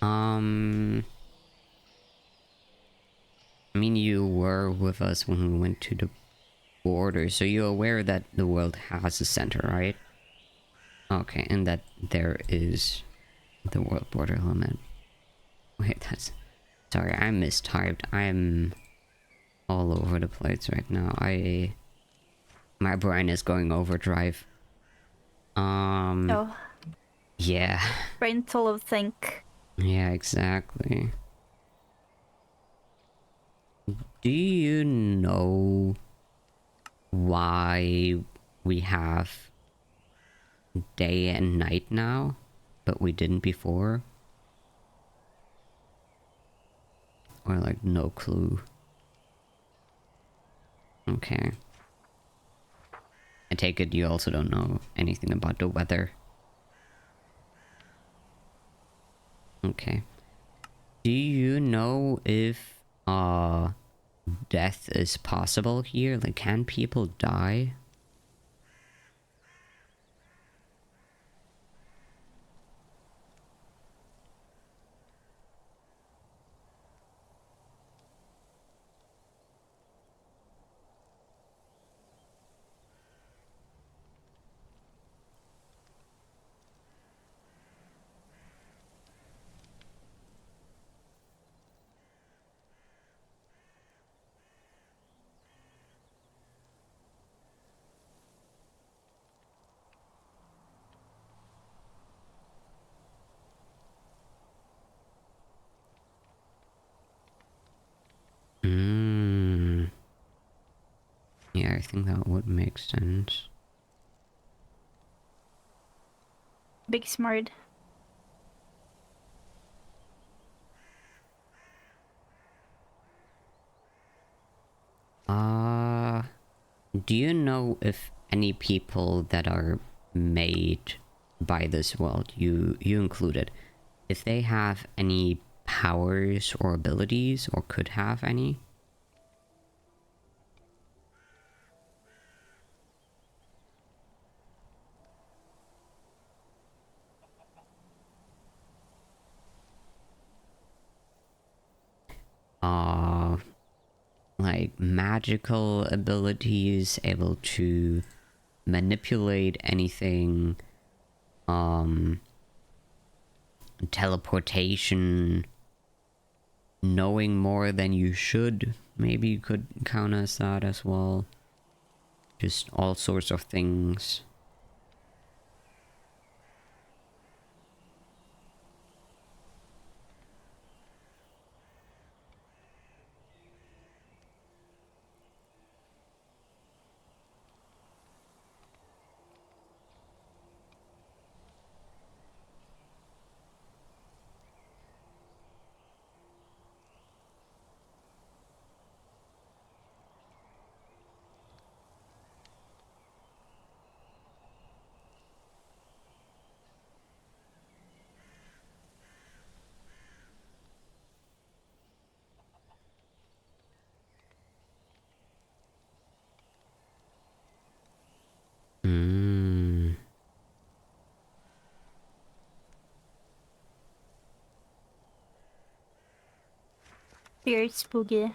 A: I mean, you were with us when we went to the border, so you're aware that the world has a center, right? Okay, and that there is the world border limit. Wait, that's... Sorry, I mistyped. I'm all over the place right now. My brain is going overdrive.
G: Oh,
A: Yeah.
G: brain full of think.
A: Yeah, exactly. Do you know why we have day and night now, but we didn't before? Or like no clue? Okay. I take it you also don't know anything about the weather. Okay. Do you know if death is possible here? Like, can people die? Hmm. Yeah, I think that would make sense.
G: Big smart.
A: Do you know if any people that are made by this world, you included, if they have any powers or abilities or could have any? Like magical abilities, able to manipulate anything, teleportation, knowing more than you should, maybe you could count as that as well. Just all sorts of things. Mm.
G: Very spooky.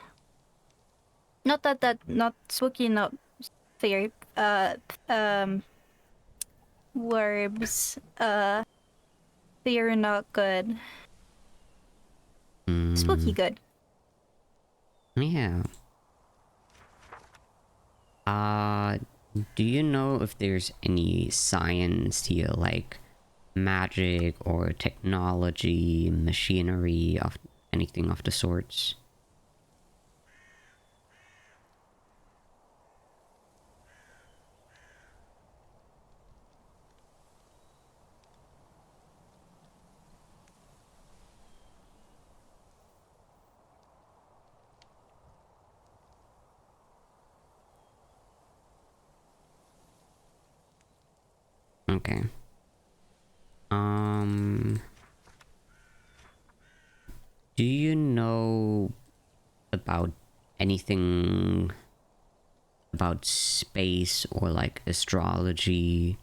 G: Not not spooky, not fair. Worms. They're not good. Spooky good.
A: Yeah. Do you know if there's any science here, like magic or technology, machinery, of anything of the sorts? Okay. Do you know about anything about space or like astrology?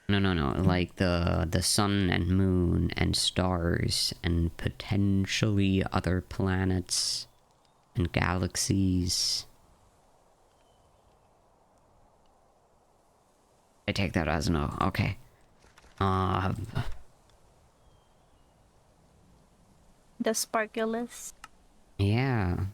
A: No, like the sun and moon and stars and potentially other planets and galaxies. I take that as no. Okay. Um.
G: The sparklers.
A: Yeah.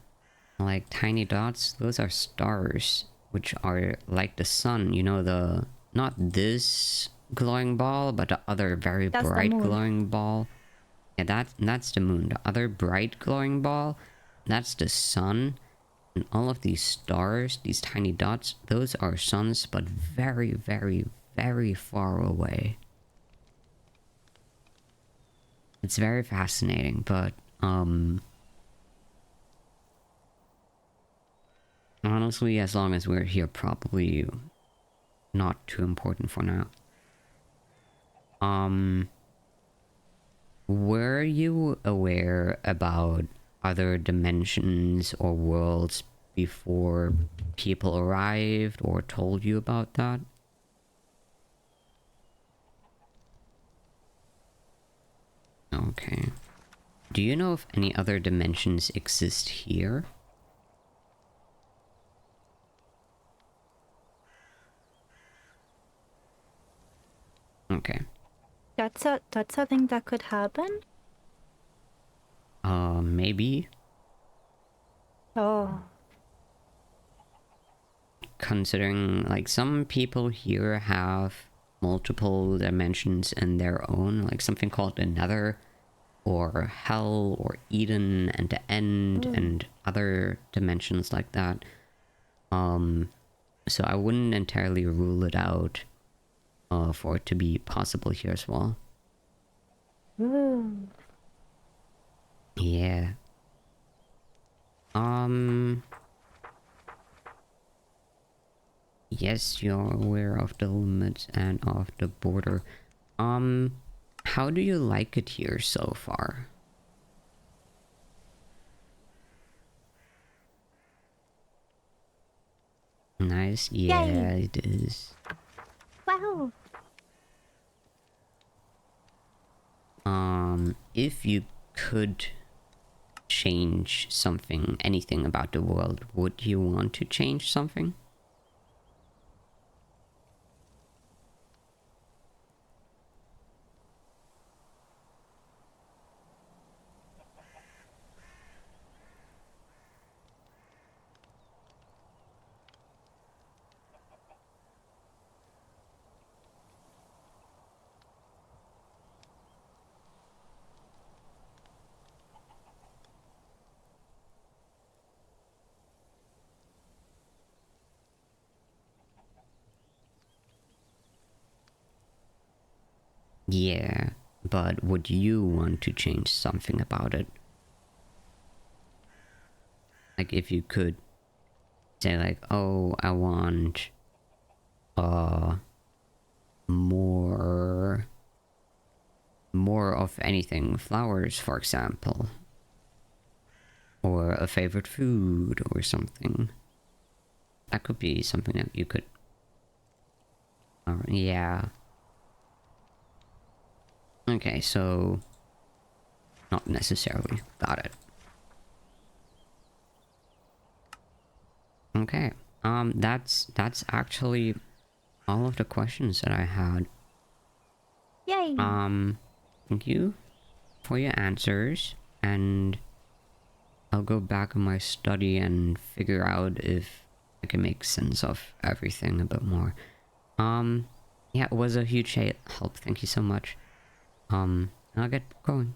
A: Like tiny dots, those are stars, which are like the sun. You know, the not this glowing ball, but the other very
G: That's the
A: bright
G: moon.
A: glowing ball. Yeah, that's the moon. The other bright glowing ball, that's the sun. And all of these stars, these tiny dots, those are suns, but very, very, very far away. It's very fascinating, but honestly, as long as we're here, probably not too important for now. Were you aware about other dimensions or worlds before people arrived or told you about that? Okay. Do you know if any other dimensions exist here? Okay.
G: That's a thing that could happen.
A: Maybe.
G: Oh.
A: Considering, like, some people here have multiple dimensions in their own, like something called the Nether, or Hell, or Eden, and the End, and other dimensions like that. So I wouldn't entirely rule it out, for it to be possible here as well.
G: Ooh.
A: Yeah. Yes, you're aware of the limits and of the border. How do you like it here so far? Nice? Yeah,
G: Yay.
A: it is.
G: Wow.
A: If you could change something, anything about the world, would you want to change something? Yeah, but would you want to change something about it? Like if you could say like, oh, I want more of anything, flowers for example, or a favorite food or something. That could be something that you could yeah. Okay, so not necessarily. Got it. Okay. That's actually all of the questions that I had.
G: Yay.
A: Thank you for your answers, and I'll go back in my study and figure out if I can make sense of everything a bit more. Yeah, it was a huge help. Thank you so much. I'll get going.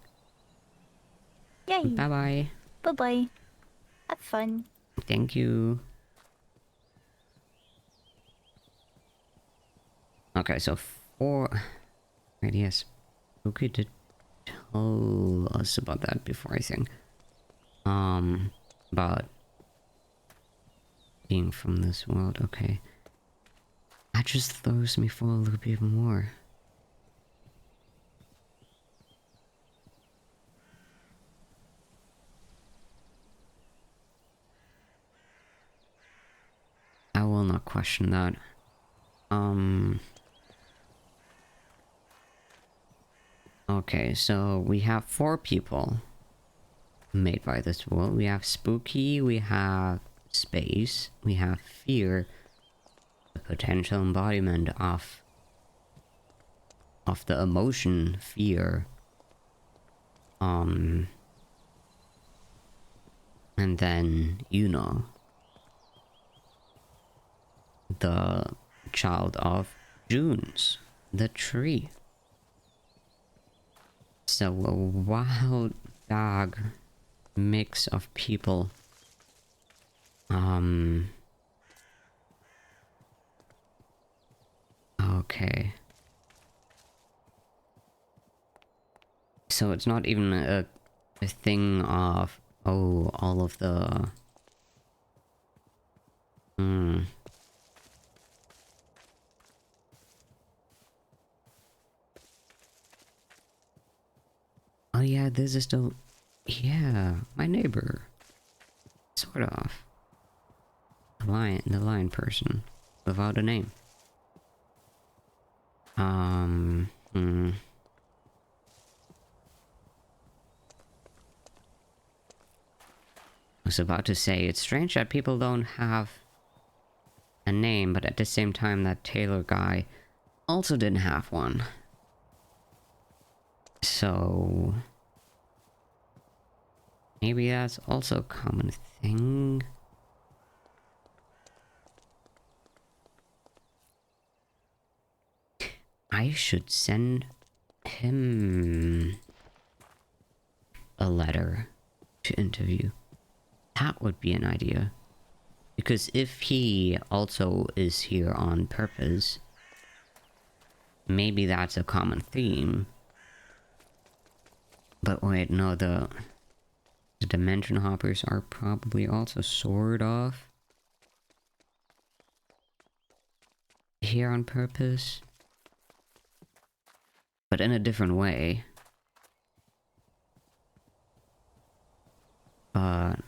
G: Yay.
A: Bye bye.
G: Bye bye. Have fun.
A: Thank you. Okay, so right, yes. Okay, did tell us about that before, I think. About being from this world, okay. That just throws me for a little bit more. I will not question that. Okay, so we have 4 people made by this world. We have Spooky, we have Space, we have Fear, the potential embodiment of of the emotion fear. And then, you know, the child of June's, the tree. So a wild dog mix of people. Okay. So it's not even a thing of, oh, all of the... Oh yeah, this is still... Yeah, my neighbor. Sort of. The lion person. Without a name. I was about to say, it's strange that people don't have a name, but at the same time that Taylor guy also didn't have one. So... maybe that's also a common thing. I should send him a letter to interview. That would be an idea. Because if he also is here on purpose, maybe that's a common theme. But wait, no, the dimension hoppers are probably also sort of here on purpose. But in a different way. But,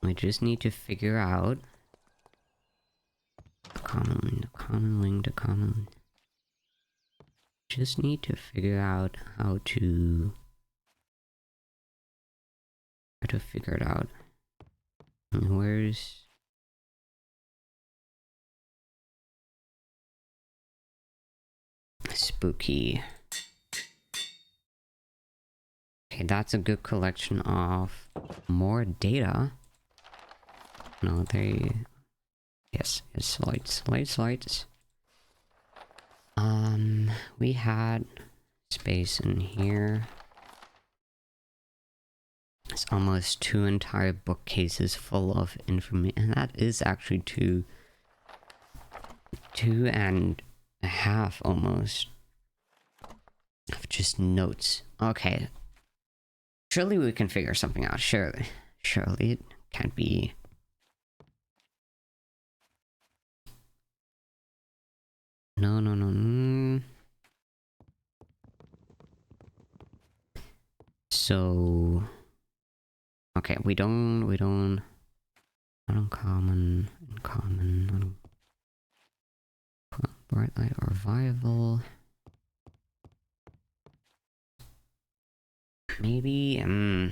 A: we just need to figure out the common. Just need to figure out how to figure it out. Where's spooky? Okay, that's a good collection of more data. No, yes, lights. We had space in here. It's almost 2 entire bookcases full of information, and that is actually two and a half almost of just notes. Okay. Surely we can figure something out. Surely it can't be. No. So, okay, we don't uncommon, bright light or revival. Maybe, I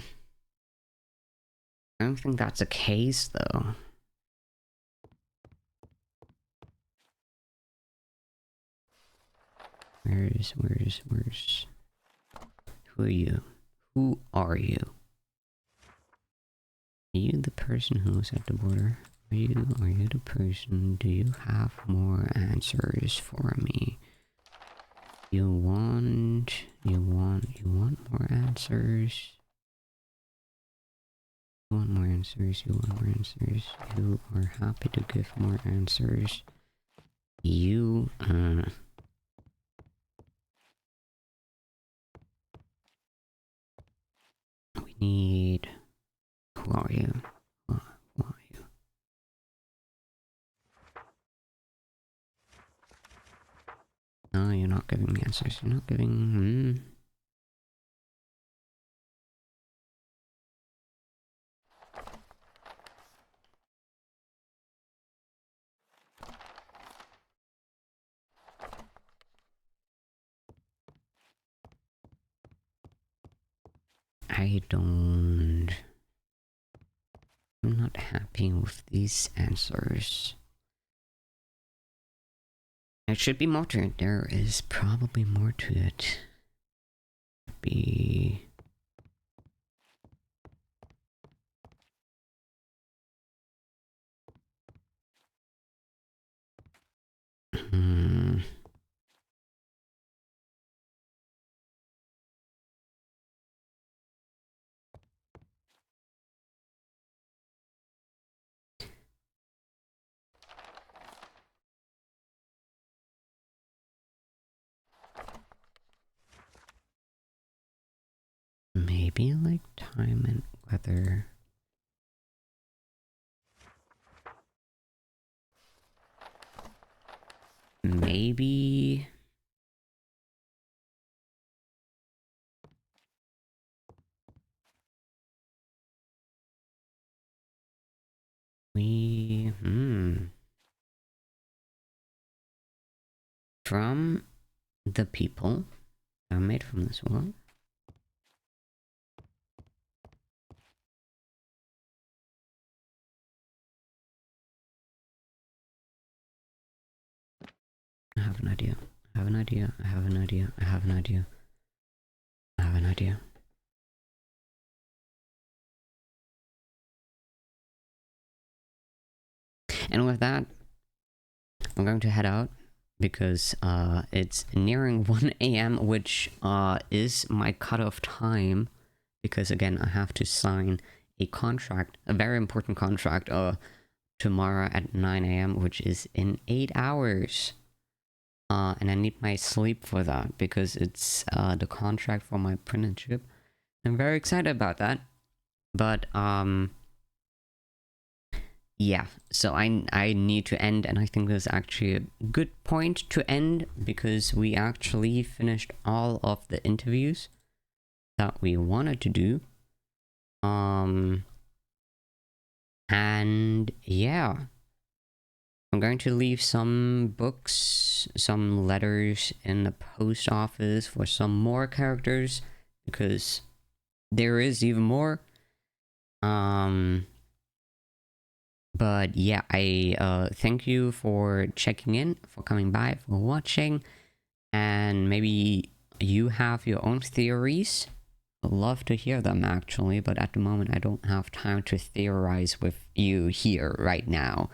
A: don't think that's a case though. Where's who are you? Who are you? Are you the person who was at the border? Are you the person? Do you have more answers for me? You want more answers? You want more answers? You are happy to give more answers. You, we need... Who are you? Who are you? No, you're not giving me answers. You're not giving... I don't I'm not happy with these answers. There should be more to it. There is probably more to it. Be... Maybe like time and weather. Maybe... we... From the people are made from this world. I have an idea. I have an idea. I have an idea. I have an idea. I have an idea. And with that, I'm going to head out because it's nearing 1 a.m., which is my cutoff time. Because again, I have to sign a contract, a very important contract, tomorrow at 9 a.m., which is in 8 hours. And I need my sleep for that because it's the contract for my apprenticeship. I'm very excited about that. But yeah, so I need to end, and I think this is actually a good point to end because we actually finished all of the interviews that we wanted to do. And yeah, I'm going to leave some books, some letters in the post office for some more characters because there is even more. But yeah, I thank you for checking in, for coming by, for watching, and maybe you have your own theories. I'd love to hear them actually, but at the moment I don't have time to theorize with you here right now.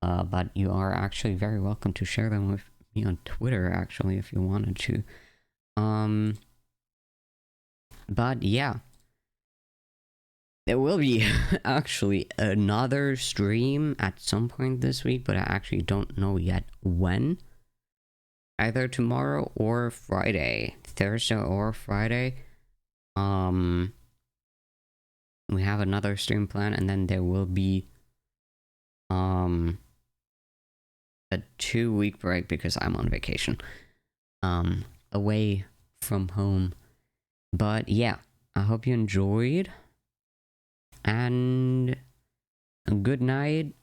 A: But you are actually very welcome to share them with me on Twitter actually if you wanted to. But yeah. There will be actually another stream at some point this week, but I actually don't know yet when. Either tomorrow or Friday. Thursday or Friday. We have another stream plan, and then there will be a 2-week break because I'm on vacation. Away from home. But yeah, I hope you enjoyed. And a good night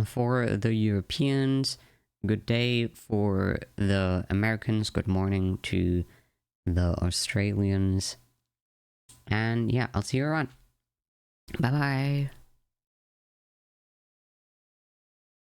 A: for the Europeans, good day for the Americans, good morning to the Australians, and yeah, I'll see you around. Bye bye.